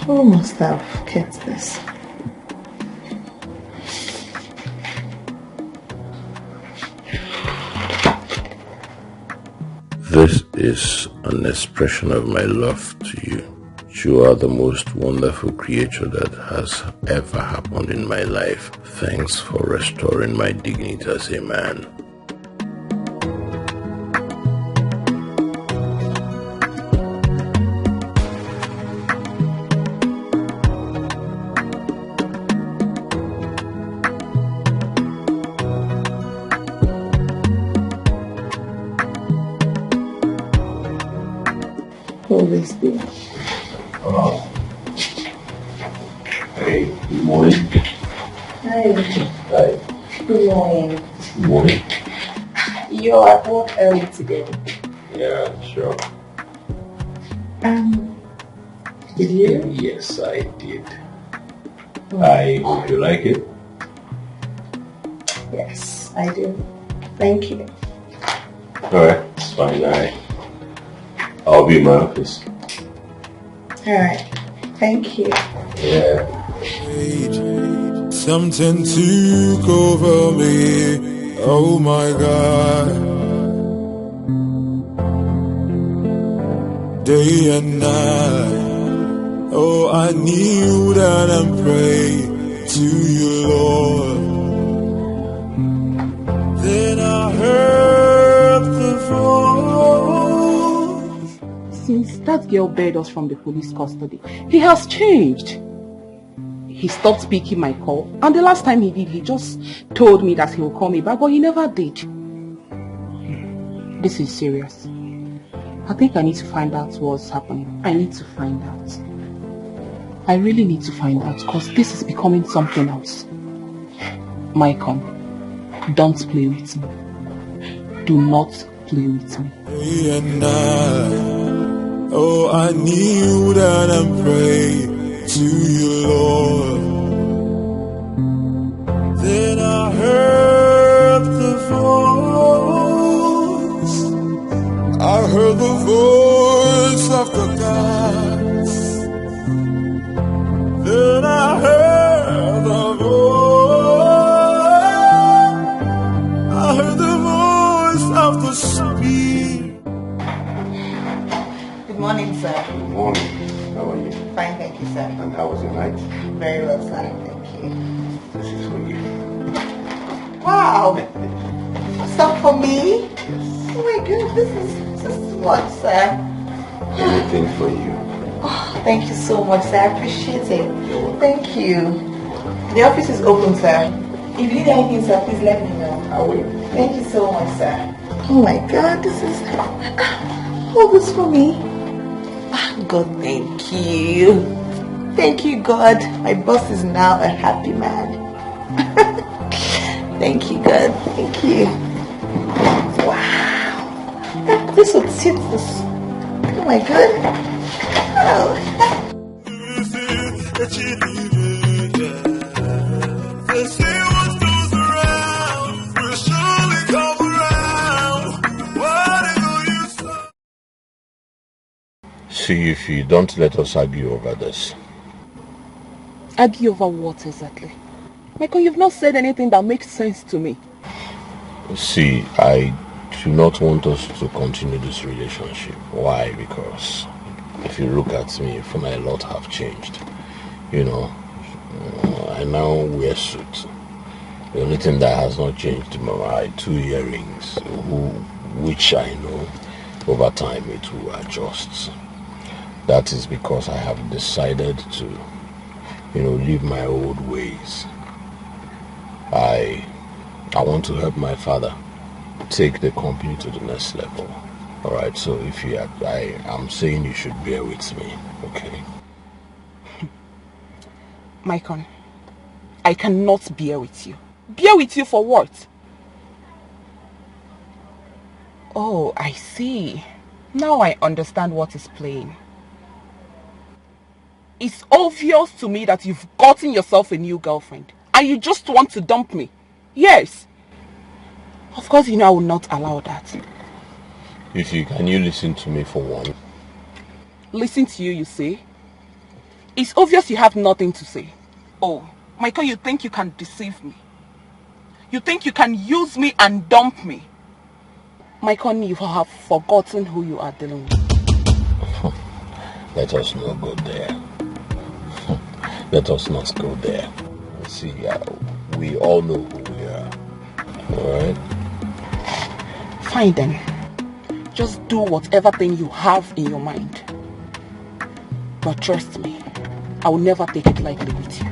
Who must have kept this? This is an expression of my love to you. You are the most wonderful creature that has ever happened in my life. Thanks for restoring my dignity as a man. Always be. Hey, good morning. Hi. Hi. Good morning. Good morning. You're at work early today. Yeah, sure. Did you? Yes, I did. I hope you like it. Yes, I do. Thank you. Alright, it's fine. I'll be in my office. Alright. Thank you. Yeah. Something took over me. Oh my God. Day and night. Oh, I kneel down and pray to you, Lord. Then I heard the voice. Since that girl bailed us from the police custody, he has changed. He stopped picking my call, and the last time he did, he just told me that he will call me back, but he never did. This is serious. I think I need to find out what's happening. I need to find out. I really need to find out, because this is becoming something else. Maicon, don't play with me. Do not play with me. Day and night, oh, I kneel down and pray to you, Lord. Then I heard the voice. I heard the voice of the gods. Then I heard the voice. I heard the voice of the Spirit. Good morning, sir. Good morning. How are you? Fine, thank you, sir. And how was your night? Very well, sir. Thank you. This is for you. Wow! Stuff for me? Oh my God, this is what, sir? Anything for you. Oh, thank you so much, sir. I appreciate it. Thank you. The office is open, sir. If you need anything, sir, please let me know. I will. Thank you so much, sir. Oh my God, this is all this for me. God, thank you. Thank you, God. My boss is now a happy man. Thank you, God. Thank you. Wow. This would sit this. Oh my God. Oh. They say what goes around will surely come around. Whatever you say. See if you don't let us argue over this. Argue over what exactly? Michael, you've not said anything that makes sense to me. See, I do not want us to continue this relationship. Why? Because if you look at me, you feel like a lot have changed. You know, I now wear suits. The only thing that has not changed are my 2 earrings, which I know over time it will adjust. That is because I have decided to, leave my old ways. I want to help my father take the company to the next level. All right, so I'm saying you should bear with me, okay? Maicon, I cannot bear with you. Bear with you for what? Oh, I see. Now I understand what is playing. It's obvious to me that you've gotten yourself a new girlfriend and you just want to dump me. Yes. Of course, I will not allow that. Can you listen to me for one? Listen to you, you say? It's obvious you have nothing to say. Oh, Michael, you think you can deceive me? You think you can use me and dump me? Michael, you have forgotten who you are dealing with. Let us not go there. Let us not go there. See, we all know who we are. Alright? Fine then. Just do whatever thing you have in your mind. But trust me, I will never take it lightly with you.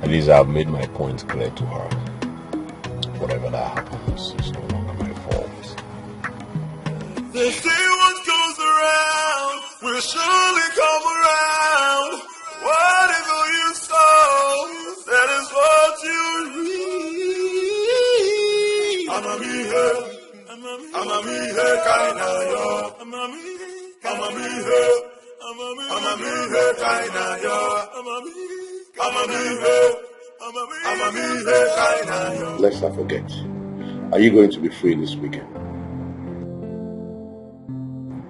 At least I've made my point clear to her. Whatever that happens, it's no longer my fault. They say what goes around will surely come around. Whatever you sow, that is what you reap. I'ma be here kinda yo. I'ma be here kinda yo. Let's not forget. Are you going to be free this weekend?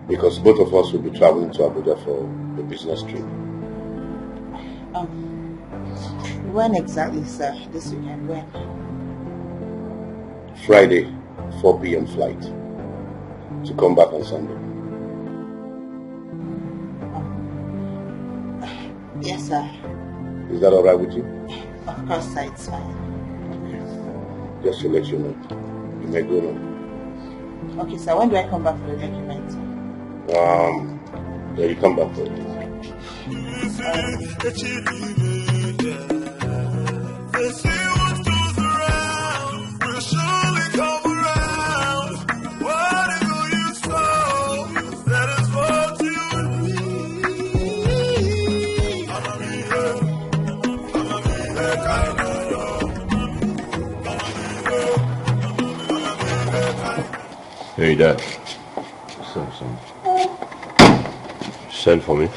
Because both of us will be traveling to Abuja for the business trip. When exactly, sir? This weekend, when? Friday, 4 p.m. flight. To come back on Sunday. Yes, sir. Is that alright with you? Of course, sir, it's fine. Just to let you know. You may go now. Okay, sir, when do I come back for the document? Yeah, you come back for it. They say what goes around will surely come around. Whatever you sow, that is what you reap. I'ma be here kinda yo. Hey, Dad. Send for me?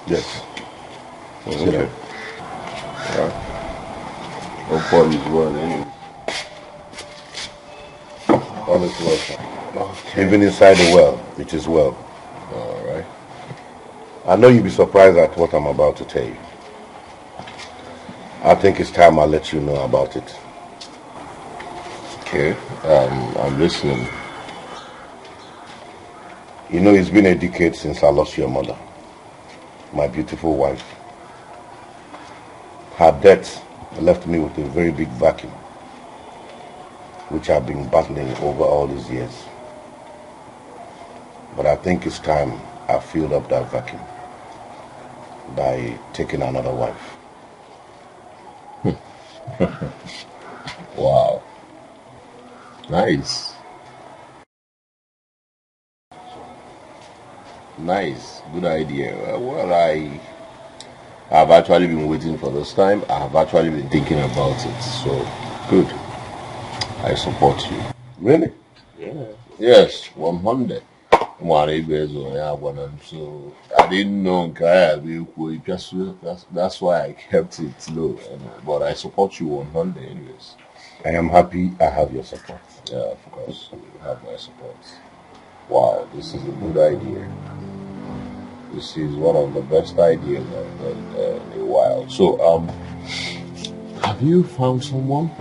Yes. Okay. Alright. Hope all is well anyway. All is well, sir. Even inside the well, it is well. Alright. I know you'll be surprised at what I'm about to tell you. I think it's time I let you know about it. Okay. I'm listening. You know, it's been a decade since I lost your mother, my beautiful wife. Her death left me with a very big vacuum, which I've been battling over all these years. But I think it's time I filled up that vacuum by taking another wife. Wow. Nice. Nice. Good idea. Well, I've actually been waiting for this time. I've actually been thinking about it. So, good. I support you. Really? Yeah. Yes, 100. So I didn't know that's why I kept it low. But I support you 100 anyways. I am happy I have your support. Yeah, of course. You have my support. Wow, this is a good idea. This is one of the best ideas I've done in a while. So, Have you found someone?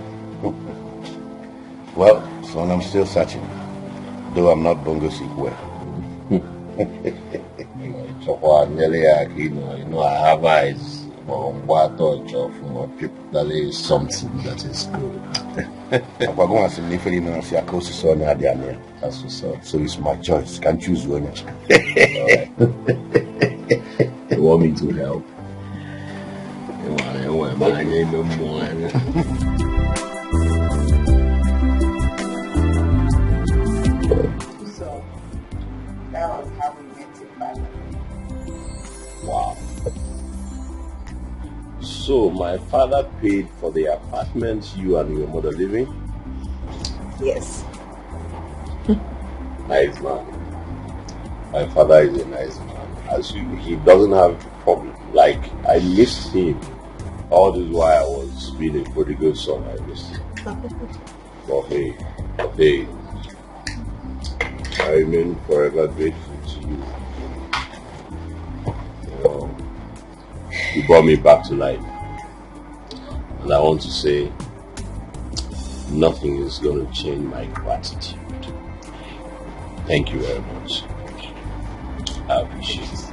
Well, son, I'm still searching. Though I'm not bongo sick well. I have eyes for what touch of people. That is something that is good. That's what's up. So it's my choice. Can't choose one. You want me to help? So that was how we met your father. Wow. So my father paid for the apartment you and your mother live in? Yes. Nice man. My father is a nice man. He doesn't have a problem. Like, I missed him. All this while I was being a prodigal son, I missed him. But hey, I remain forever grateful to you. You brought me back to life. And I want to say, nothing is going to change my gratitude. Thank you very much. I appreciate it.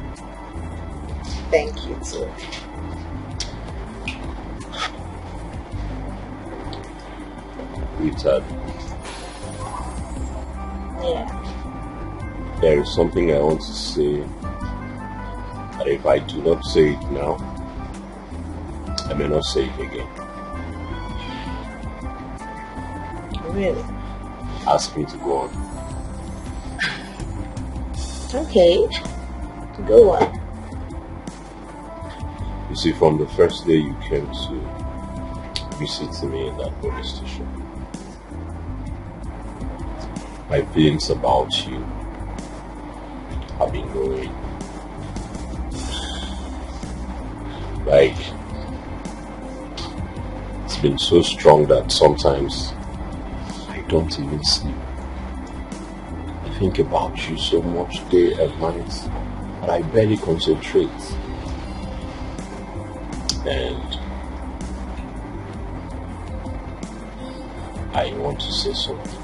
Thank you too. Richard. Yeah. There is something I want to say, but if I do not say it now, I may not say it again. Really? Ask me to go on. Okay. Go on. You see, from the first day you came to visit me in that police station, my feelings about you have been growing. Like, it's been so strong that sometimes I don't even sleep. I think about you so much day and night that I barely concentrate. And I want to say something,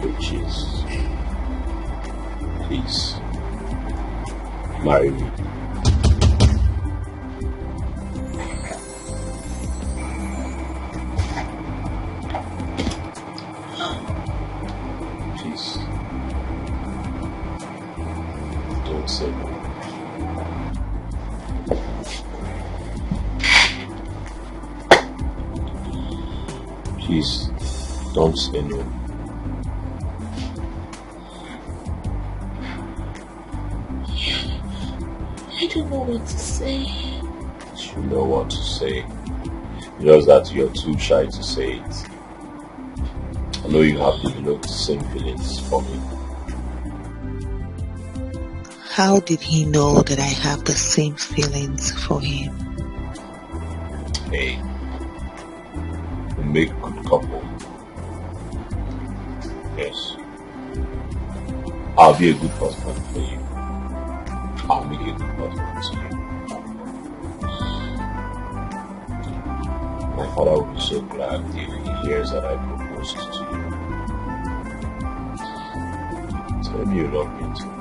which is, please marry me. Please, don't say no. Please, don't say no. I don't know what to say. You know what to say. Just that you're too shy to say it. I know you have developed the same feelings for me. How did he know that I have the same feelings for him? Hey, we make a good couple. Yes. I'll be a good husband for you. I'll make a good husband to you. My father will be so glad if he hears that I proposed to you. Tell me you love me too.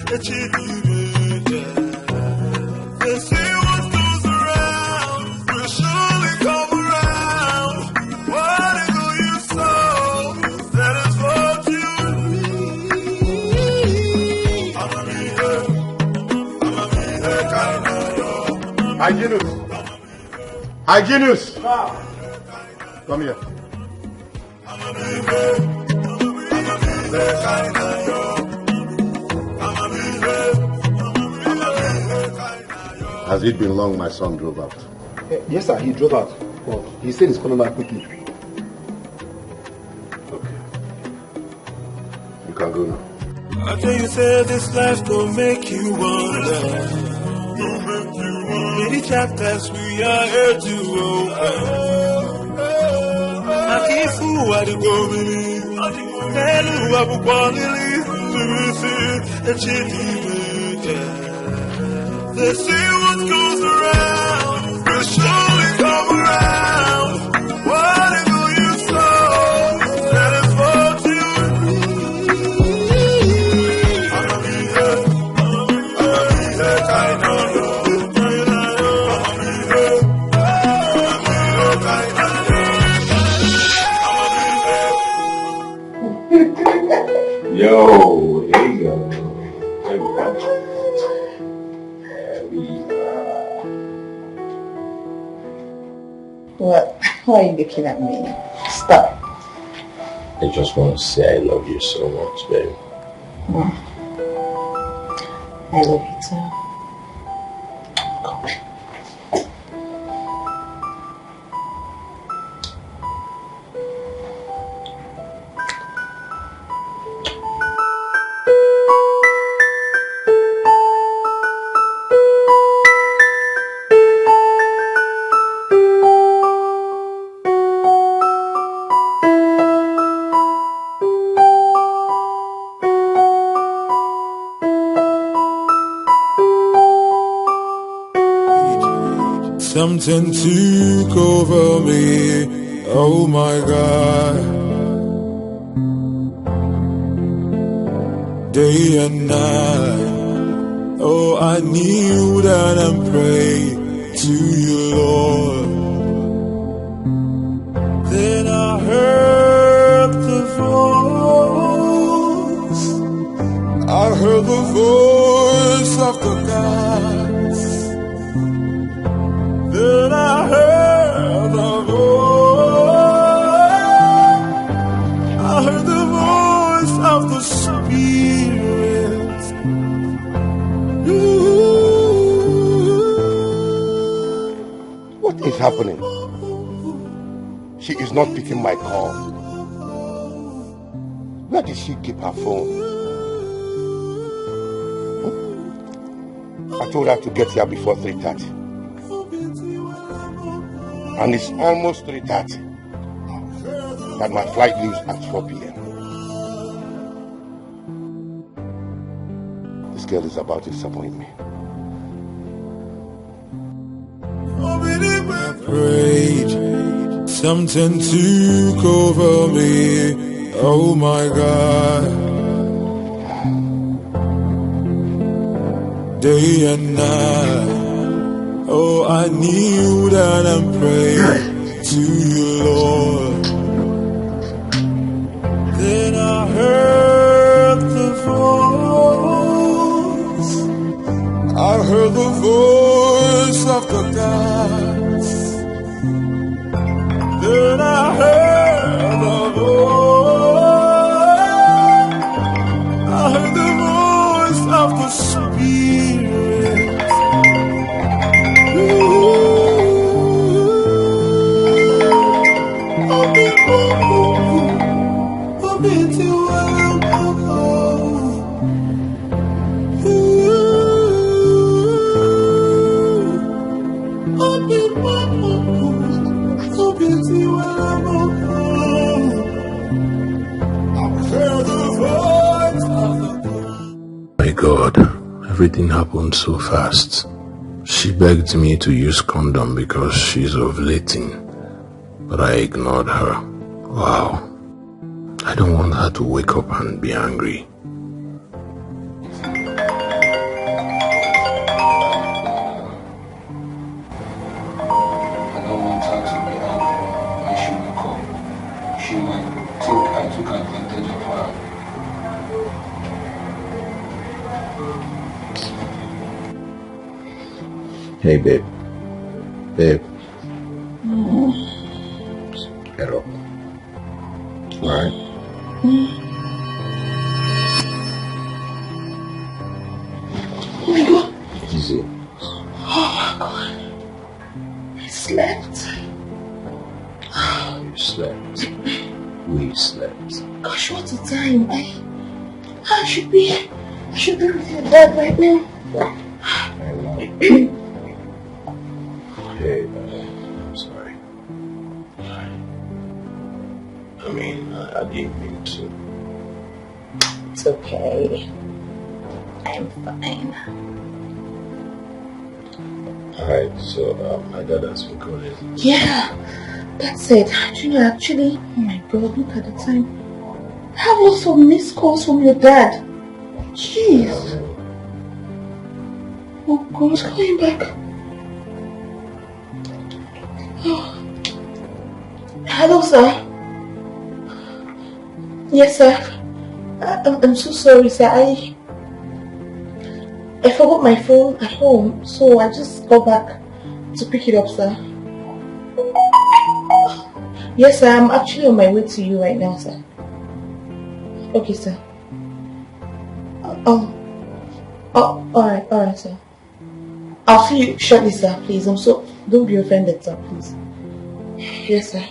They see what goes around will surely come around. Whatever you sow, that is what you need. I'ma be here kind of. Hygienus! Come here. I'ma be here kind of. Has it been long my son drove out? Yes, sir, he drove out. But he said he's coming back quickly. Okay. You can go now. I tell you, say this life gon' make you wonder. Many chapters we are here to open. I can't fool what you go believe. They say what goes around will surely come around. Whatever you sow, that is what you reap. I'ma be there. I know you. Yo, here you go. There we go. What? Why are you looking at me? Stop. I just want to say I love you so much, babe. I love you too. Something took over me, oh my God. Day and night, oh I kneeled and prayed to you, Lord. Then I heard the voice of the gods. Then I heard the voice of the Spirit. What is happening? She is not picking my call. Where did she keep her phone? I told her to get here before 3:30. And it's almost 3:30. That my flight leaves at 4 p.m. This girl is about to disappoint me. I prayed, something took over me, oh my God. Day and night, oh I kneeled and prayed to you, Lord. Then I heard the voice of the gods. Then I heard the voice of the Spirit. My God, everything happened so fast. She begged me to use condom because she's ovulating, but I ignored her. Wow. I don't want her to wake up and be angry. I don't want her to be angry when she wake up. She might think I took advantage of her. Hey, babe. Babe. Get up. Alright? Oh my God. Easy. Oh my God. I slept. You slept. We slept. Gosh, what's the time? I should be with your dad right now. Hey, I'm sorry. I mean, I didn't mean to. It's okay. I'm fine. Alright, so my dad has been calling. Yeah, that's it. Actually, oh my God, look at the time. I have lots of missed calls from your dad. Jeez. Oh God, he's coming back. Oh. Hello, sir. Yes, sir. I'm so sorry, sir. I forgot my phone at home, so I just got back to pick it up, sir. Yes, sir. I'm actually on my way to you right now, sir. Okay, sir. Alright, sir. I'll see you shortly, sir. Please, don't be offended, sir. Please. Yes, sir.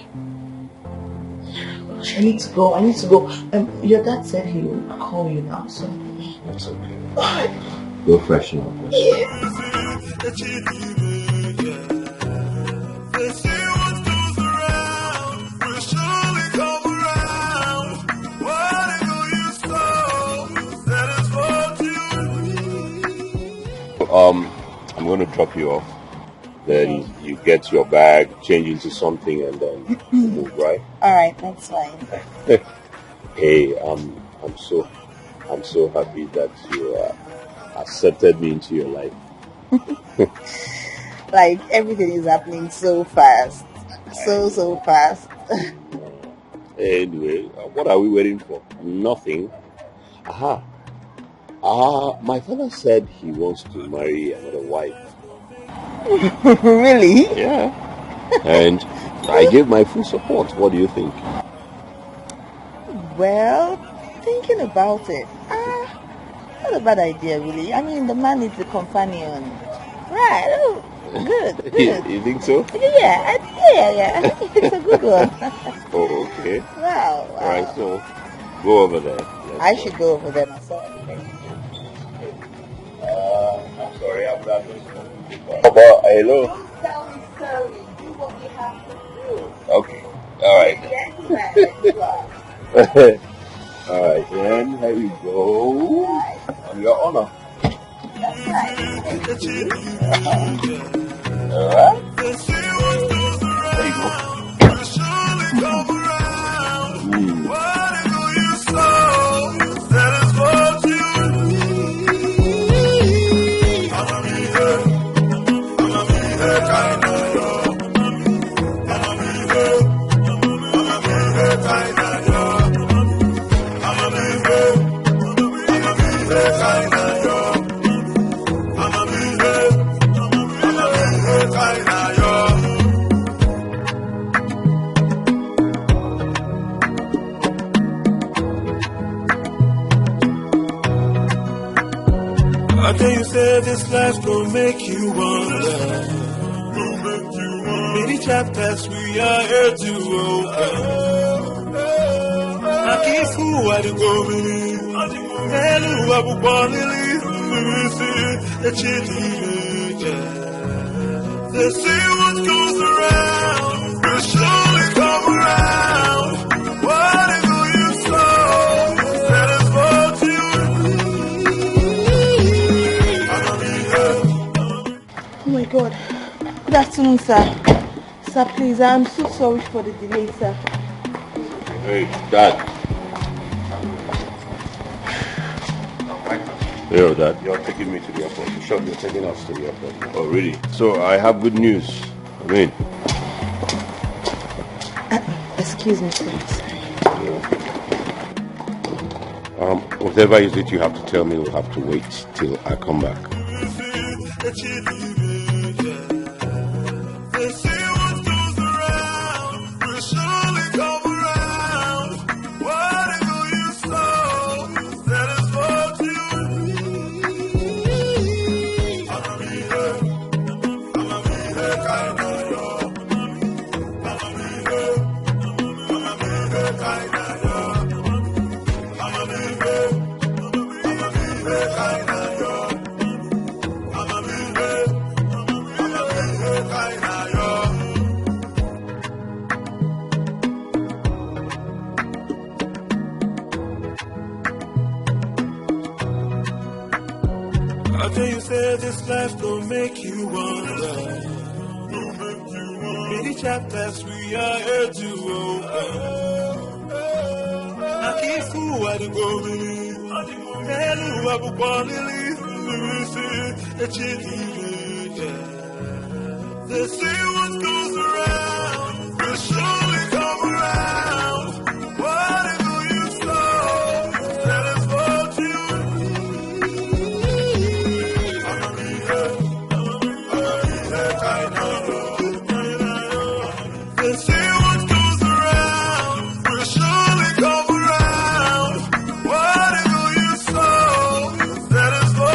Gosh, I need to go. Your dad said he would call you now, so. That's okay. Alright. Go freshen up. Yeah. I'm going to drop you off. Then you get your bag, change into something, and then move, right? Alright, that's fine. Hey, I'm so happy that you accepted me into your life. Like, everything is happening so fast. So fast. Anyway, what are we waiting for? Nothing. Aha. My father said he wants to marry another wife. Really? Yeah. And I gave my full support. What do you think? Well, thinking about it, not a bad idea, really. I mean, the man needs a companion. Right. Oh, good. You think so? Yeah. It's a good one. Oh, okay. Wow. All right, so go over there. I should go over there myself. I'm sorry, I'm not listening. Hello. Don't tell me sorry. Do what you have to do. Okay. All right. Yes, All right, then here we go. On your honor. that's nice. All right. There you go. How can you say this life gon' make you wonder? Many chapters we are here to open. I keep who I do go believe. And who I will want to leave. The they say what goes around will surely come around. Whatever you sow, that is what you Oh my God. Good afternoon, sir. Sir, please, I'm so sorry for the delay, sir. Hey, Dad. Yo, Dad. You're taking me to the airport. Sure, you're taking us to the airport. Oh, really? So I have good news. I mean. Excuse me, please. Whatever is it you have to tell me will have to wait till I come back. life don't make you wonder. Many chapters we are here to open. I keep fool what you go believe. Hello, I will born they say what goes around will surely come around. Whatever you sow, that is what you they say what goes around will surely come around. Whatever you sow, that is what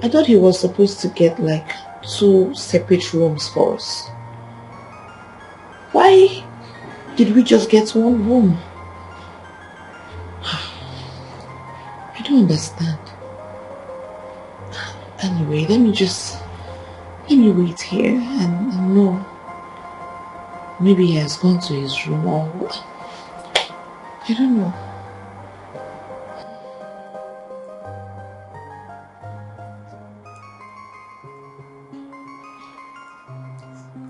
I thought he was supposed to get like 2 separate rooms for us. Why did we just get 1 room? I don't understand. Anyway, let me wait here and know. Maybe he has gone to his room or I don't know.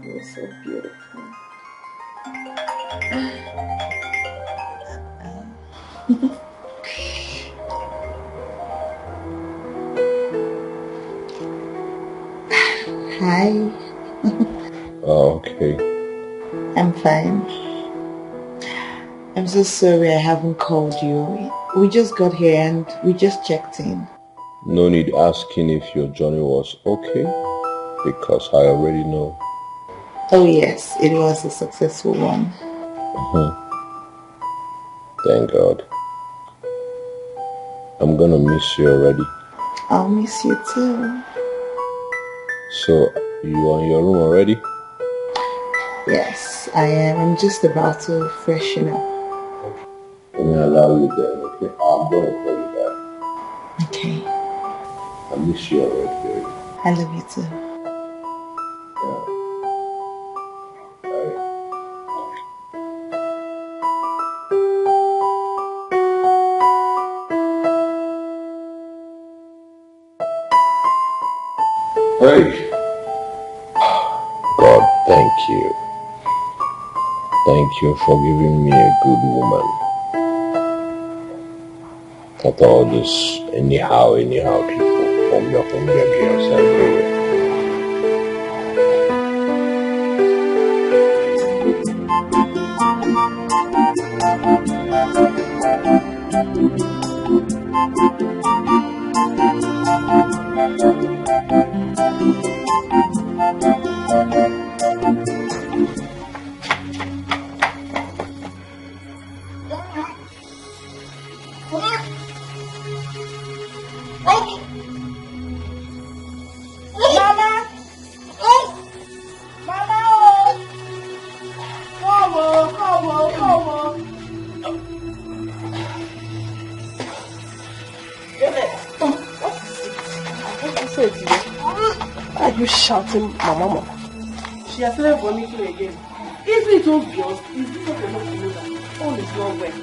You're so beautiful. Hi. Oh, okay. I'm fine. I'm so sorry I haven't called you. We just got here and we just checked in. No need asking if your journey was okay, because I already know. Oh yes, it was a successful one. Thank God. I'm gonna miss you already. I'll miss you too. So, you are in your room already? Yes, I am. I'm just about to freshen up. Let me allow you then, okay? I'm gonna call you back. Okay. I miss you already, baby. I love you too. Hey! God, thank you. Thank you for giving me a good woman. Not all this anyhow people from your girls everywhere. Why are you shouting, Mama? She has started vomiting again. Isn't it obvious? Is this not enough to know that all is not well?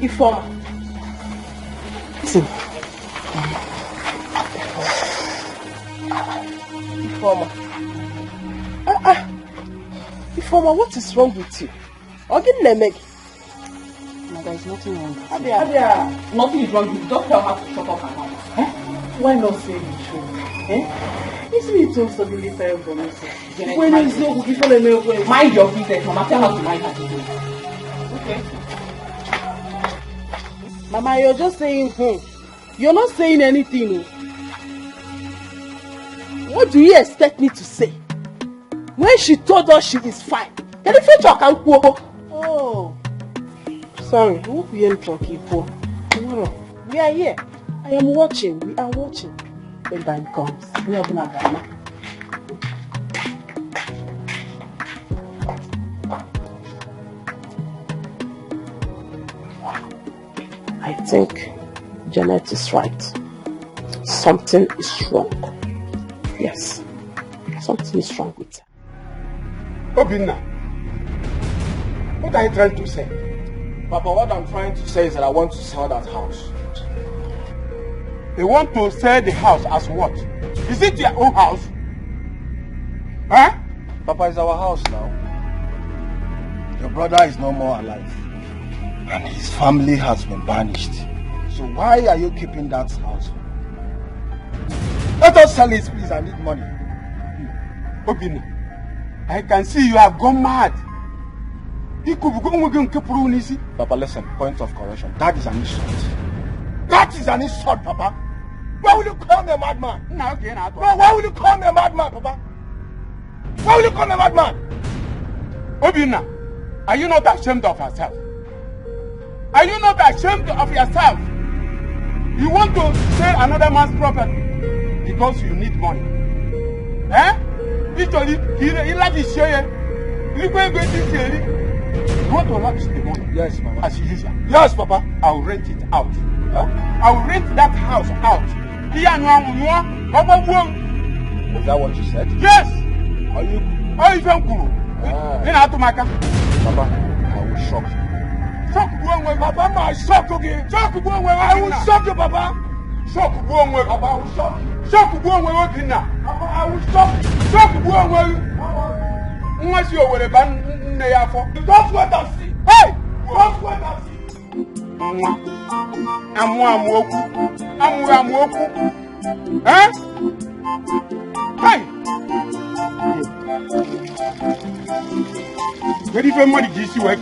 Ifoma. Listen. Ifoma. Ifoma, what is wrong with you? There is nothing wrong with you. Abia, nothing is wrong with you. Don't tell her to shut up her mouth. Eh? Why not say the truth? Eh? Isn't it so suddenly fair for me? When is no cookie for the milk? Mind your business, Mama. Tell her to mind her business. Okay. Mama, you're just saying, You're not saying anything. What do you expect me to say? When she told us she is fine. Can you fetch her can't go? Oh. Sorry, we won't be in talking for tomorrow. We are here. I am watching. We are watching. When time comes, we are gonna go. I think Janet is right. Something is wrong. Yes, something is wrong with her. Obinna, What are you trying to say? Papa, what I'm trying to say is that I want to sell that house. You want to sell the house as what? Is it your own house? Huh? Papa, it's our house now. Your brother is no more alive. And his family has been banished. So why are you keeping that house? Let us sell it, please. I need money. Obina, I can see you have gone mad. Papa, listen, point of correction. That is an insult. That is an insult, Papa. Why will you call me a madman? No, why will you call me a madman, Papa? Why will you call me a madman? Obina, are you not ashamed of yourself? Are you not ashamed of yourself? You want to sell another man's property because you need money. Eh? Literally, he like to share. You want to lavish the money? Yes, Papa. As usual. Yes, Papa. I'll rent it out. Huh? I'll rent that house out. Is that what you said? Yes. Are you? Papa, I will shock you. Shock you, Papa. My shock again. Shock you, I will shock you, Papa. Shock you, Papa. I will shock you. Shock you, Papa. I will shock you. Shock you, unless you were a band, don't wait and see. Hey, don't wait and see. I'm woke. Huh? Hey. Where did money give you work?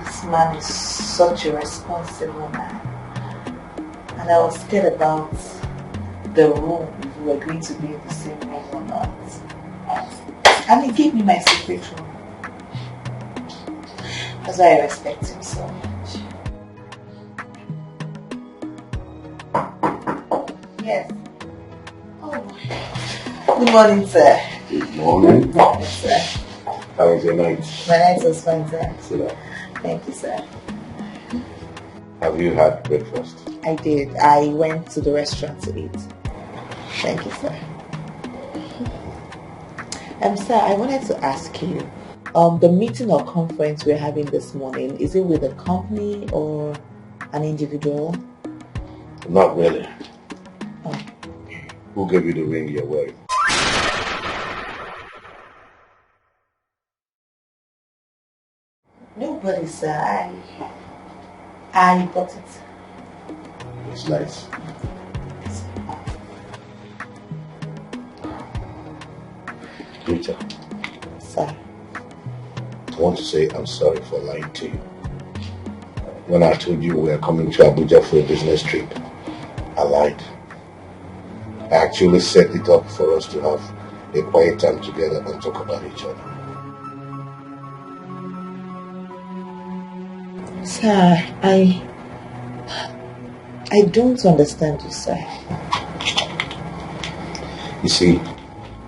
This man is such a responsible man. And I was scared about the room, if we were going to be in the same room or not. And he gave me my secret room. That's why I respect him so much. Yes. Oh boy. Good morning, sir. Good morning. Yes, sir. How was your night? My night was fine, sir. Sit down. Thank you, sir. Have you had breakfast? I did. I went to the restaurant to eat. Thank you, sir. Sir, I wanted to ask you, the meeting or conference we're having this morning, is it with a company or an individual? Not really. Oh. Who gave you the ring you're wearing? Nobody, sir. I got it. It's nice. Rita. Sir. I want to say I'm sorry for lying to you. When I told you we were coming to Abuja for a business trip, I lied. I actually set it up for us to have a quiet time together and talk about each other. Sir, I don't understand you, sir. You see,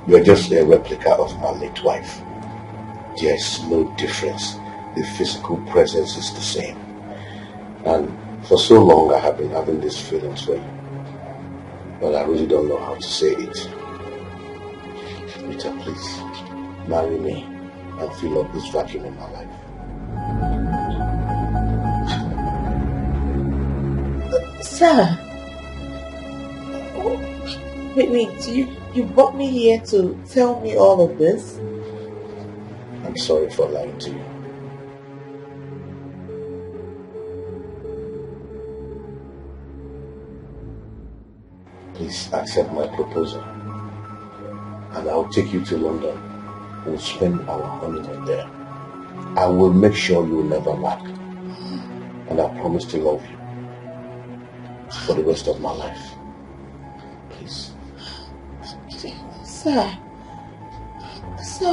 you're just a replica of my late wife. There's no difference. The physical presence is the same. And for so long I have been having these feelings for you. But I really don't know how to say it. Rita, please, marry me and fill up this vacuum in my life. Sir, wait, you brought me here to tell me all of this? I'm sorry for lying to you. Please accept my proposal and I'll take you to London. We'll spend our honeymoon there. I will make sure you will never lack. And I promise to love you for the rest of my life. Please. Sir,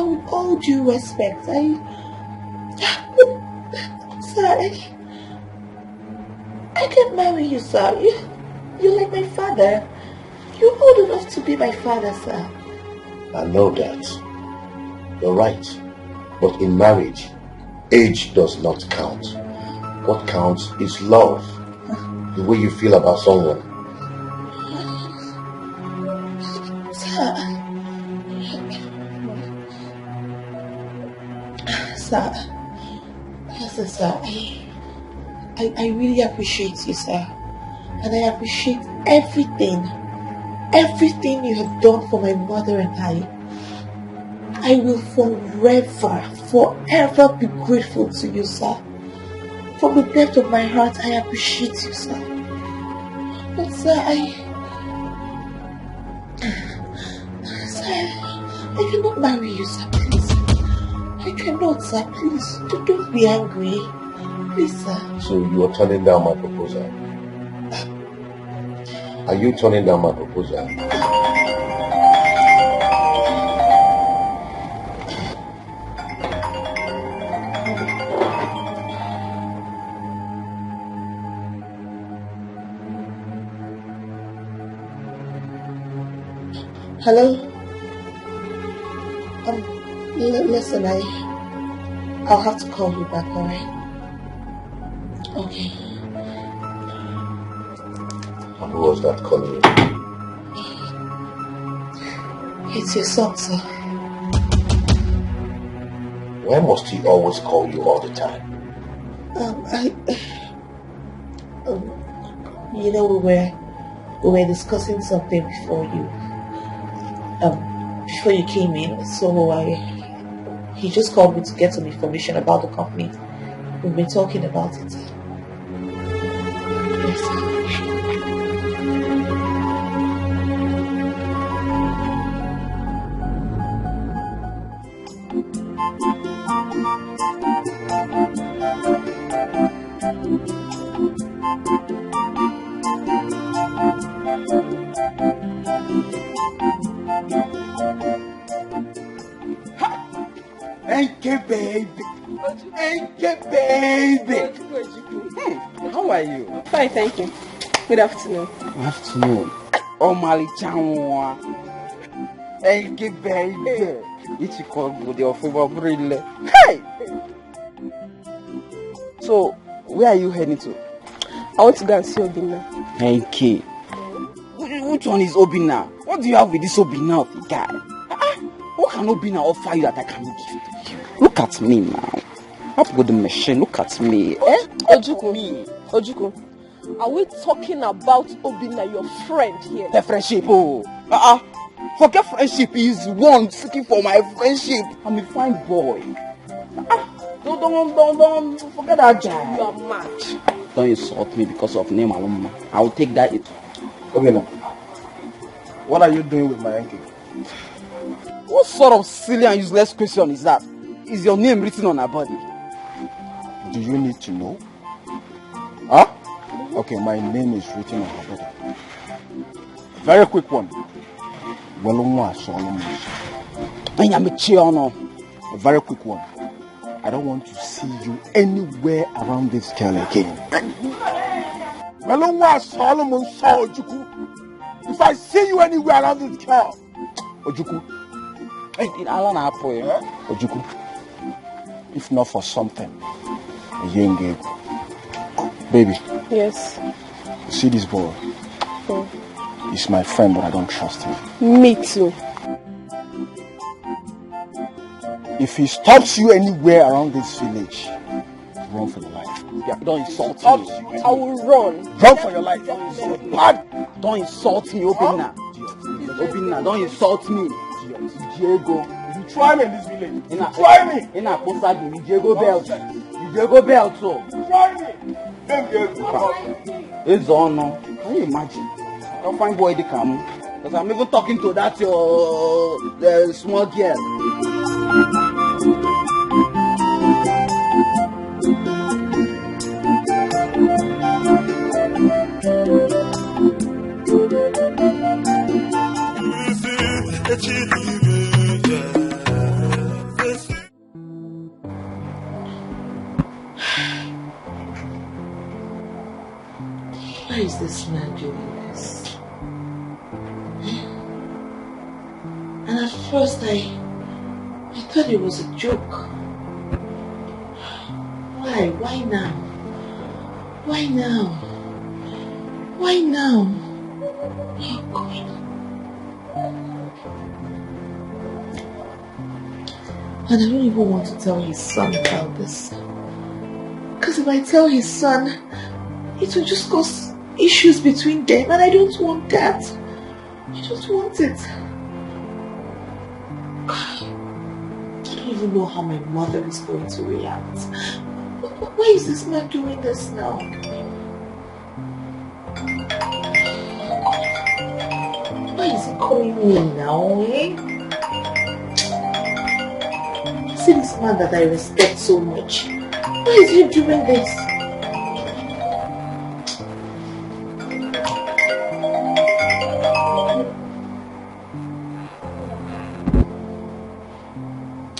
with all due respect, I can't marry you, sir. You're like my father. You're old enough to be my father, sir. I know that. You're right. But in marriage, age does not count. What counts is love. The way you feel about someone. Sir, I really appreciate you, sir. And I appreciate everything you have done for my mother and I will forever be grateful to you, sir. From the depth of my heart, I appreciate you, sir. But sir, I cannot marry you, sir, please. I cannot, sir, please. Don't be angry. Please, sir. So you are turning down my proposal? Are you turning down my proposal? Hello? Listen, I'll have to call you back, alright? Okay. And who was that calling you? It's your son, sir. Why must he always call you all the time? You know, we were discussing something before you came in, so he just called me to get some information about the company. We've been talking about it. Yes, sir. How are you? Fine, thank you. Good afternoon. Good afternoon. Oh, Mali Chanwa. Thank you, baby. It's called your favorite. Hey! So, where are you heading to? I want to go and see Obina. Thank you. Which one is Obina? What do you have with this Obina of the guy? What can Obina offer you that I cannot give to you? Look at me now. Up with the machine, look at me. Ojuku, are we talking about Obina, your friend here? The friendship, forget friendship, he's one seeking for my friendship. I'm a fine boy. Don't forget that guy. You are mad. Don't insult me because of name alone. I'll take that. Obina, what are you doing with my ankle? What sort of silly and useless question is that? Is your name written on her body? Do you need to know? Huh? Okay, my name is written on her body. Very quick one. A very quick one. I don't want to see you anywhere around this girl again. If I see you anywhere around this girl, Ojuku. Ojuku. If not for something, baby. Yes. See this boy? He's my friend, but I don't trust him. Me too. If he stops you anywhere around this village, run for your life. Yeah, don't insult me. I will run. Run for your life. Don't insult me, Obina. Obina, don't insult me. Diego. Try me in this village. Try me. In a Posagi, Diego Belt. Diego Belt. Try me. It's on now. Can you imagine? Don't find boy to come. Because I'm even talking to that the small girl. Why is this man doing this? And at first I thought it was a joke. Why? Why now? Why now? Why now? Oh God. And I don't even want to tell his son about this. Because if I tell his son, it will just cause issues between them, and I don't want that. I don't want it. I don't even know how my mother is going to react. Why is this man doing this now? Why is he calling me now, eh? See this man that I respect so much. Why is he doing this?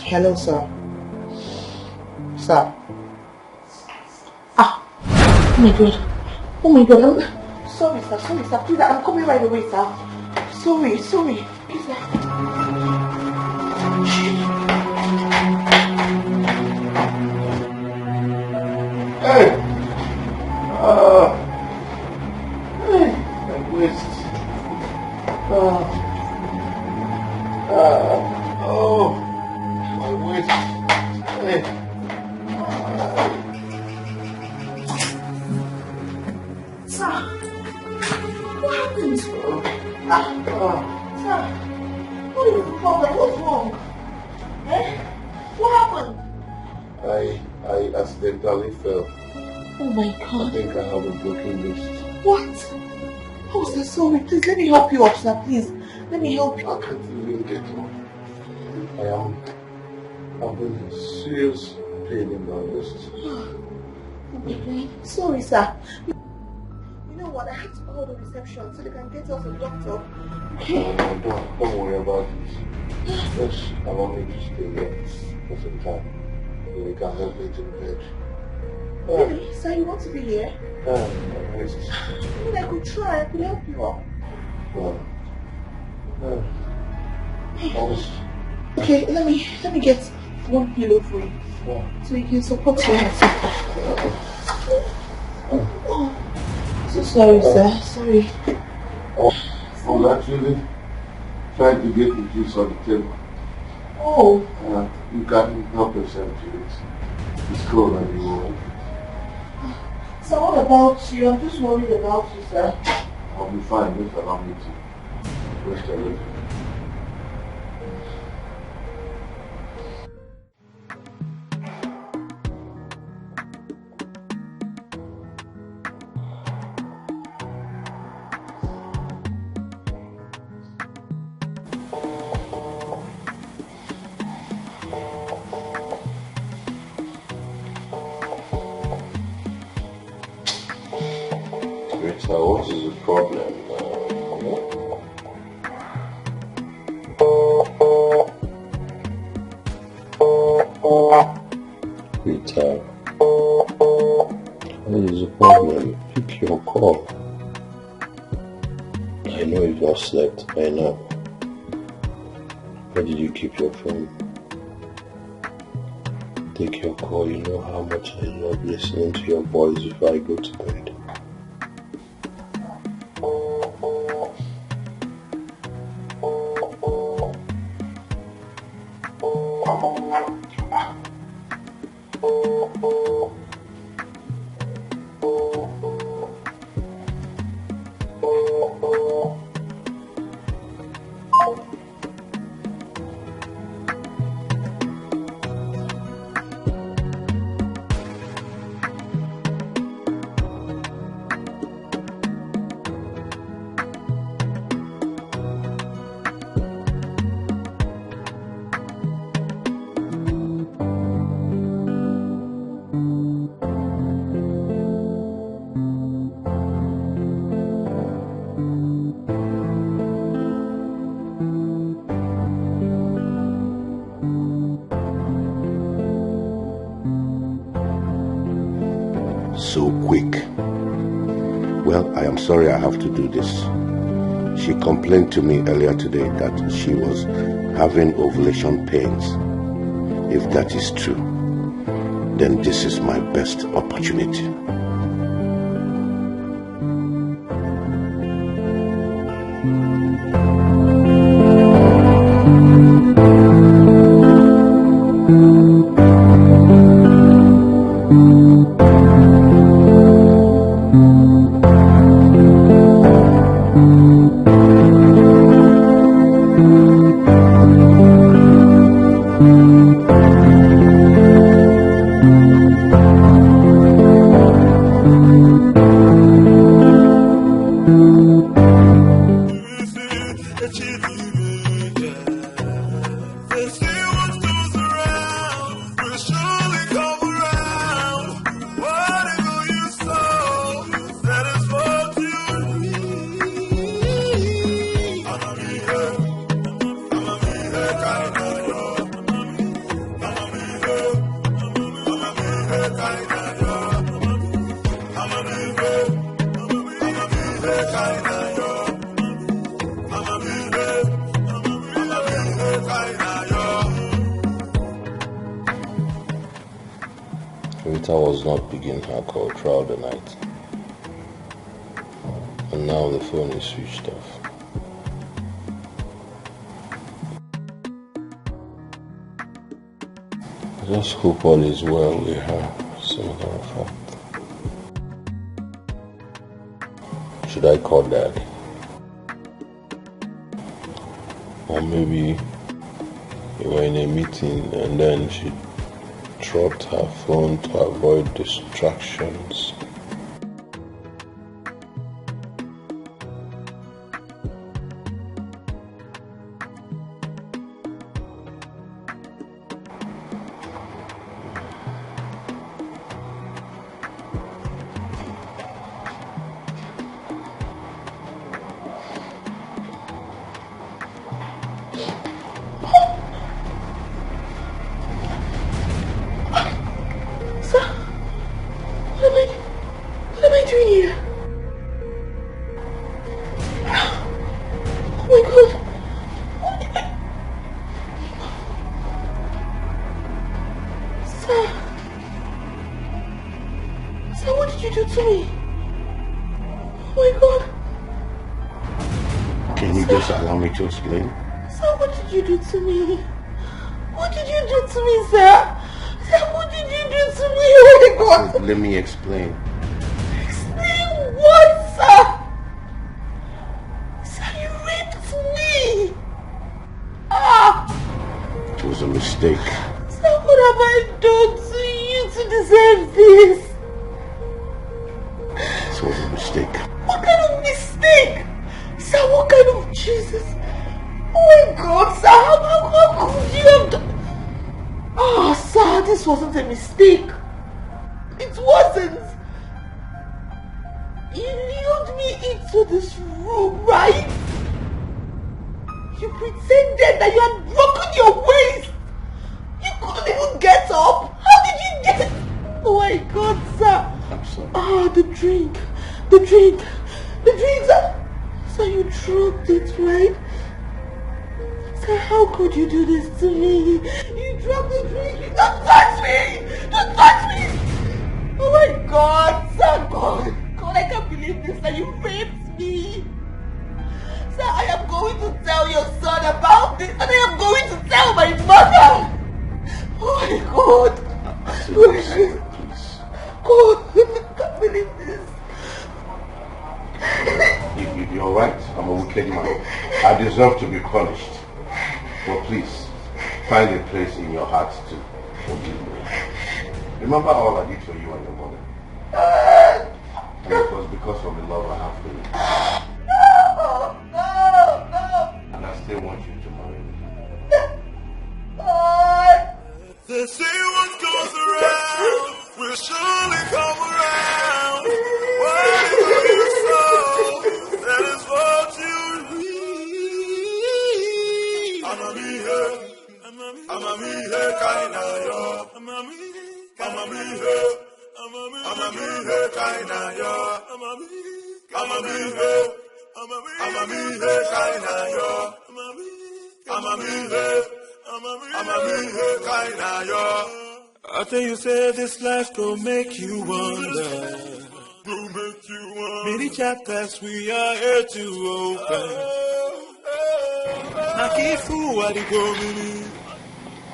Hello, sir. Sir. Ah. Oh my God. Oh my God. Sorry, sir. Sorry, sir. Please, I'm coming right away, sir. Sorry. Please, sir. Hey! Hey! My waist. Oh, my waist. Hey. Sir, what happened? Sir, what is the problem? What's wrong? Eh? What happened? I accidentally fell. Oh my God. I think I have a broken wrist. What? Oh, sir, sorry. Please, let me help you up, sir. Please, let me help you. I can't even get up. I'm in serious pain in my wrist. Okay. Sorry, sir. You know what? I have to call the reception so they can get us a doctor. Okay. No, don't worry about it. Just allow me to stay here for some time. You can help me to bed. Really? Sir, you want to be here? My wrist. I mean, I could try. I could help you up. Okay, let me get one pillow for you. So you can support your head. Oh, so sorry, sir. Sorry. I'm actually trying to get the juice on the table. Oh. You can't help yourself to it. It's cold and you won't. So what about you? I'm just worried about you, sir. I'll be fine. Just allow me to rest a little. So what is the problem? Rita, what is the problem? Pick your call. I know you've not slept by now. Where did you keep your phone? Take your call. You know how much I love listening to your voice before I go to bed. So quick. Well, I am sorry I have to do this. She complained to me earlier today that she was having ovulation pains If that is true, then this is my best opportunity. Rita was not picking her call throughout the night. And now the phone is switched off. I just hope all is well with her, as a matter of fact. Should I call Dad? Or maybe we were in a meeting and then she dropped her phone to avoid distractions. To explain. Sir, what did you do to me? What did you do to me, sir? Sir, what did you do to me? Oh my God! Let me explain. Explain what, sir? Sir, you raped me! Ah! It was a mistake. Sir, what have I done to you to deserve this? It was a mistake. What kind of mistake? Sir, what kind of Jesus? Oh my God, sir, how could you have done? Oh, sir, this wasn't a mistake. It wasn't. You lured me into this room, right? You pretended that you had broken your waist. You couldn't even get up. How did you get? Oh my God, sir. I'm sorry. Ah, the drink, sir. So you drugged it, right? Sir, how could you do this to me? You drugged the drink. Don't touch me! Don't touch me! Oh my God, sir, God, I can't believe this, that you raped me. Sir, I am going to tell your son about this, and I am going to tell my mother. Oh my God. Please. God, I can't believe this. You're right. I'm a wicked man. I deserve to be punished. But please, find a place in your heart to forgive me. Remember all I did for you and your mother. And it was because of the love I have for you. No. And I still want you to marry me. They say what goes around will surely come around. Whatever you sow, that is what you reap. I'ma be here, kinda yo. I'ma be here, kinda yo. I'ma be here, kinda yo. I'ma be here, I think you said this life gon' make you wonder. Many chapters we are here to open.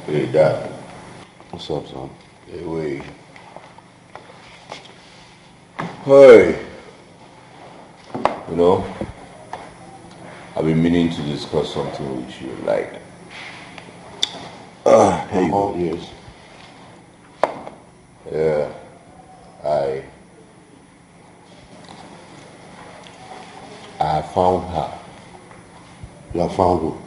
Hey, Dad. What's up, son? Hey, wait. Hey. You know, I've been meaning to discuss something with you, like... Here you go. Yes. Yeah, I found her. You have found who?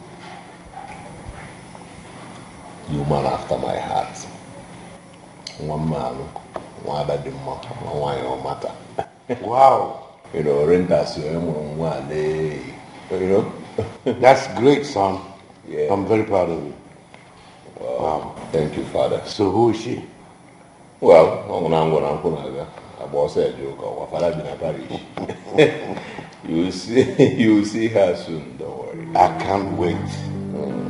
The woman after my heart. One man, one bad one your matter. Wow. You know, renters, you know. That's great, son. Yeah. I'm very proud of you. Wow. Thank you, Father. So who is she? Well, I boss a joke or Father been a parish. You will see her soon, don't worry. I can't wait.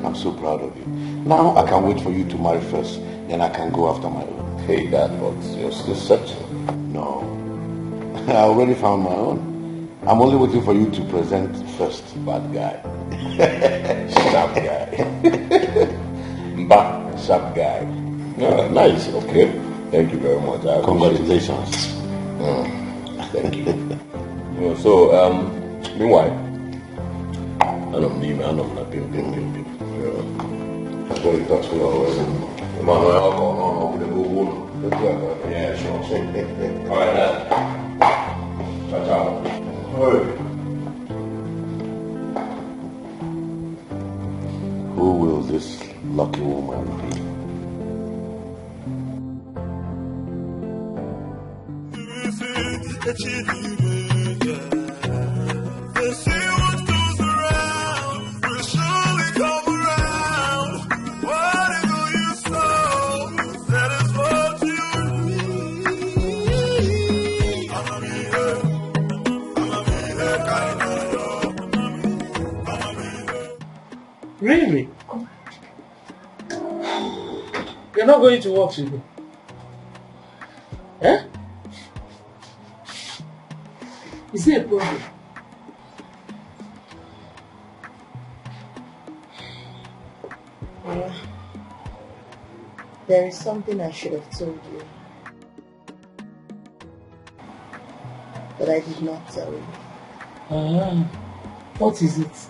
I'm so proud of you. Now I can't wait for you to marry first, then I can go after my own. Hey, Dad, but you're still searching. No. I already found my own. I'm only waiting for you to present first. Bad guy. Sharp guy. Sharp guy. Yeah, nice, okay. Thank you very much. Congratulations. Thank you. So, meanwhile, I don't need man, I'm not being. That's what you talk to always. Yeah, sure. Alright, Dad. Ciao, ciao. Who will this lucky woman be? Really? You're not going to work today? Eh? Is there a problem? Yeah. There is something I should have told you, but I did not tell you. What is it?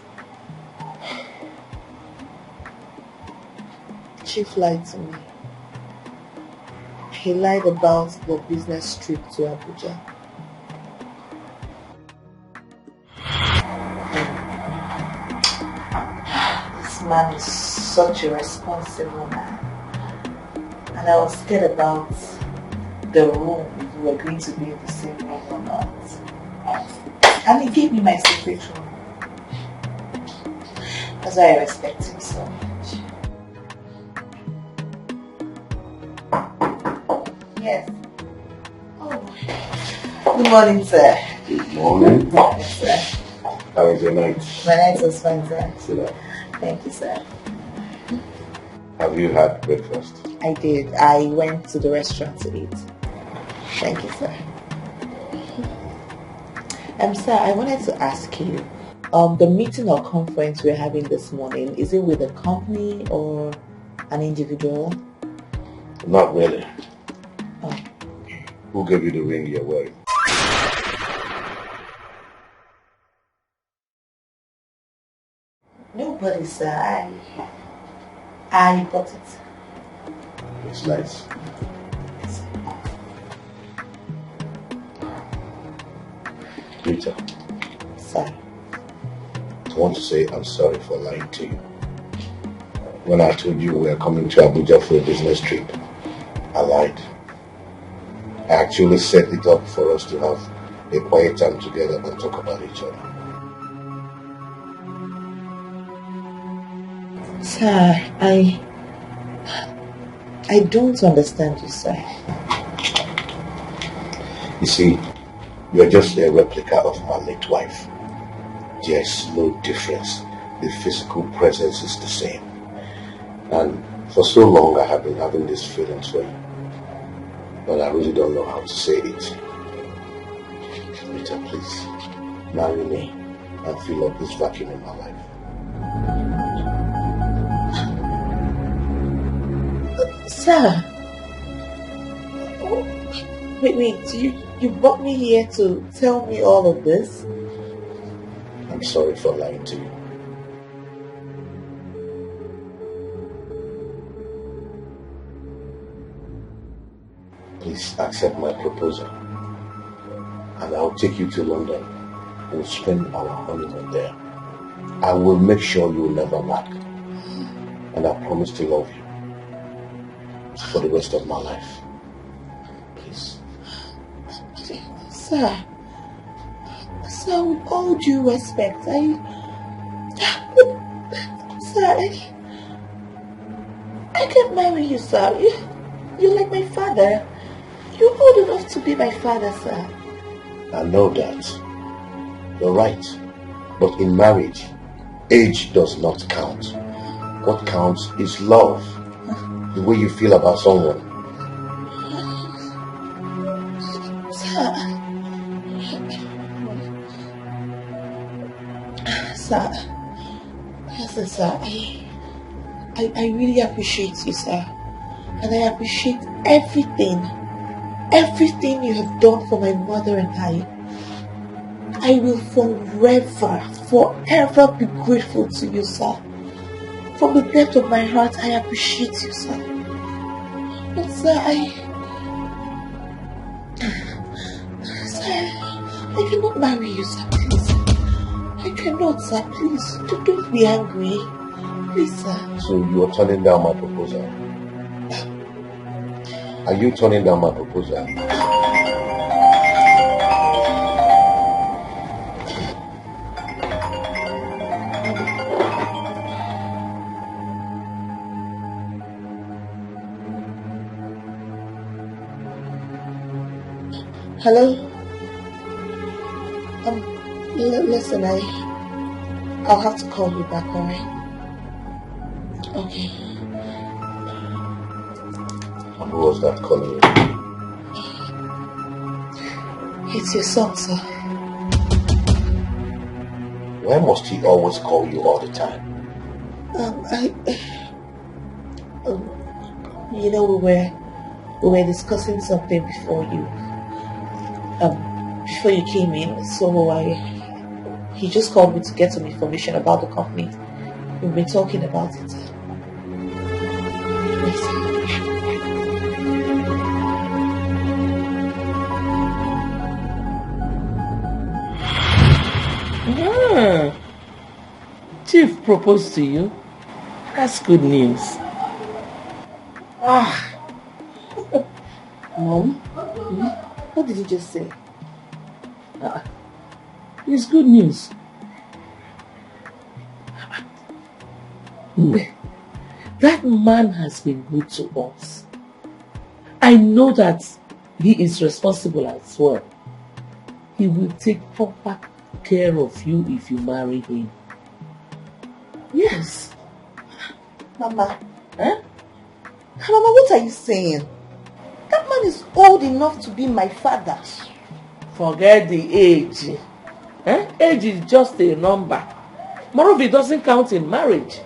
Chief lied to me. He lied about the business trip to Abuja. This man is such a responsible man. And I was scared about the room, if we were going to be in the same room or not. And he gave me my secret room. That's why I respect him so much. Yes. Oh. Good morning, sir. Good morning. Yes, sir. How was your night? My night was fine, sir. Sit down. Thank you, sir. Have you had breakfast? I did. I went to the restaurant to eat. Thank you, sir. Sir, I wanted to ask you, the meeting or conference we're having this morning, is it with a company or an individual? Not really. Oh. Who gave you the ring you're wearing? Nobody, sir. I bought it. It's nice. Rita. Sir. I want to say I'm sorry for lying to you. When I told you we were coming to Abuja for a business trip, I lied. I actually set it up for us to have a quiet time together and talk about each other. Sir, I don't understand you, sir. You see, you're just a replica of my late wife. There's no difference. The physical presence is the same. And for so long I have been having these feelings for you. But I really don't know how to say it. Rita, please, marry me and fill up this vacuum in my life. Sir. Wait, you brought me here to tell me all of this? I'm sorry for lying to you. Please accept my proposal, and I'll take you to London. We'll spend our honeymoon there. I will make sure you'll never lack, and I promise to love you for the rest of my life. Please. Sir, with all due respect, I can't marry you, sir. You're like my father. You're old enough to be my father, sir. I know that. You're right. But in marriage, age does not count. What counts is love. The way you feel about someone. Sir, I really appreciate you, sir. And I appreciate everything you have done for my mother and I will forever be grateful to you, sir. From the depth of my heart, I appreciate you, sir. But sir, I cannot marry you, sir, please. I cannot, sir, please. Don't be angry. Please, sir. So you are turning down my proposal? Are you turning down my proposal? Hello? Listen, I'll have to call you back, alright? Okay. And who was that calling you? It's your son, sir. Why must he always call you all the time? You know, we were discussing something before you came in, so he just called me to get some information about the company. We've been talking about it. Chief proposed to you. That's good news. Mom, what did you just say? It's good news. That man has been good to us. I know that he is responsible as well. He will take proper care of you if you marry him. Yes. Mama. Mama, what are you saying? That man is old enough to be my father. Forget the age. Age is just a number. Moreover, it doesn't count in marriage.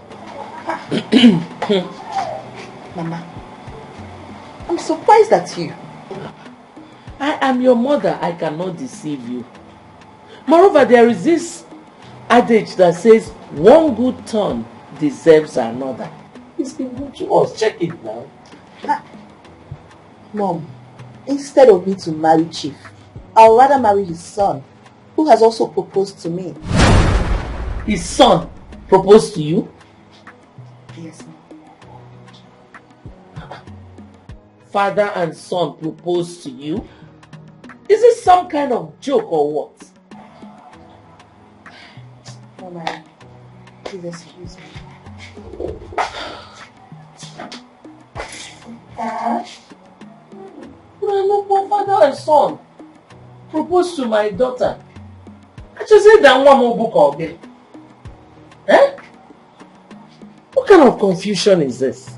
Mama, I'm surprised at you. I am your mother. I cannot deceive you. Moreover, there is this adage that says one good turn deserves another. It's been good to us. Check it now. Mom, instead of me to marry Chief, I would rather marry his son, who has also proposed to me. His son proposed to you? Yes, Mom. Father and son proposed to you? Is this some kind of joke or what? Mama, please excuse me. Dad? My father and son proposed to my daughter. I just said that one more book of it. What kind kind of confusion is this?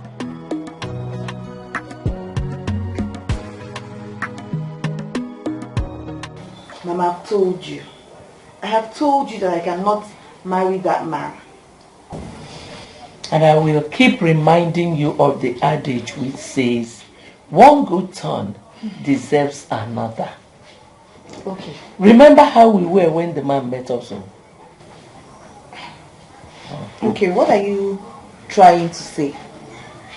Mama, I've told you. I have told you that I cannot marry that man. And I will keep reminding you of the adage which says, one good turn deserves another. Okay. Remember how we were when the man met us? Okay, what are you trying to say?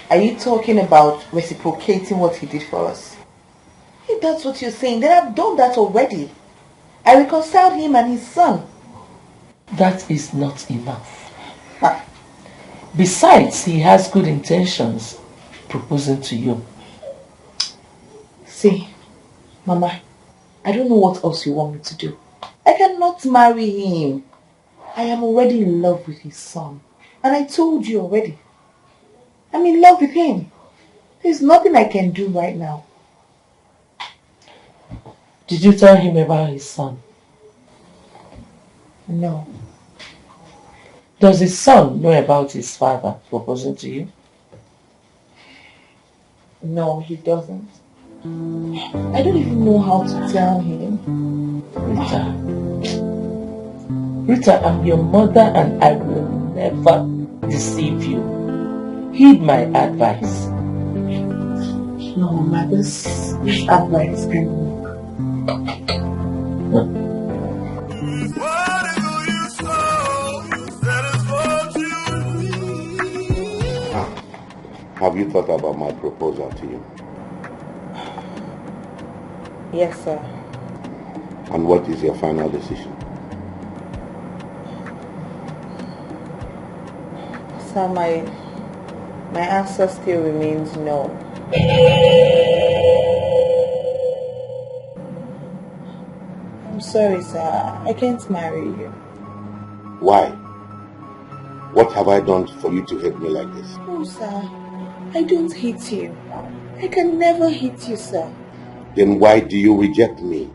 Are you talking about reciprocating what he did for us? If that's what you're saying, then I've done that already. I reconciled him and his son. That is not enough. Besides, he has good intentions proposing to you. See, Mama, I don't know what else you want me to do. I cannot marry him. I am already in love with his son. And I told you already. I'm in love with him. There's nothing I can do right now. Did you tell him about his son? No. Does his son know about his father proposing to you? No, he doesn't. I don't even know how to tell him. Rita, I'm your mother and I will never deceive you. Heed my advice. No, Mama, this advice can Have you thought about my proposal to you? Yes, sir. And what is your final decision? Sir, my answer still remains no. I'm sorry, sir. I can't marry you. Why? What have I done for you to hate me like this? Oh, sir. I don't hate you. I can never hate you, sir. Then why do you reject me?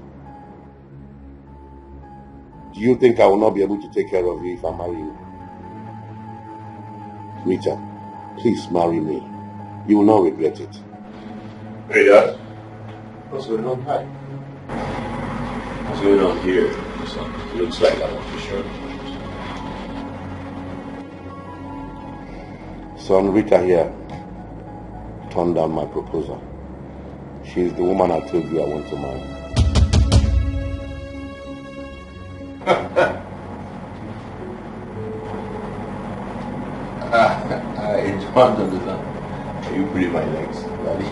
Do you think I will not be able to take care of you if I marry you? Rita, please marry me. You will not regret it. Hey, Dad. What's going on? Hi. What's going on here? It looks like I'm official. Son, Rita here turned down my proposal. She is the woman I told you I want to marry. I don't understand. Are you pulling my legs, Daddy?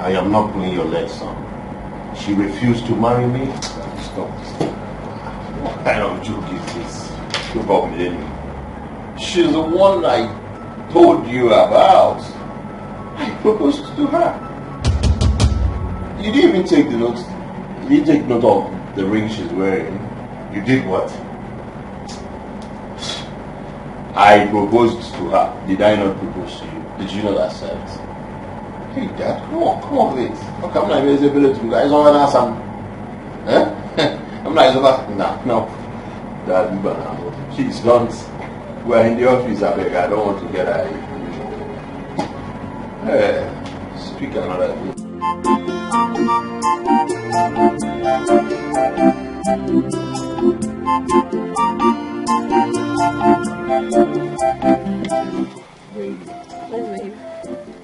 I am not pulling your legs, son. She refused to marry me. Stop. What kind of joke is this? About Millennium. She's the one I told you about. I proposed to her. You didn't even take the note. You didn't take note of the ring she's wearing. You did what? I proposed to her. Did I not propose to you? Did you not accept? Hey, Dad, come on, wait. Okay, I'm not even able to guys on an some. Eh? I'm not even. No. Dad, please don't. We're in the office, I beg. I don't want to get out of here. Speak another thing. Baby.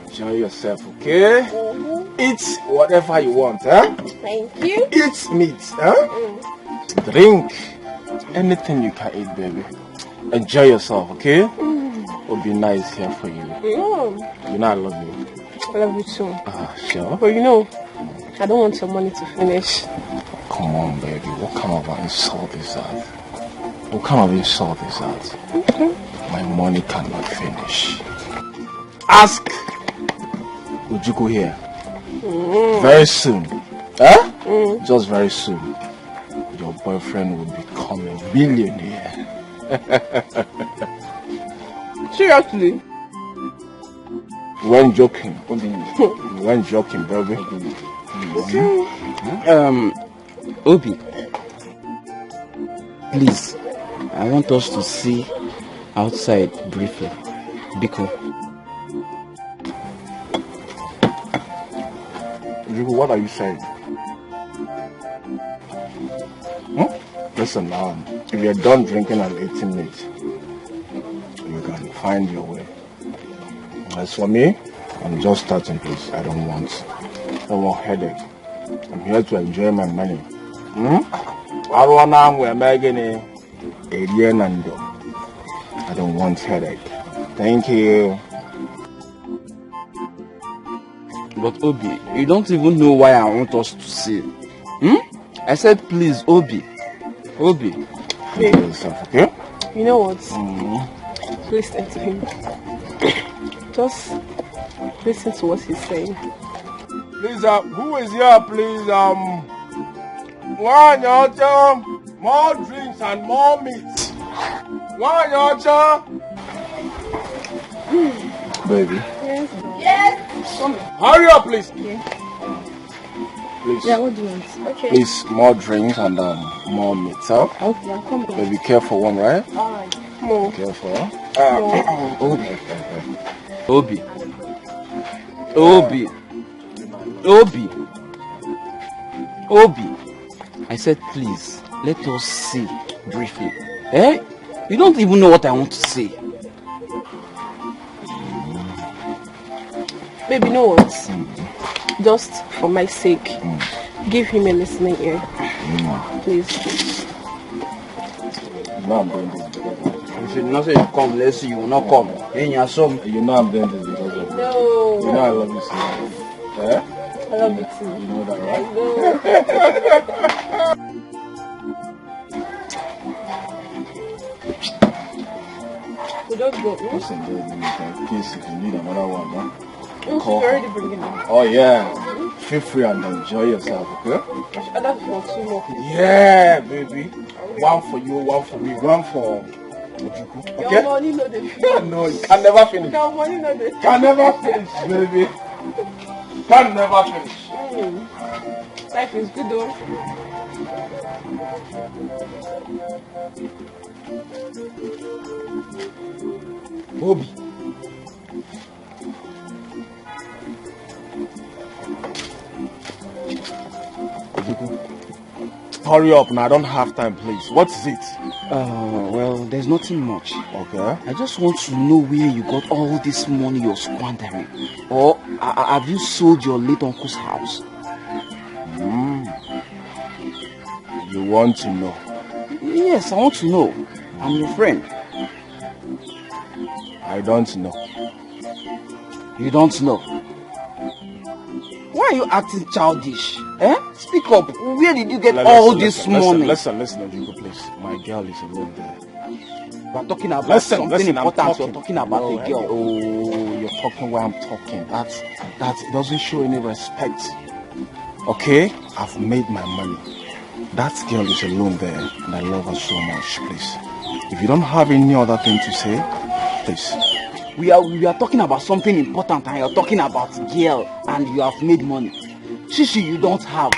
Enjoy yourself, okay? Eat whatever you want, huh? Thank you. Eat meat, huh? Drink anything you can eat, baby. Enjoy yourself, okay? It'll be nice here for you. You know I love you. I love you too. Sure. But you know, I don't want your money to finish. Come on, baby. What kind of insult is that? What kind of insult is that? Okay. My money cannot finish. Ask Ujuku here. Very soon. Huh? Just very soon. Your boyfriend will become a billionaire. Seriously? When joking. When joking, baby. Obi, please, I want us to see outside briefly. Biko. Jugo, what are you saying? Listen, if you're done drinking and eating meat, you can find your way. As for me, I'm just starting, please. I don't want headache. I'm here to enjoy my money. I don't want headache. Thank you. But Obi, you don't even know why I want us to see. I said please, Obi. Obi. Babe, okay? You know what? Listen to him. Just listen to what he's saying. Please, who is here, please? One yacha, more drinks and more meat. One yacha. Baby. Yes. Yes. Come. Hurry up, please. Yeah. Please. Yeah, what do you want? Okay. Please, more drinks and more meat, huh? Okay, I'll come. Baby, careful one, right? Alright. More. Careful. Obi. Obi. Obi. Obi. I said please, let us see briefly. Eh? You don't even know what I want to say. Baby, you know what? Just for my sake, give him a listening ear. Please. No, I'm doing this because of you. If you not say you come, let's see, you will not come. You know I'm doing this because of you. No. You know I love you so much. Eh? I love you too. You know that, right? We don't go. Listen, baby, in case if you need another one, huh? She's already bringing them. Oh, yeah. Feel free and enjoy yourself, okay? I don't want two more. Yeah, baby. One for you, one for me, one for Ojuku. Okay? Your money no dey finish. No, you can never finish. Your money no dey finish. Can never finish, baby. Can never finish. Life is good though. Obi. Hurry up now, I don't have time, please. What is it? Well, there's nothing much. Okay. I just want to know where you got all this money you're squandering. Or have you sold your late uncle's house? You want to know? Yes, I want to know. I'm your friend. I don't know. You don't know? Why are you acting childish? Eh? Speak up. Where did you get all this money? Listen, Ojuku, please. My girl is alone there. We're talking about something important. You're talking about a girl. Oh, you're talking while I'm talking. That doesn't show any respect. Okay? I've made my money. That girl is alone there, and I love her so much, please. If you don't have any other thing to say, please. We are talking about something important, and you're talking about girl, and you have made money. Shishi, you don't have.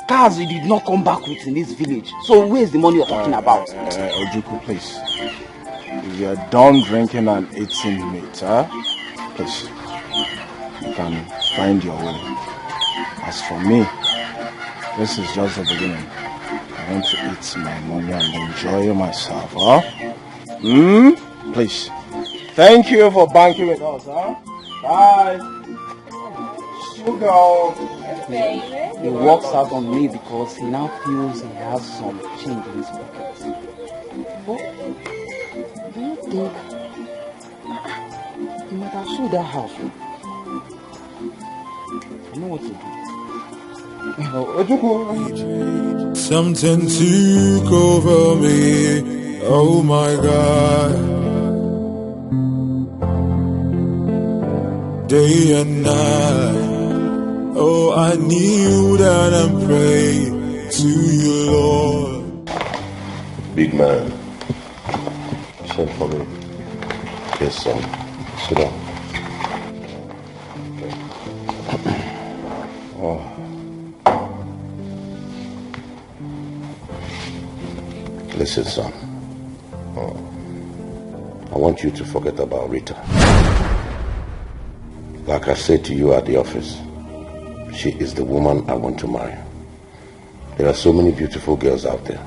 Cars you did not come back with in this village. So where's the money you're talking about? Ojuku, please. If you're done drinking and eating meat, please, you can find your way. As for me, this is just the beginning. I want to eat my money and enjoy myself, Please. Thank you for banking with us, Bye. Sugar. He walks out on me because he now feels he has some change in his pocket. But do you think he might have sold that house? I know what to do. Something took over me. Oh my God. Day and night. Oh, I kneel down and pray to you, Lord. Big man, send for me. Yes, son. Sit down. Oh. Listen, son. I want you to forget about Rita. Like I said to you at the office, she is the woman I want to marry. There are so many beautiful girls out there.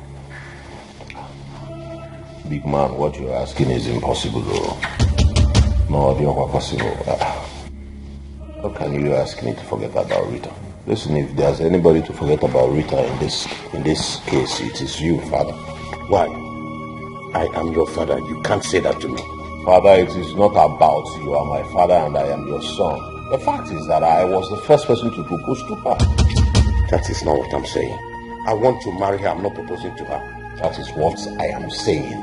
Big man, what you're asking is impossible, though. No, it's not possible. How can you ask me to forget about Rita? Listen, if there's anybody to forget about Rita in this case, it is you, Father. Why? I am your father. You can't say that to me. Father, it is not about you are my father and I am your son. The fact is that I was the first person to propose to her. That is not what I'm saying. I want to marry her. I'm not proposing to her. That is what I am saying.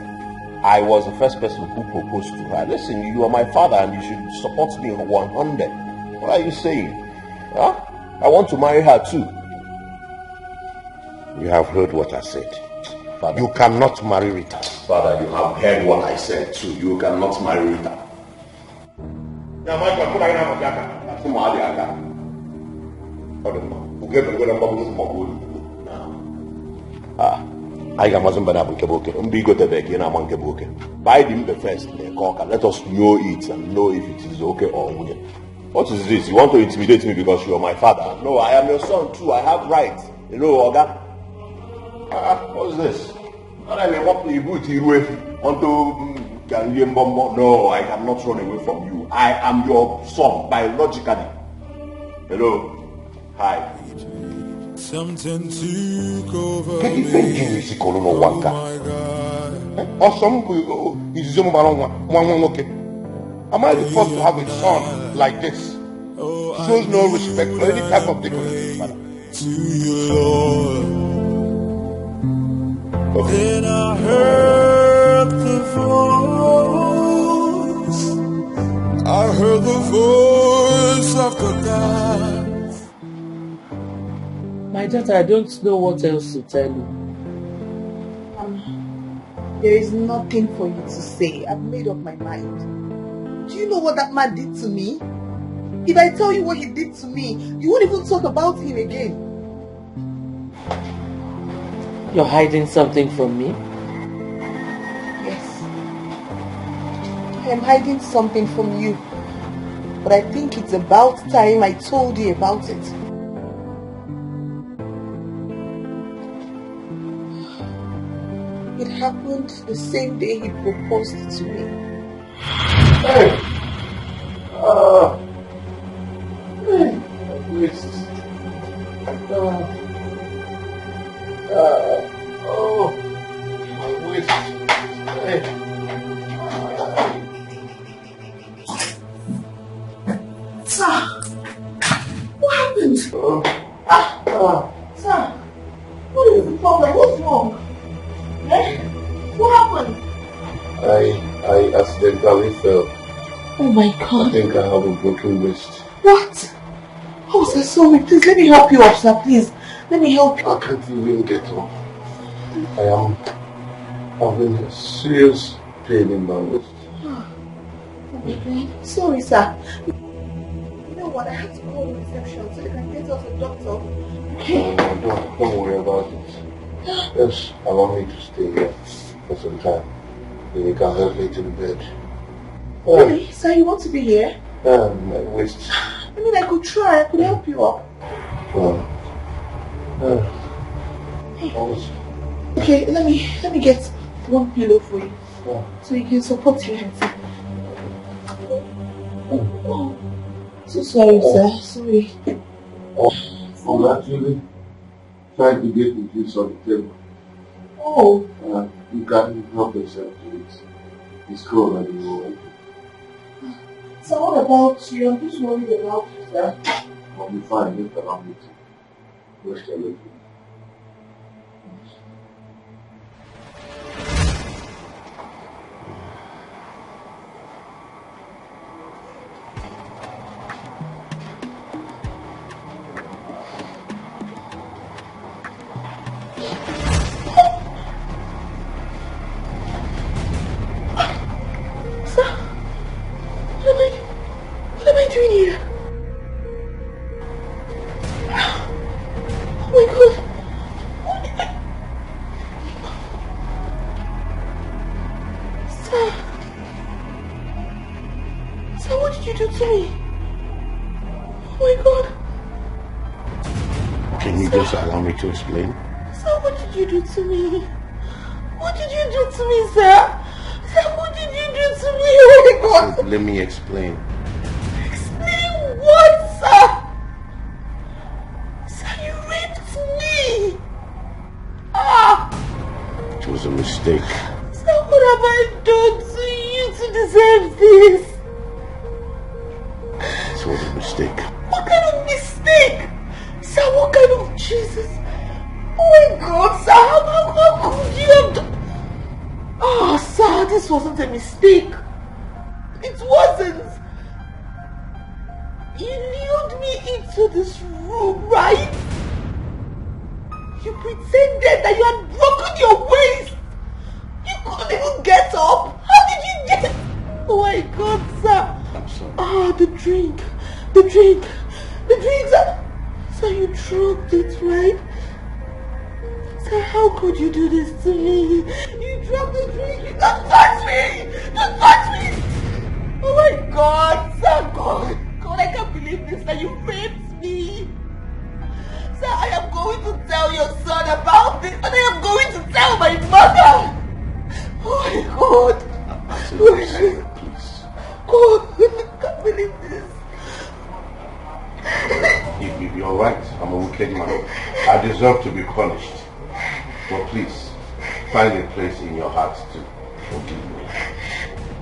I was the first person who proposed to her. Listen, you are my father and you should support me 100. What are you saying? Huh? I want to marry her too. You have heard what I said. Father, you cannot marry Rita. Father, you have heard what I said too. You cannot marry Rita. I am Mazumba Buke. Umbigo Tebeki and Amanke Buke. Buy them the first, let us know it and know if it is okay or not. What is this? You want to intimidate me because you are my father? No, I am your son too. I have rights. You know, Oga? What is this? No, I cannot run away from you. I am your son biologically. Hello? Hi. Something took over me. Oh my God. Am I the first to have a son like this? Shows no respect for any type of dignity, Father. To you, Lord. Then I heard the voice. I heard the voice of the God. My daughter, I don't know what else to tell you. There is nothing for you to say. I've made up my mind. Do you know what that man did to me? If I tell you what he did to me, you won't even talk about him again. You're hiding something from me? Yes. I am hiding something from you. But I think it's about time I told you about it. It happened the same day he proposed to me. Hey! Sir! What happened? Sir! What is the problem? What's wrong? Eh? What happened? I accidentally fell. Oh my God. I think I have a broken wrist. What? Oh, sir, sorry. Please, let me help you up, sir. Please. Let me help you. I can't even get up. I am having a serious pain in my wrist. Oh my God. Sorry, sir. You know what? I have to call the reception so they can get us a doctor. Okay? No, don't worry about it. Just allow me to stay here for some time. Then you can help me to the bed. Really? Sir, you want to be here? My waist. I mean, I could try. I could help you up. Okay, let me get one pillow for you. So you can support your head. Oh, so sorry, sir. Sorry. I'm actually trying to get the juice on the table. Oh. You can't help yourself to it. It's cold and you will. So what about you? I'm just worried about you, sir. I'll be fine. Just allow me to rest a little. What am I doing here? Oh my God. Sir, what did you do to me? Can you just allow me to explain? Sir, what did you do to me? What did you do to me, sir? Sir, what did you do to me? Oh my God! So let me explain. Explain what, sir? Sir, you raped me! Ah! It was a mistake. Sir, what have I done to you to deserve this? It was a mistake. What kind of mistake? Sir, what kind of Jesus? Oh my God, sir, how could you have done? Oh, sir, this wasn't a mistake. It wasn't. You lured me into this room, right? You pretended that you had broken your waist. You couldn't even get up. How did you get? Oh my God, sir. I'm sorry. Ah, the drink, sir. Sir, you dropped it, right? Sir, how could you do this to me? You dropped the drink. You don't touch me. Don't touch me. Oh my God, sir, God, I can't believe this. That you raped me. Sir, I am going to tell your son about this, and I am going to tell my mother. Oh my God. Absolutely sorry, please. God, I can't believe this. You're right. I'm a wicked man. I deserve to be punished. But please, find a place in your heart to forgive me.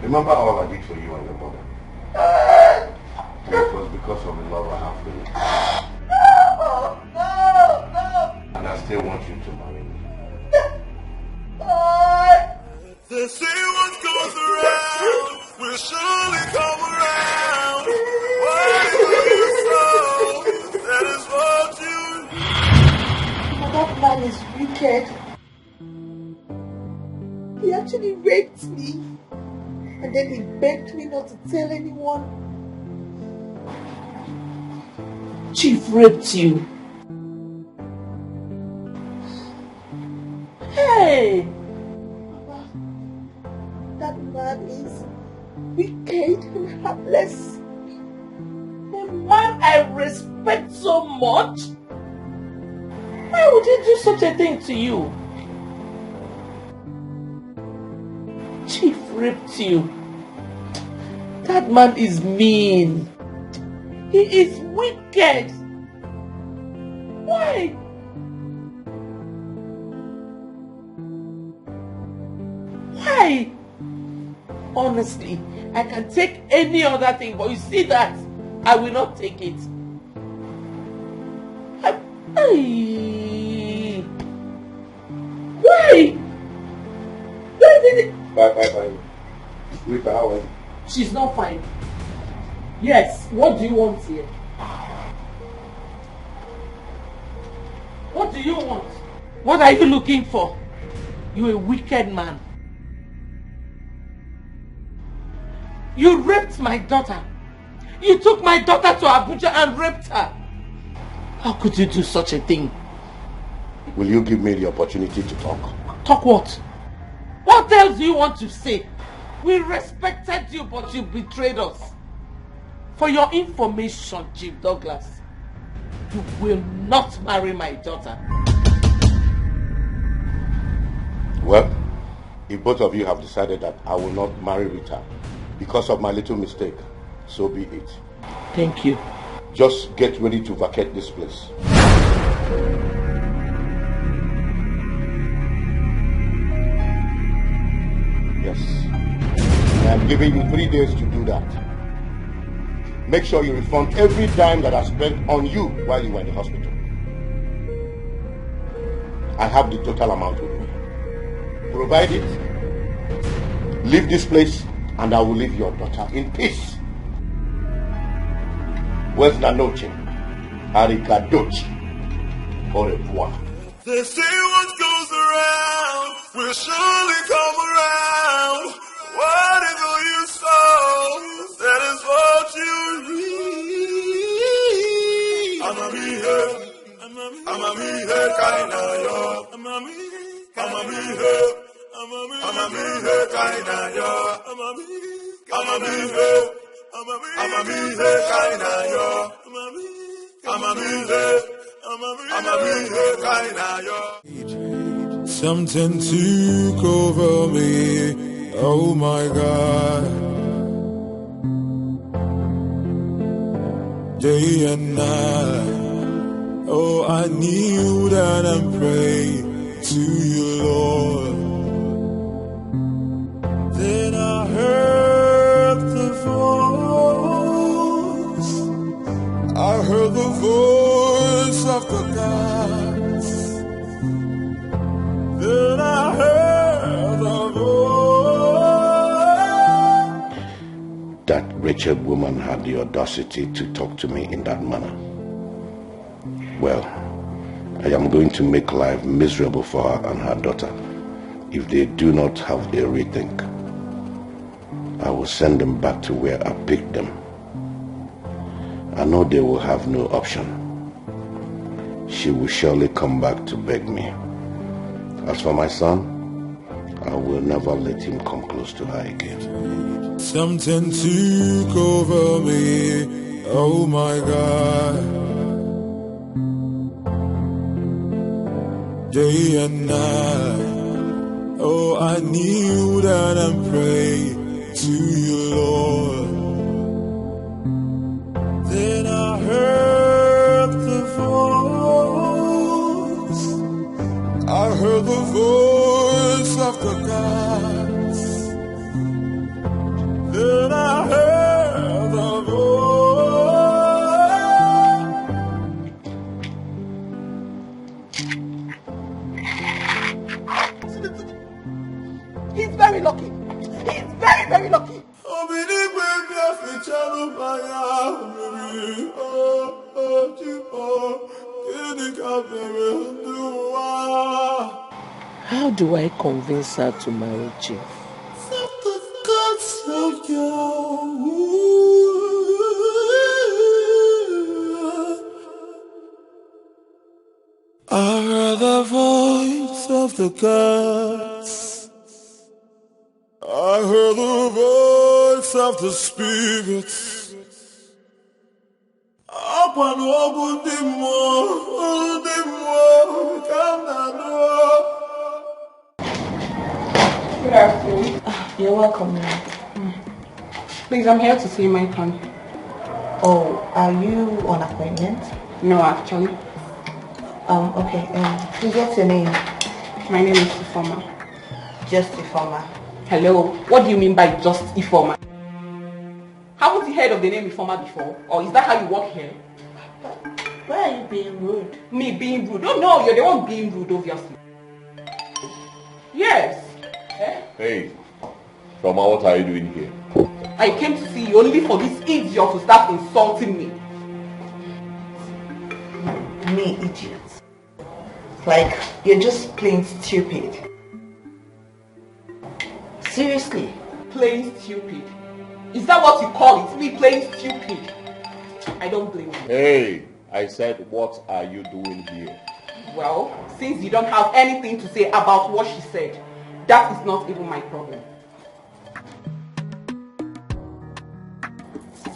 Remember all I did for you and your mother. And it was because of the love I have for you. No. And I still want you to marry me. They say what goes around will surely come around. Whatever you sow, that is what you reap. That man is wicked. He actually raped me. And then he begged me not to tell anyone. Chief raped you. Hey! Mama, that man is wicked and heartless. A man I respect so much. Why would he do such a thing to you? Chief raped you. That man is mean. He is wicked. Why? Why? Honestly, I can take any other thing, but you see that, I will not take it. Why? Why did it? Bye. Rita, how are you? She's not fine. Yes, what do you want here? What do you want? What are you looking for? You're a wicked man. You raped my daughter. You took my daughter to Abuja and raped her. How could you do such a thing? Will you give me the opportunity to talk? Talk what? What else do you want to say? We respected you, but you betrayed us. For your information, Chief Douglas, you will not marry my daughter. Well, if both of you have decided that I will not marry Rita because of my little mistake, so be it. Thank you. Just get ready to vacate this place. Yes. I am giving you 3 days to do that. Make sure you refund every dime that I spent on you while you were in the hospital. I have the total amount with me. Provide it, leave this place, and I will leave your daughter in peace. Buenas noches. Arrivederci. Au revoir. They say what goes around will surely come around. Whatever you sow, that is what you reap. I'm a me kind of yo. I'm a me kind of yo. I'm a me kind of yo. Something took over me. Oh my God. Day and night. Oh, I kneel down and pray to you, Lord. Then I heard the voice. I heard the voice of the gods. Then I heard the voice. That wretched woman had the audacity to talk to me in that manner. Well, I am going to make life miserable for her and her daughter if they do not have a rethink. I will send them back to where I picked them. I know they will have no option. She will surely come back to beg me. As for my son, I will never let him come close to her again. Something took over me. Oh my God. Day and night. Oh, I kneel down and pray to you, Lord. Then I heard the voice. I heard the voice of the gods. Then I heard the voice. He's very lucky. He's very, very lucky. How do I convince her to marry Chief? I heard the voice of the gods. I heard the voice of the spirits. Good afternoon. You're welcome, ma'am. Please, I'm here to see my son. Oh, are you on appointment? No, actually. Okay. Please, what's your name? My name is Ifoma. Just Ifoma. Hello. What do you mean by just Ifoma? Haven't you heard of the name Ifoma before? Or is that how you work here? Why are you being rude? Me being rude? Oh no, you're the one being rude, obviously. Yes. Hey, Roma, what are you doing here? I came to see you only for this idiot to start insulting me. Me, idiot. Like, you're just plain stupid. Seriously? Plain stupid? Is that what you call it? Me plain stupid? I don't blame you. Hey, I said, what are you doing here? Well, since you don't have anything to say about what she said, that is not even my problem.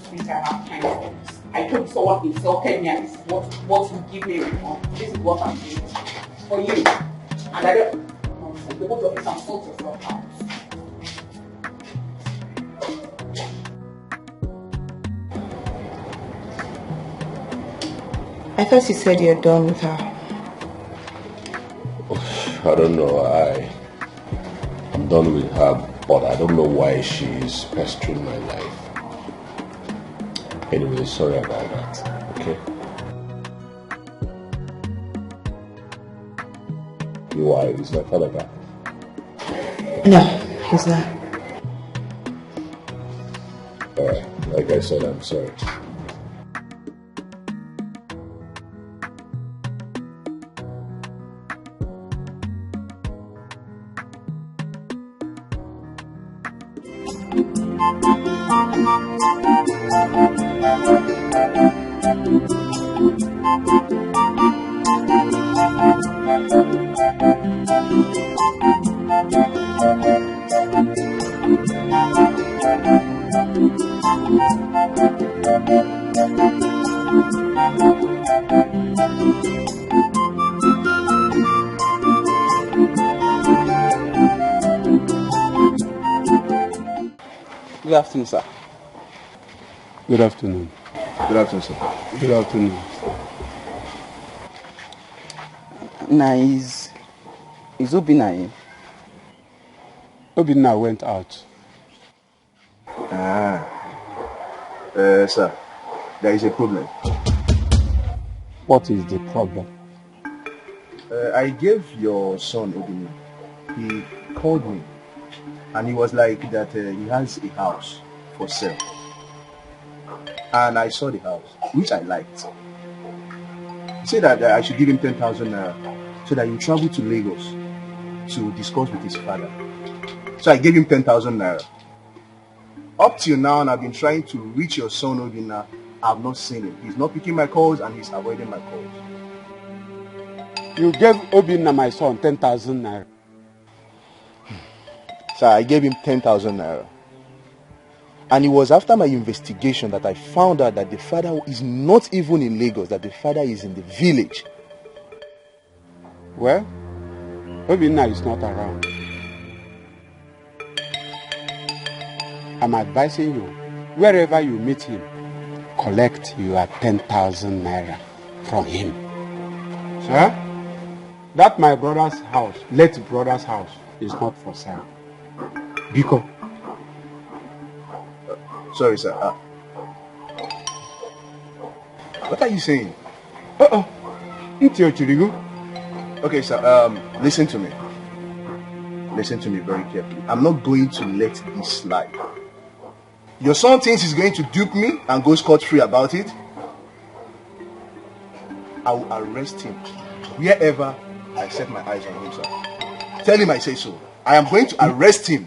Since I have time for this. I told you someone insulted me and this is what you give me. This is what I'm doing for you. And I don't... Nonsense. The both of you can sort yourself out. I thought you said you're done with her. I don't know. I'm done with her, but I don't know why she's pestering my life. Anyway, sorry about that. Okay? Why? Is my father back? No, he's not. Alright, like I said, I'm sorry. Good afternoon, sir. Good afternoon. Good afternoon, sir. Good afternoon. Now is Obinna in? Obinna went out. Sir, there is a problem. What is the problem? I gave your son Obinna. He called me and he was like that he has a house for sale. And I saw the house, which I liked. He said that I should give him 10,000 naira so that he travel to Lagos to discuss with his father. So I gave him 10,000 naira. Up till now, and I've been trying to reach your son Obinna. I've not seen him. He's not picking my calls and he's avoiding my calls. You gave Obinna, my son, 10,000 naira. Sir, I gave him 10,000 naira. And it was after my investigation that I found out that the father is not even in Lagos, that the father is in the village. Well, Obinna is not around. I'm advising you, wherever you meet him, collect your 10,000 naira from him. Sir, that my brother's house, late brother's house, is not for sale. Biko. Sorry, sir. What are you saying? Okay, sir. Listen to me. Listen to me very carefully. I'm not going to let this slide. Your son thinks he's going to dupe me and go scot-free about it. I will arrest him wherever I set my eyes on him, sir. Tell him I say so. I am going to arrest him.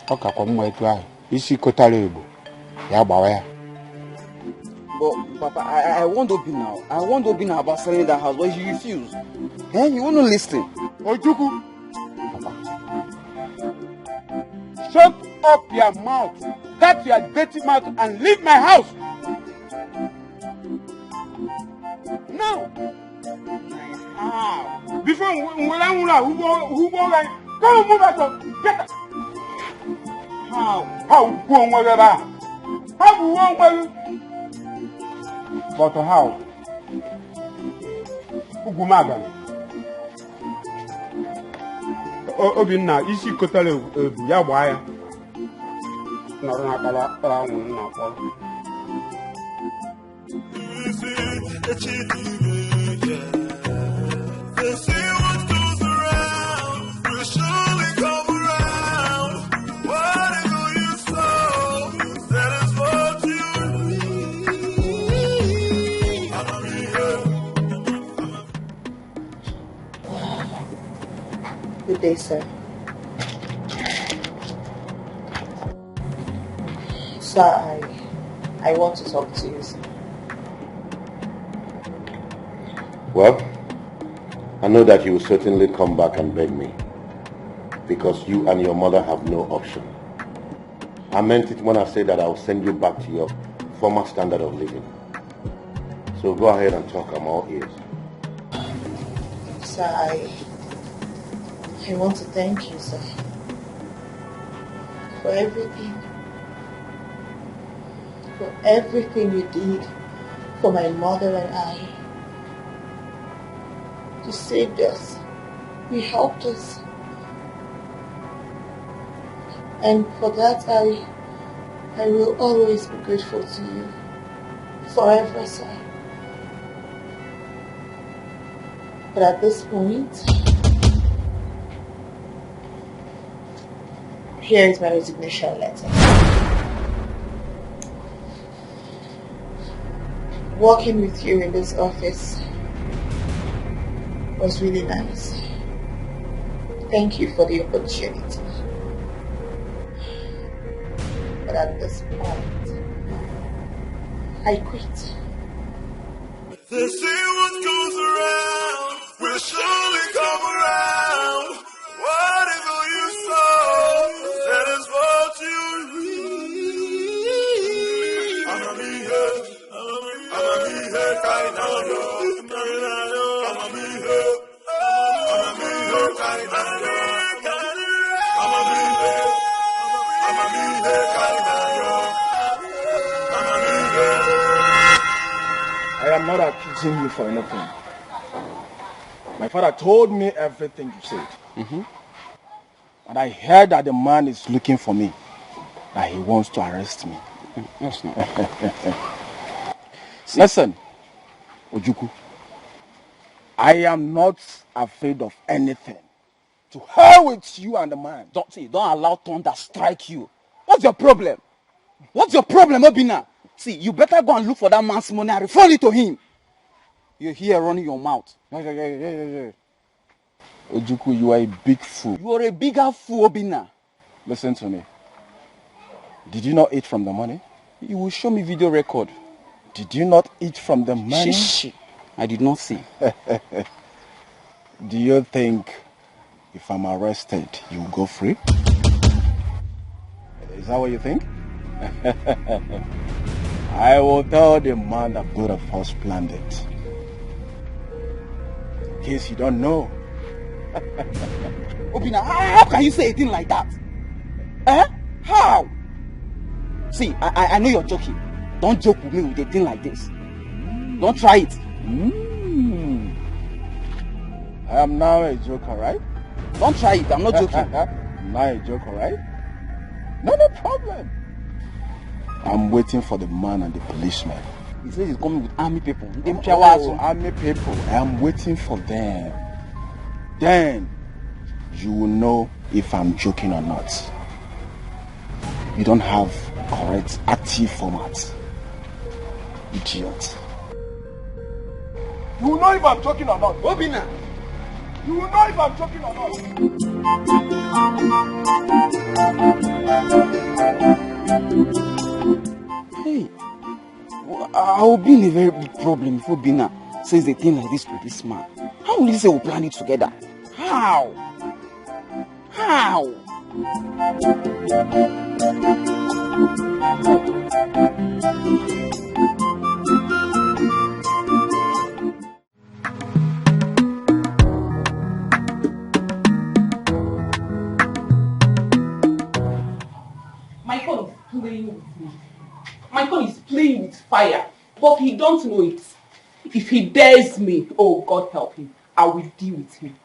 But Papa, I want Obinna. I want Obinna about selling that house, but he refused. He won't listen. Ojuku, shut up your mouth. Shut your dirty mouth and leave my house. Now. Before who go like, come move out. Get up. How go on whatever? How go on whatever? But how? Ugumaga. Obinna isi kotale ya gbaya. Nọrọ na kala anwụ na akpọ. They say what goes around will surely come around. Whatever you sow, that is what you reap. Good day, sir. Sir, I want to talk to you, sir. Well, I know that you will certainly come back and beg me, because you and your mother have no option. I meant it when I said that I will send you back to your former standard of living. So go ahead and talk, I'm all ears. Sir, I want to thank you, sir, for everything you did for my mother and I. You saved us. You helped us. And for that, I will always be grateful to you. Forever, sir. But at this point, here is my resignation letter. Working with you in this office was really nice. Thank you for the opportunity. But at this point, I quit. They say what goes around will surely come around. Whatever you sow, that is what you reap. I'm a me here, kind of yo. I'm a me here, kind of yo. I'm a me here. accusing you for anything. My father told me everything you said. And I heard that the man is looking for me. That he wants to arrest me. That's not. Listen, Ojuku. I am not afraid of anything. To hell with you and the man. Don't allow thunder strike you. What's your problem? What's your problem, Obina? See, you better go and look for that man's money and refer it to him. You're here running your mouth. Ojuku, you are a big fool. You are a bigger fool, Obina. Listen to me. Did you not eat from the money? You will show me video record. Did you not eat from the money? Shh. I did not see. Do you think if I'm arrested, you will go free? Is that what you think? I will tell the man that both of us planned it. In case you don't know. Obina, how can you say a thing like that? How? See, I know you're joking. Don't joke with me with a thing like this. Don't try it. I am now a joker, right? Don't try it. I'm not joking. I'm now a joker, right? No problem. I'm waiting for the man and the policeman. He says he's coming with army people. Army people. I am waiting for them. Then you will know if I'm joking or not. You don't have correct active format. Idiot. You will know if I'm joking or not. Obina! You will know if I'm joking or not. Hey, I will be in a very big problem if Obina says a thing like this to this man. How will he say we'll plan it together? How? My phone is playing with me. My phone is playing with fire, but he don't know it. If he dares me, oh God help him, I will deal with him.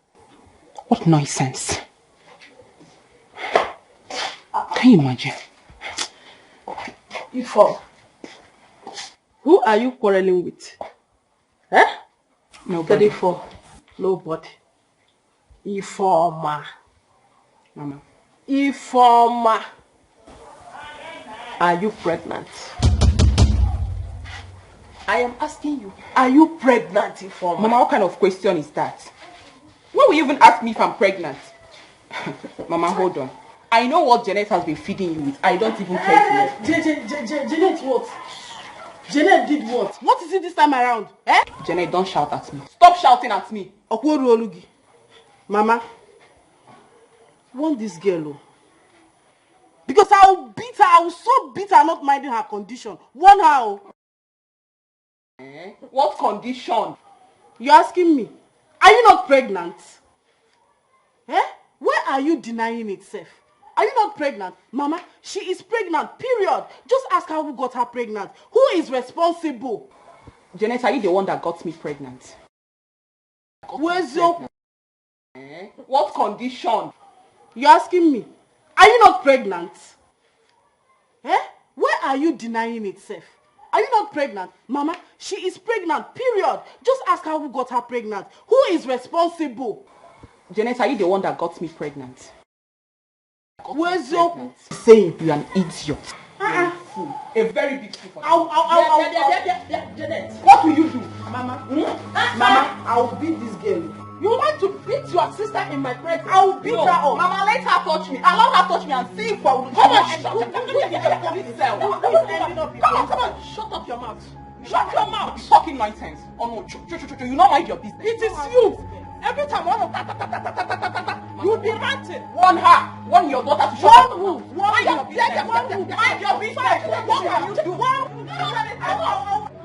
What nonsense. Can you imagine? Ifo, who are you quarreling with? Nobody. Ifo, nobody. Ifoma. Mama. Ifoma. Are you pregnant? I am asking you, are you pregnant, Ifoma? Mama, what kind of question is that? Why will you even ask me if I'm pregnant? Mama, hold on. I know what Janet has been feeding you with. I don't even care to know. Janet what? Janet did what? What is it this time around? Janet, don't shout at me. Stop shouting at me. Okworu Olugi. Mama, want this girl, because I will beat her. I will so beat her, not minding her condition. Want her. What condition? You're asking me. Are you not pregnant? Where are you denying it, Seth? Are you not pregnant? Mama, she is pregnant, period. Just ask her who got her pregnant. Who is responsible? Janet, are you the one that got me pregnant? Where's your... What condition? You're asking me. Are you not pregnant? Where are you denying it, Seth? Are you not pregnant? Mama, she is pregnant, period. Just ask her who got her pregnant. Who is responsible? Janet, are you the one that got me pregnant? Where's your... Saying you're an idiot. A fool. A very big fool for Janet. What will you do? Mama, Mama, I will beat this girl. You want to beat your sister in my presence? I will beat her up. Mama, let her touch me. Allow her touch me and see if I will... Come on, shut up your mouth. Shut your mouth. You're talking nonsense. Oh no, you not mind your business. It is you. Every time one of you will be ranting. Warn her. Warn your daughter to shut up. Mind your business. Mind your business. What can you do?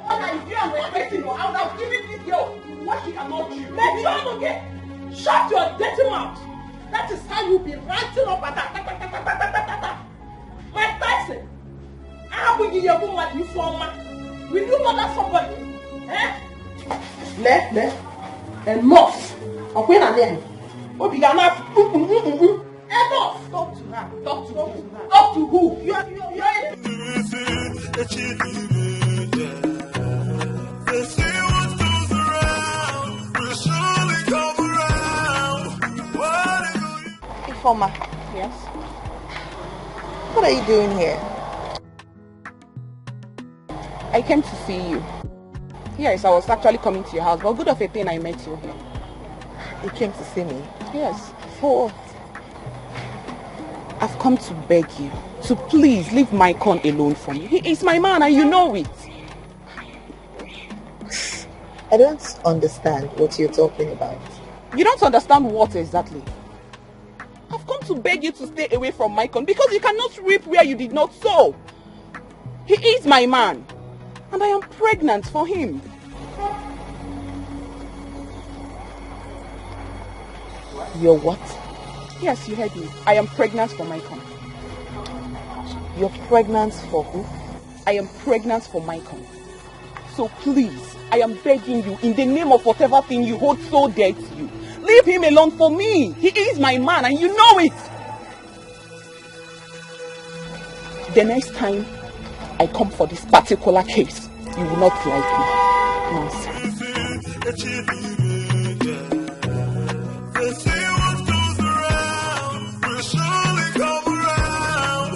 If you are respecting her, I would have given this girl what she cannot do. Shut your dirty mouth. That is how you be ranting up at her. My person. How will you woman you former? Will you murder somebody? Enough. Okay, na there. What began enough? Enough. Talk to her. Talk to her. Talk to who? You are. They say what goes around will surely come around. Informer. Yes? What are you doing here? I came to see you. Yes, I was actually coming to your house, but good of a thing I met you here. You came to see me? Yes. For what? I've come to beg you to please leave Maicon alone for me. He is my man and you know it. I don't understand what you're talking about. You don't understand what exactly? I've come to beg you to stay away from Maicon because you cannot reap where you did not sow. He is my man and I am pregnant for him. You're what? Yes, you heard me. I am pregnant for Maicon. You're pregnant for who? I am pregnant for Maicon. So please, I am begging you in the name of whatever thing you hold so dear to you, leave him alone for me. He is my man and you know it. The next time I come for this particular case, you will not like me. Nonsense. They say what goes around will surely come around.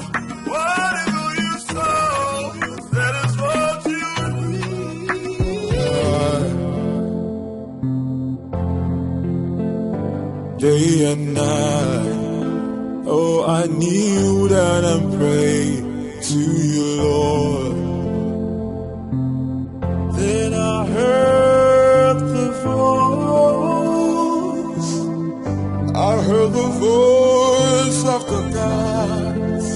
Whatever you sow, that is what you reap. Day and night, oh, I kneel down and pray to you, Lord. Then I heard the voice. I heard the voice of the gods.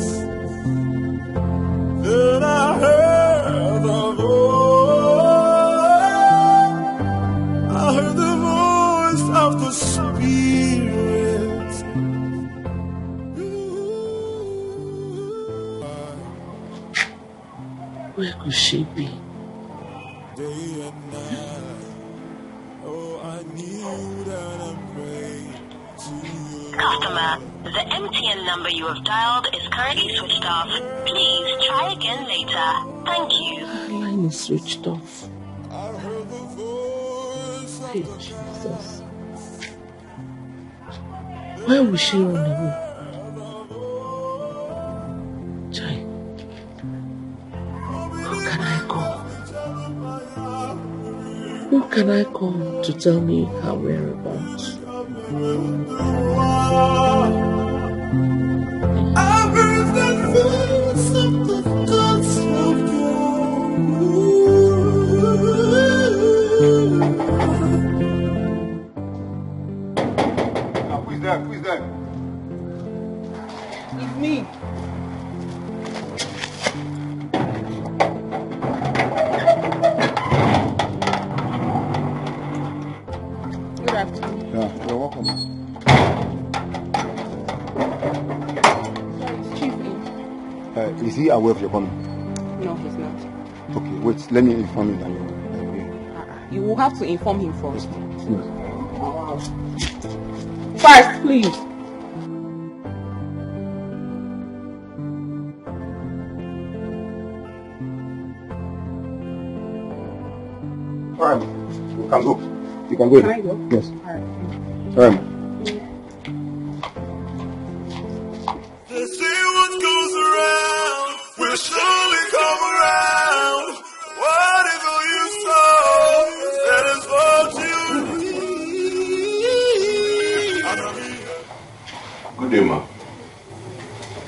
Then I heard the voice. I heard the voice of the Spirit. Where could she be? Day and night, oh, I kneel down and pray to you. Customer, the MTN number you have dialed is currently switched off. Please try again later. Thank you. Her line is switched off. Hey, Jesus. Why would she run away? Chai. Who can I call? Who can I call to tell me her whereabouts? I heard the voice of the gods of Who is there? Who is there? It's me. Good afternoon. Yeah, you're welcome. Sorry, it's Chief in. Is he aware of your coming? No, he's not. Okay, wait, let me inform him that you're here. You will have to inform him first. Yes. First, please. All right, you can go. You can go. Can I go? Yes. All right. All right. They say what goes around will surely come around. Whatever you sow, that is what you reap. Good day, ma.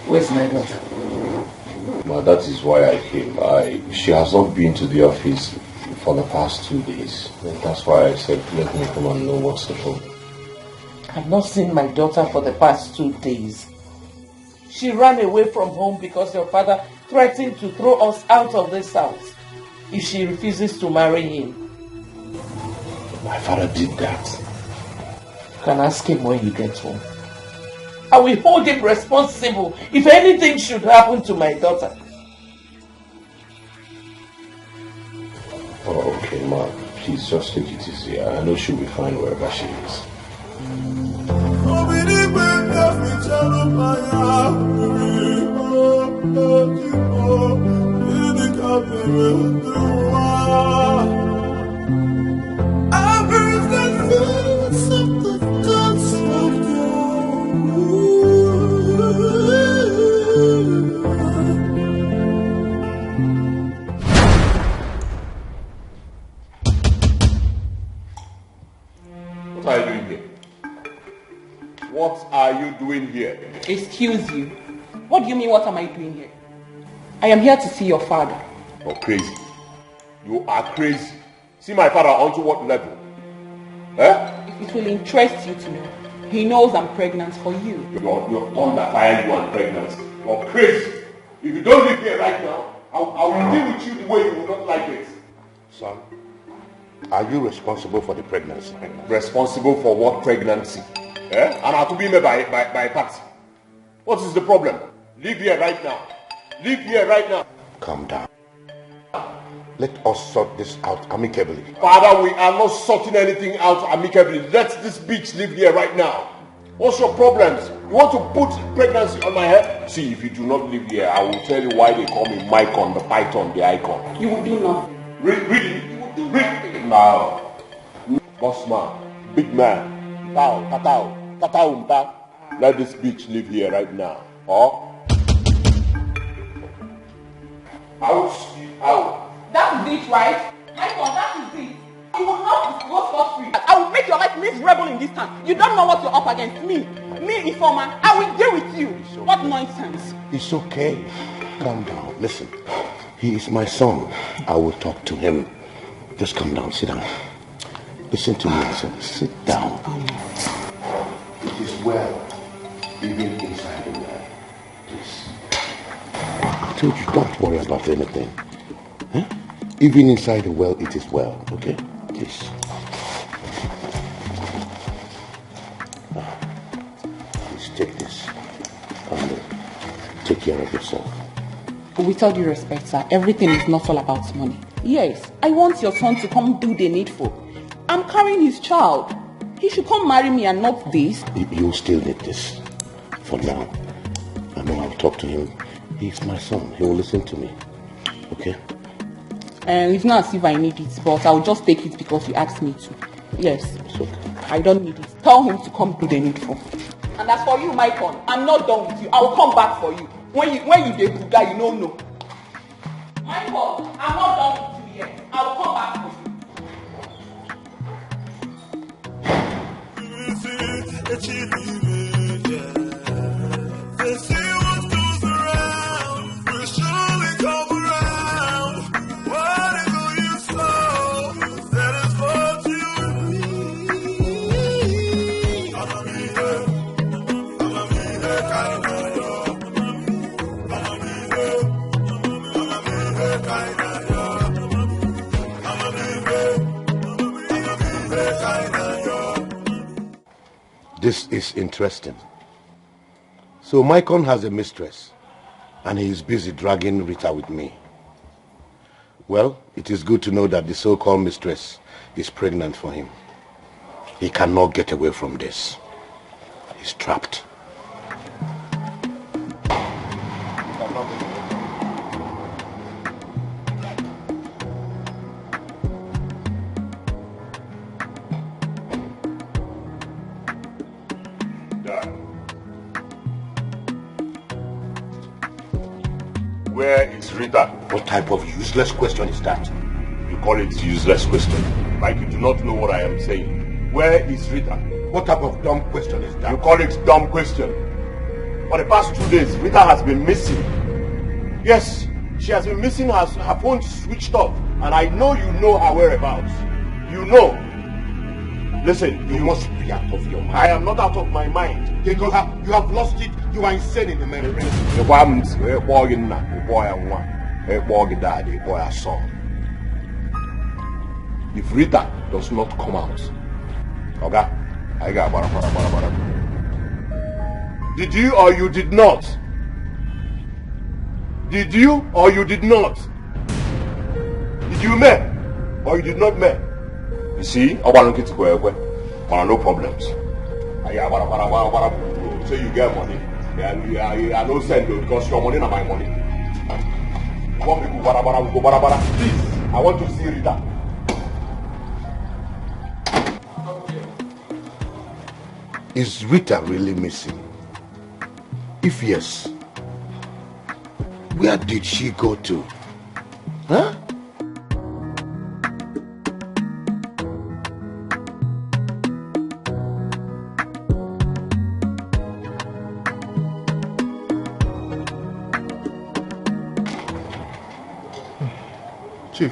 Where's my daughter? Ma, that is why I came. She has not been to the office for the past 2 days. And that's why I said, let me come and know what's the problem. I've not seen my daughter for the past 2 days. She ran away from home because your father threatened to throw us out of this house if she refuses to marry him. My father did that. You can ask him when you get home. I will hold him responsible if anything should happen to my daughter. Oh, okay, ma. Please, Please just take it easy. I know she'll be fine wherever she is. What are you doing here? What are you doing here? Excuse you. What do you mean, what am I doing here? I am here to see your father. You're crazy. You are crazy. See my father onto what level? Eh? It will interest you to know. He knows I'm pregnant for you. You're under fire, you are pregnant. You're crazy. If you don't live here right now, I will deal with you the way you will not like it. Son, are you responsible for the pregnancy? Responsible for what pregnancy? Eh? And I to be made by a taxi. What is the problem? Live here right now. Live here right now. Calm down. Let us sort this out amicably. Father, we are not sorting anything out amicably. Let this bitch live here right now. What's your problems? You want to put pregnancy on my head? See, if you do not live here, I will tell you why they call me Mycon, the python, the icon. You will do nothing. Really? You will do nothing. Now, boss man, big man, let this bitch live here right now. Or out. That is it, right? Mycon, that is it. You will not go scot-free. I will make your life miserable in this town. You don't know what you're up against. Me, informer. I will deal with you. Okay. What nonsense. It's okay. Calm down. Listen, he is my son. I will talk to him. Just calm down. Sit down. Listen to me, son. Sit down. It is well, even inside the well. Please. I told you, don't worry about anything. Huh? Even inside the well, it is well. Okay? Please. Please take this and take care of yourself. With all due respect, sir, everything is not all about money. Yes, I want your son to come do the needful. I'm carrying his child. He should come marry me and not this. You still need this. For now. I know I'll talk to him. He's my son. He will listen to me. Okay? And it's not as if I need it, but I'll just take it because you asked me to. Yes. It's okay. I don't need it. Tell him to come do the needful. And as for you, Mycon, I'm not done with you. I will come back for you. When you dey buga, you don't know. Mycon, I'm not done with you yet. I will come back for This is interesting. So Mycon has a mistress, and he is busy dragging Rita with me. Well, it is good to know that the so-called mistress is pregnant for him. He cannot get away from this. He's trapped. Where is Rita? What type of useless question is that? You call it useless question. Like you do not know what I am saying. Where is Rita? What type of dumb question is that? You call it dumb question. For the past 2 days, Rita has been missing. Yes, she has been missing. Her phone switched off. And I know you know her whereabouts. You know. Listen, you must be out of your mind. I am not out of my mind. You have lost it. You are insane in the memory. If Rita does not come out, okay, I got bara. Did you or you did not? Did you or you did not? Did you met or you did not met? You see, I want to get to go away. No problems. So you get money. I don't send you because your money not my money. You want me to go bara. Please, I want to see Rita. Is Rita really missing? If yes, where did she go to? Huh? Chief,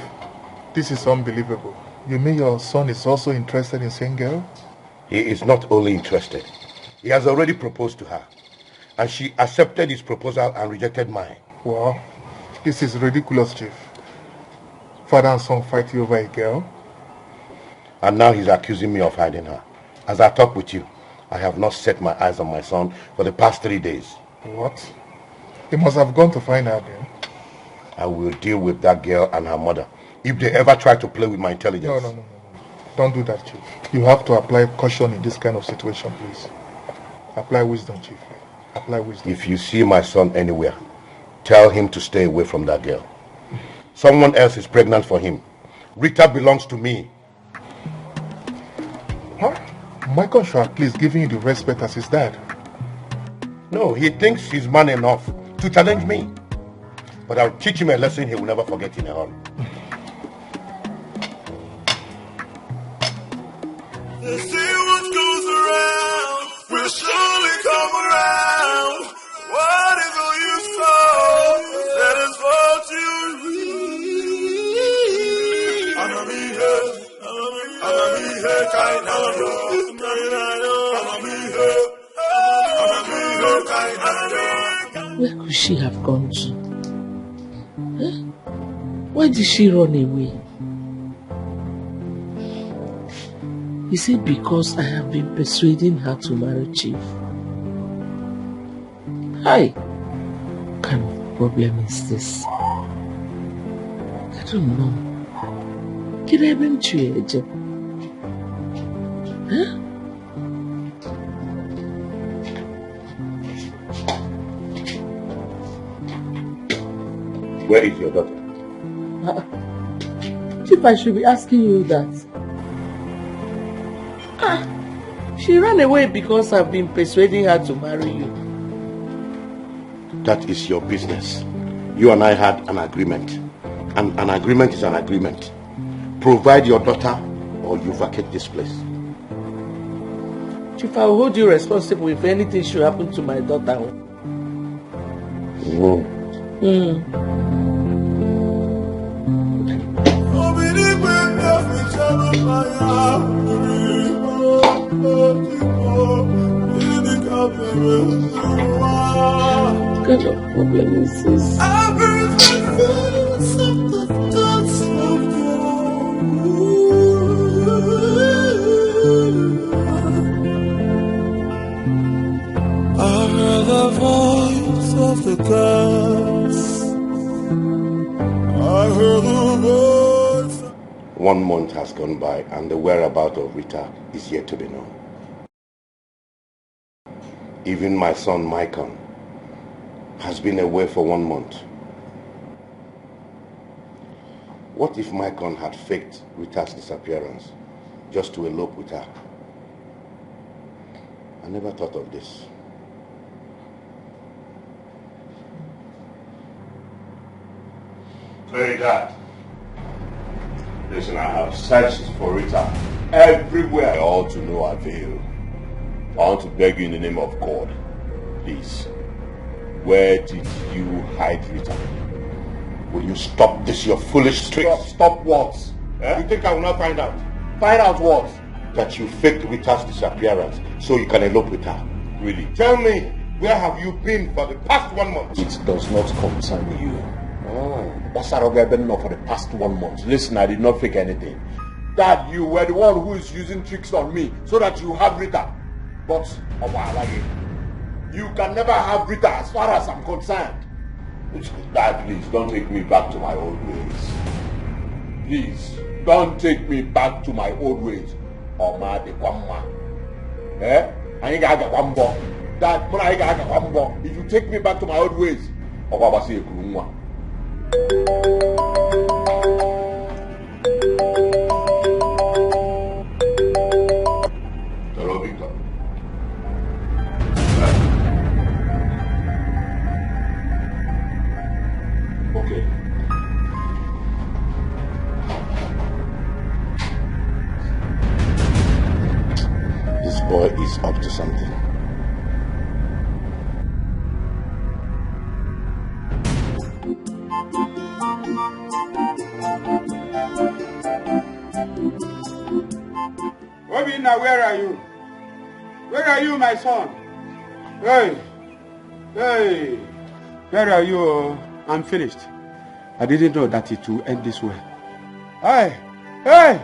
this is unbelievable. You mean your son is also interested in seeing girl? He is not only interested. He has already proposed to her. And she accepted his proposal and rejected mine. Wow, this is ridiculous, Chief. Father and son fighting over a girl? And now he's accusing me of hiding her. As I talk with you, I have not set my eyes on my son for the past 3 days. What? He must have gone to find her then. I will deal with that girl and her mother if they ever try to play with my intelligence. No. Don't do that, Chief. You have to apply caution in this kind of situation, please. Apply wisdom, Chief. Apply wisdom. If you see my son anywhere, tell him to stay away from that girl. Someone else is pregnant for him. Rita belongs to me. Huh? Michael should at least give you the respect as his dad. No, he thinks he's man enough to challenge me. But I'll teach him a lesson he will never forget in a hurry. They say what goes around will surely come around. Whatever you sow, that is what you reap. Where could she have gone to? Huh? Why did she run away? Is it because I have been persuading her to marry Chief? Hi. What kind of problem is this? I don't know. Can I bring to you? Huh? Where is your daughter? Chief, I should be asking you that. She ran away because I've been persuading her to marry you. That is your business. You and I had an agreement. And an agreement is an agreement. Provide your daughter or you vacate this place. Chief, I will hold you responsible if anything should happen to my daughter. What kind of problem is this? I heard the voice of the gods. I heard the voice. 1 month has gone by and the whereabouts of Rita is yet to be known. Even my son Michael has been away for 1 month. What if Michael had faked Rita's disappearance just to elope with her? I never thought of this. Hey, Dad. Listen, I have searched for Rita everywhere. All to no avail. I want to beg you in the name of God, please. Where did you hide Rita? Will you stop this, your foolish tricks? Stop what? Eh? You think I will not find out? Find out what? That you faked Rita's disappearance so you can elope with her. Really? Tell me, where have you been for the past 1 month? It does not concern you. That's how I've been for the past 1 month. Listen, I did not fake anything. Dad, you were the one who is using tricks on me so that you have Rita. But, you can never have Rita as far as I'm concerned. Dad, please, don't take me back to my old ways. Please. don't take me back to my old ways. Oma de Kwamma. Eh? I ain't got a Kwambo. That, but I got a Kwambo. If you take me back to my old ways, Obabasi Kurumwa. Hello, Victor. Okay. This boy is up to something. Obina, where are you? Where are you, my son? Hey, hey, where are you? I'm finished. I didn't know that it would end this way. Hey, hey,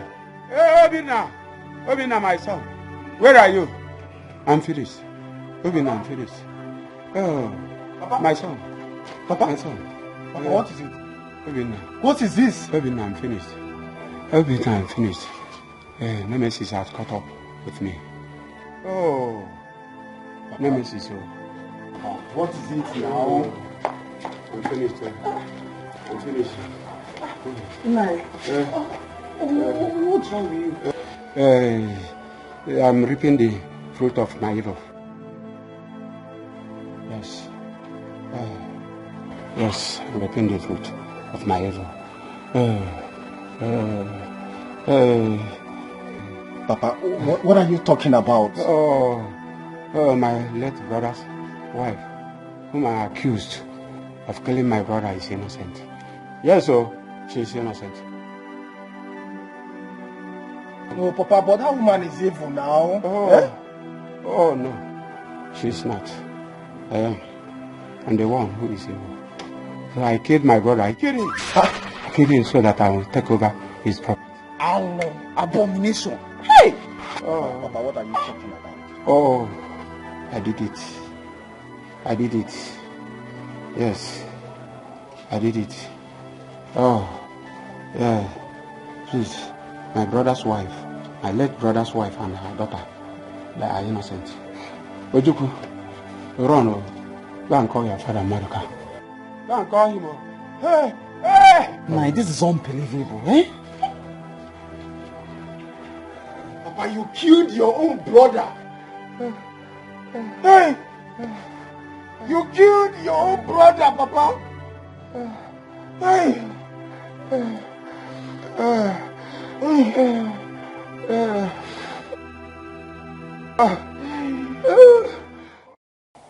hey, Obina, Obina, my son, where are you? I'm finished. Obina, I'm finished. Oh, Papa? My son. Papa? My son. Papa, what is it? Obina. What is this? Obina, I'm finished. Obina, I'm finished. Nemesis has caught up with me. Oh, Papa. Nemesis. What is it now? I'm finished. I'm finished. What's wrong with you? I'm reaping the fruit of my evil. Yes. Yes, I'm reaping the fruit of my evil. Papa, what are you talking about? Oh, my late brother's wife, whom I accused of killing my brother, is innocent. Yes, she's innocent. Oh, Papa, but that woman is evil now. Oh no, she's not. I am. I'm the one who is evil. So I killed my brother. I killed him. I killed him so that I will take over his property. Abomination. Hey! Papa, what are you talking about? Oh, I did it. I did it. Yes, I did it. Oh, yeah. Please, my brother's wife, my late brother's wife and her daughter, they are innocent. Ojuku, run, go and call your father, Maruka. Go and call him. Hey, hey! Nah, this is unbelievable, eh? Papa, you killed your own brother. Hey! You killed your own brother, Papa. Hey!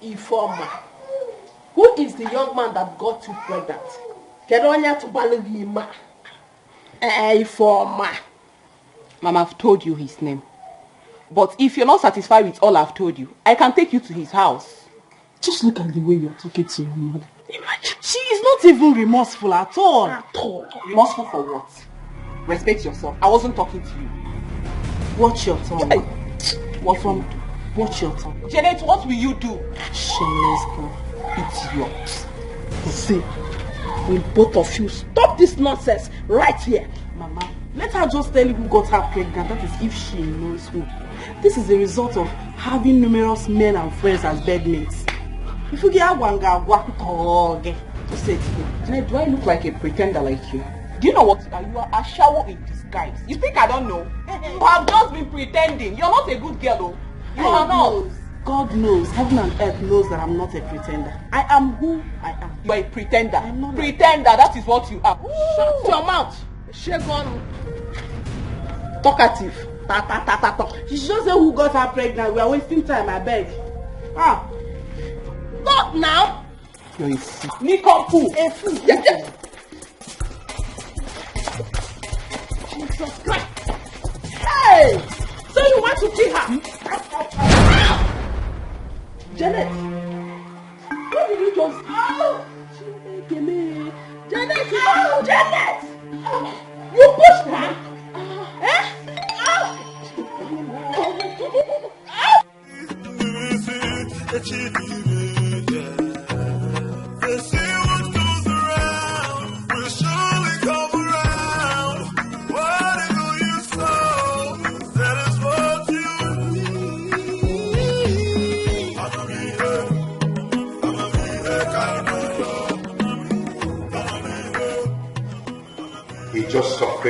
Informer, who is the young man that got you pregnant? Kedonya to Balivima. Informer. Mama, I've told you his name. But if you're not satisfied with all I've told you, I can take you to his house. Just look at the way you're talking to your mother. Imagine. She is not even remorseful at all. Remorseful for what? Respect yourself. I wasn't talking to you. Watch your tongue. Watch your tongue. Janet, what will you do? Shameless girl. Idiot. See, will both of you stop this nonsense right here? Mama, let her just tell you who got her pregnant. That is if she knows who. This is a result of having numerous men and friends as bedmates. If you get one guy, to say it again. Janet, do I look like a pretender like you? Do you know what you are? You are a shower in disguise. You think I don't know? You have just been pretending. You're not a good girl, though. You are not. God knows, heaven and earth knows that I'm not a pretender. I am who I am. You are a pretender. I'm not pretender, that is what you are. Shut your mouth. Shagon. Talkative. Talk. She should just say who got her pregnant. We are wasting time, I beg. Not now. You're a fool. Nikompu. A fool. Yes. Jesus Christ. Hey! So you want to kill her? Janet. What did you just... Janet! Janet! You pushed her? They say what goes around will surely come around. What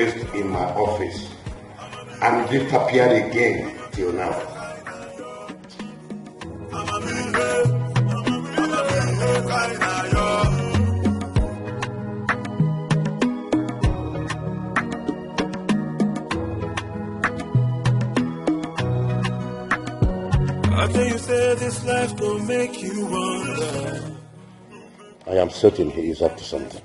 faced in my office and disappeared again till now. How can you say this life don't make you wonder? I am certain he is up to something.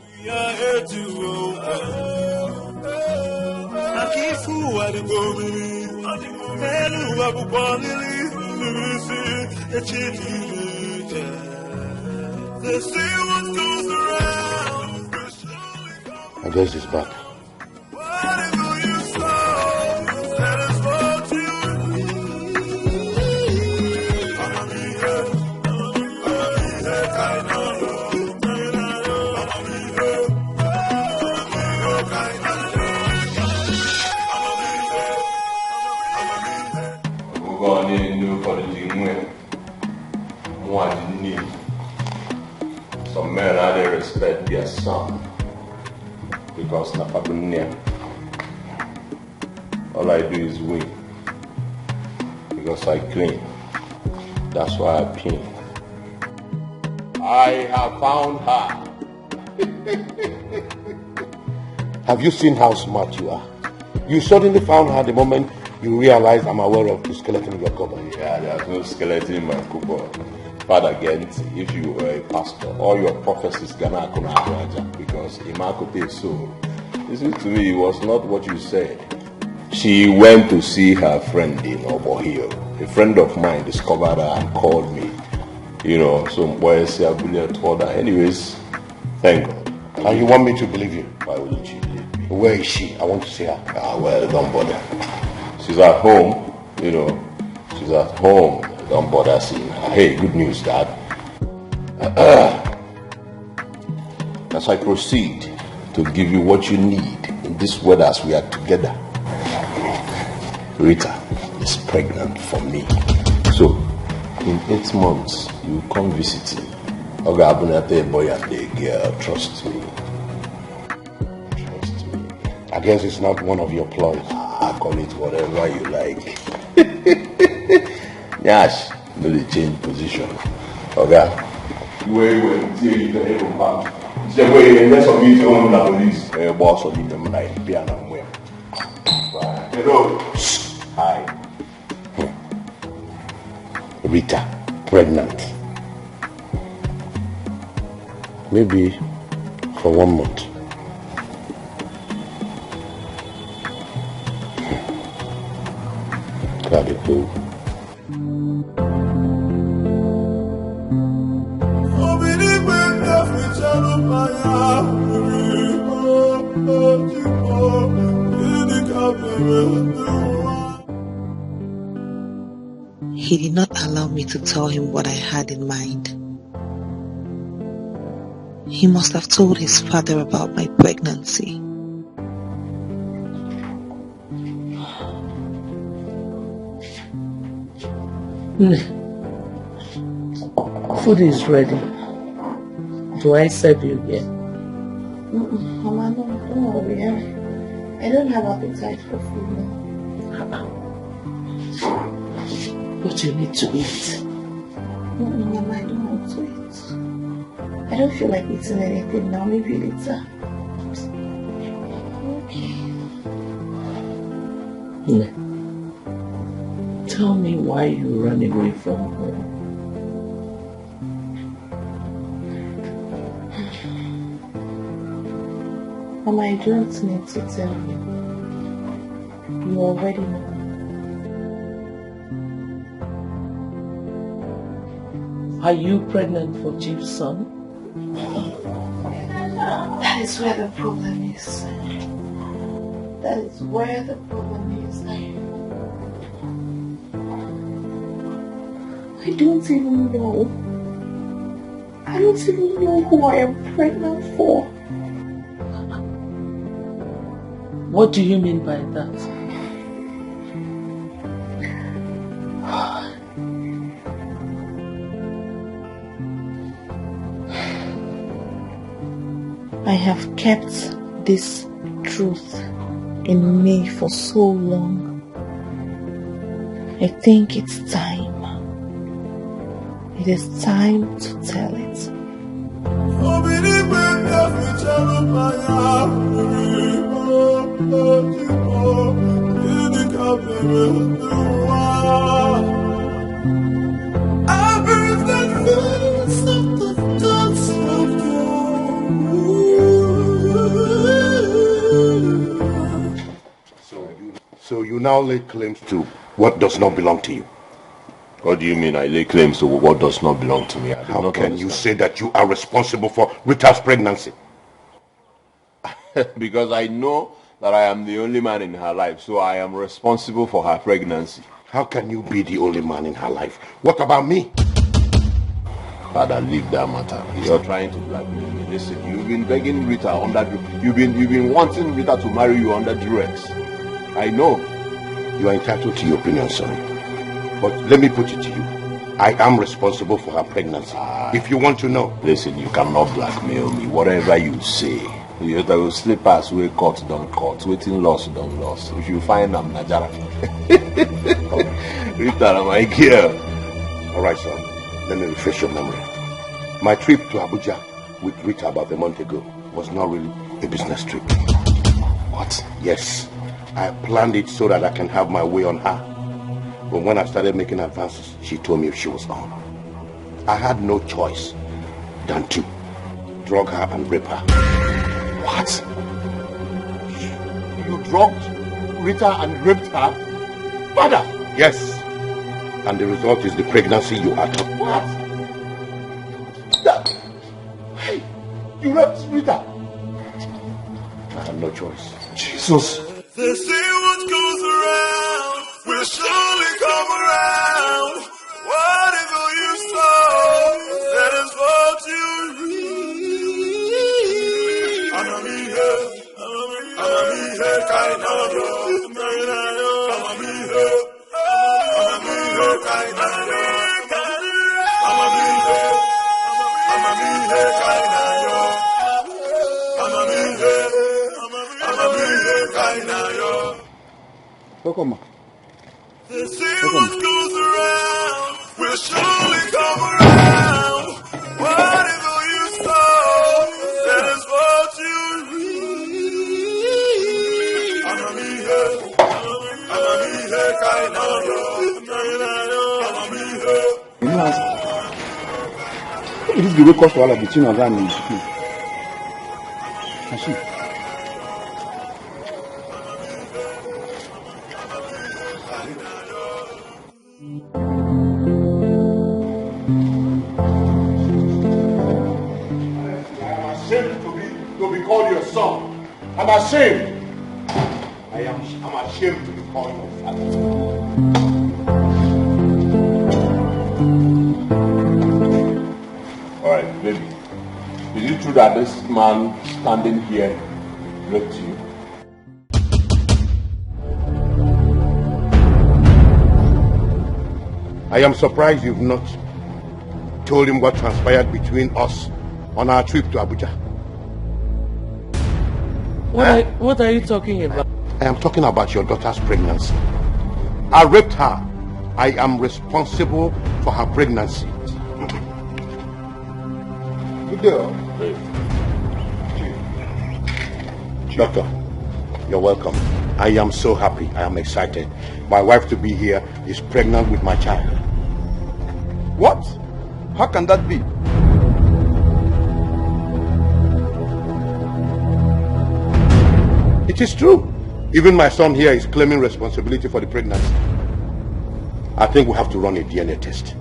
I guess he's back. Some men are they respect their son because Napabunia. All I do is win because I clean. That's why I pin. I have found her. Have you seen how smart you are? You suddenly found her the moment you realized I'm aware of the skeleton in your cupboard. Yeah, there's no skeleton in my cupboard. Father Gent, if you were a pastor, all your prophecies gonna come out because Imakote so. Listen to me, it was not what you said. She went to see her friend in Obohio. A friend of mine discovered her and called me. You know, some boys here told her. Anyways, thank God. And you want me to believe you? Why wouldn't you believe me? Where is she? I want to see her. Ah, well, don't bother. She's at home, you know. She's at home. Don't bother seeing her. Hey, good news, Dad. As I proceed to give you what you need in this weather as we are together, Rita is pregnant for me. So, in 8 months, you come visit me. Ogabunate boy and the girl, trust me. Trust me. I guess it's not one of your ploys. I call it whatever you like. Yes, no, they change position. Okay. Wait, see you can come back. Say, wait, and that's what you want the police. Boss, or leave them like piano and wham. Hello. Hi. Rita, pregnant. Maybe for 1 month. That'd be cool. He did not allow me to tell him what I had in mind. He must have told his father about my pregnancy. Food is ready. Do I serve you here? Mama, no, don't worry. I don't have appetite for food now. But you need to eat. Mama, I don't want to eat. I don't feel like eating anything now. Maybe later. Okay. Tell me why you ran away from home. Mama, I don't need to tell you. You already know. Are you pregnant for Chief's son? That is where the problem is. That is where the problem is. I don't even know. I don't even know who I am pregnant for. What do you mean by that? I have kept this truth in me for so long. I think it's time. It is time to tell it. So you now lay claims to what does not belong to you. What do you mean I lay claims to what does not belong to me? How can you say that you are responsible for Rita's pregnancy? Because I know that I am the only man in her life, so I am responsible for her pregnancy. How can you be the only man in her life? What about me? Father, leave that matter. You're trying to blackmail me. Listen, you've been begging Rita under... You've been wanting Rita to marry you under duress. I know. You are entitled to your opinion, son. But let me put it to you. I am responsible for her pregnancy. If you want to know. Listen, you cannot blackmail me. Whatever you say. You will slip us where court don't court. Waiting loss don't loss. If you find I'm Najara. Rita, my girl. Alright, son. Let me refresh your memory. My trip to Abuja with Rita about a month ago was not really a business trip. What? Yes. I planned it so that I can have my way on her. But when I started making advances, she told me she was on. I had no choice than to drug her and rape her. What? You drugged Rita and raped her? Father! Yes. And the result is the pregnancy you are talking about. What? Hey, you raped Rita? I had no choice. Jesus. They say what goes around will surely come around. Whatever you sow, that is what you reap. I'm a me here, kind of yo. I'm a me here, kind of yo. I'm a me here, kind of yo. I'm a me here. Welcome. They say what goes around will surely come around. Whatever you sow, that is what you reap. I'm a me here, kind of yo. I'm a me here. You know, this is the way cost to all of between us and the school. To be called your son. I'm ashamed. I'm ashamed to be called your father. Alright, baby. Is it true that this man standing here raped you? I am surprised you've not told him what transpired between us on our trip to Abuja. What are you talking about? I am talking about your daughter's pregnancy. I raped her. I am responsible for her pregnancy. Good day. Doctor, you're welcome. I am so happy. I am excited. My wife to be here is pregnant with my child. What? How can that be? It is true. Even my son here is claiming responsibility for the pregnancy. I think we have to run a DNA test.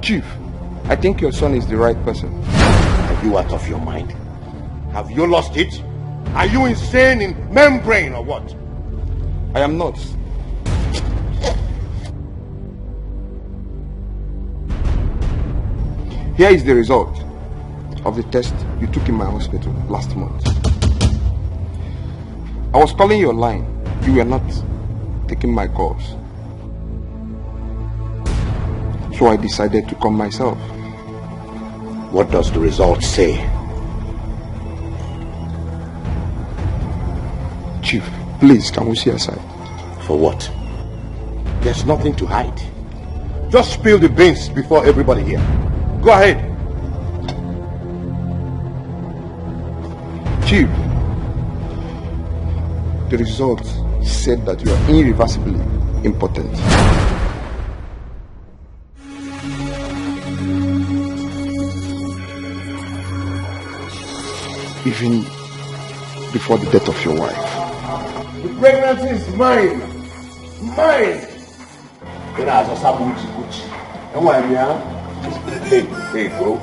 Chief, I think your son is the right person. Are you out of your mind? Have you lost it? Are you insane in membrane or what? I am not. Here is the result of the test you took in my hospital last month. I was calling your line. You were not taking my calls. So I decided to come myself. What does the result say? Chief, please, can we see aside? For what? There's nothing to hide. Just spill the beans before everybody here. Go ahead. Chief, the results said that you are irreversibly impotent. Even before the death of your wife. The pregnancy is mine. Mine. Hey, bro.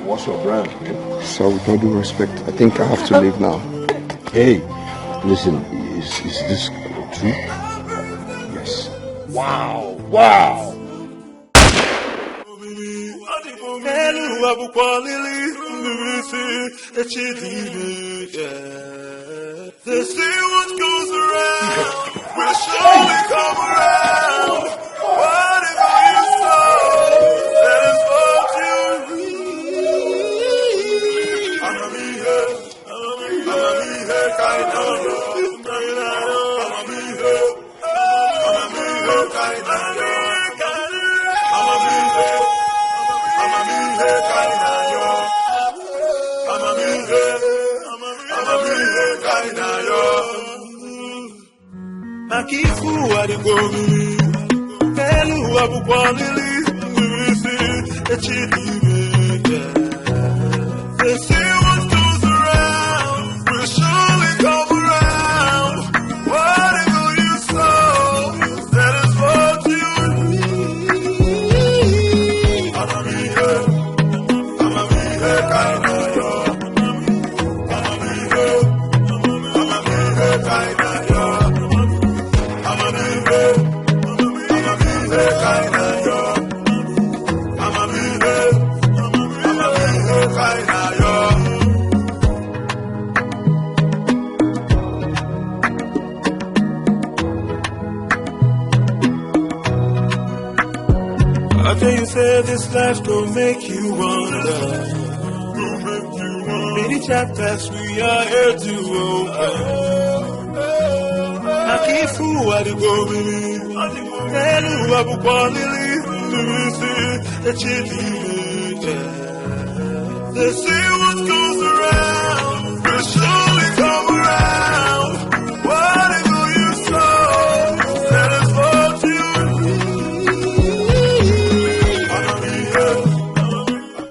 What's your brand, man? Sir, with all due respect, I think I have to leave now. Hey, listen, is this true? Yes. Wow. Wow. They say what goes around will surely come around. Whatever you sow, that is what you reap. I'ma be here, kind of. I'ma be here, kind of. I'ma be here, kind of. I'ma be here, kind of. Makifu adigomi, Pelu abukwalili, Nurisi, Echidime. They say what goes around will surely come around. Whatever you sow, that is what you reap. I'ma be here, kind of. I'ma be here, kind of. After you say this life gon' make you wonder, many chapters we are here to open. Akifu adigomi, Elu abukwalili, Nurisi, Echidime. They say what goes around will surely come around.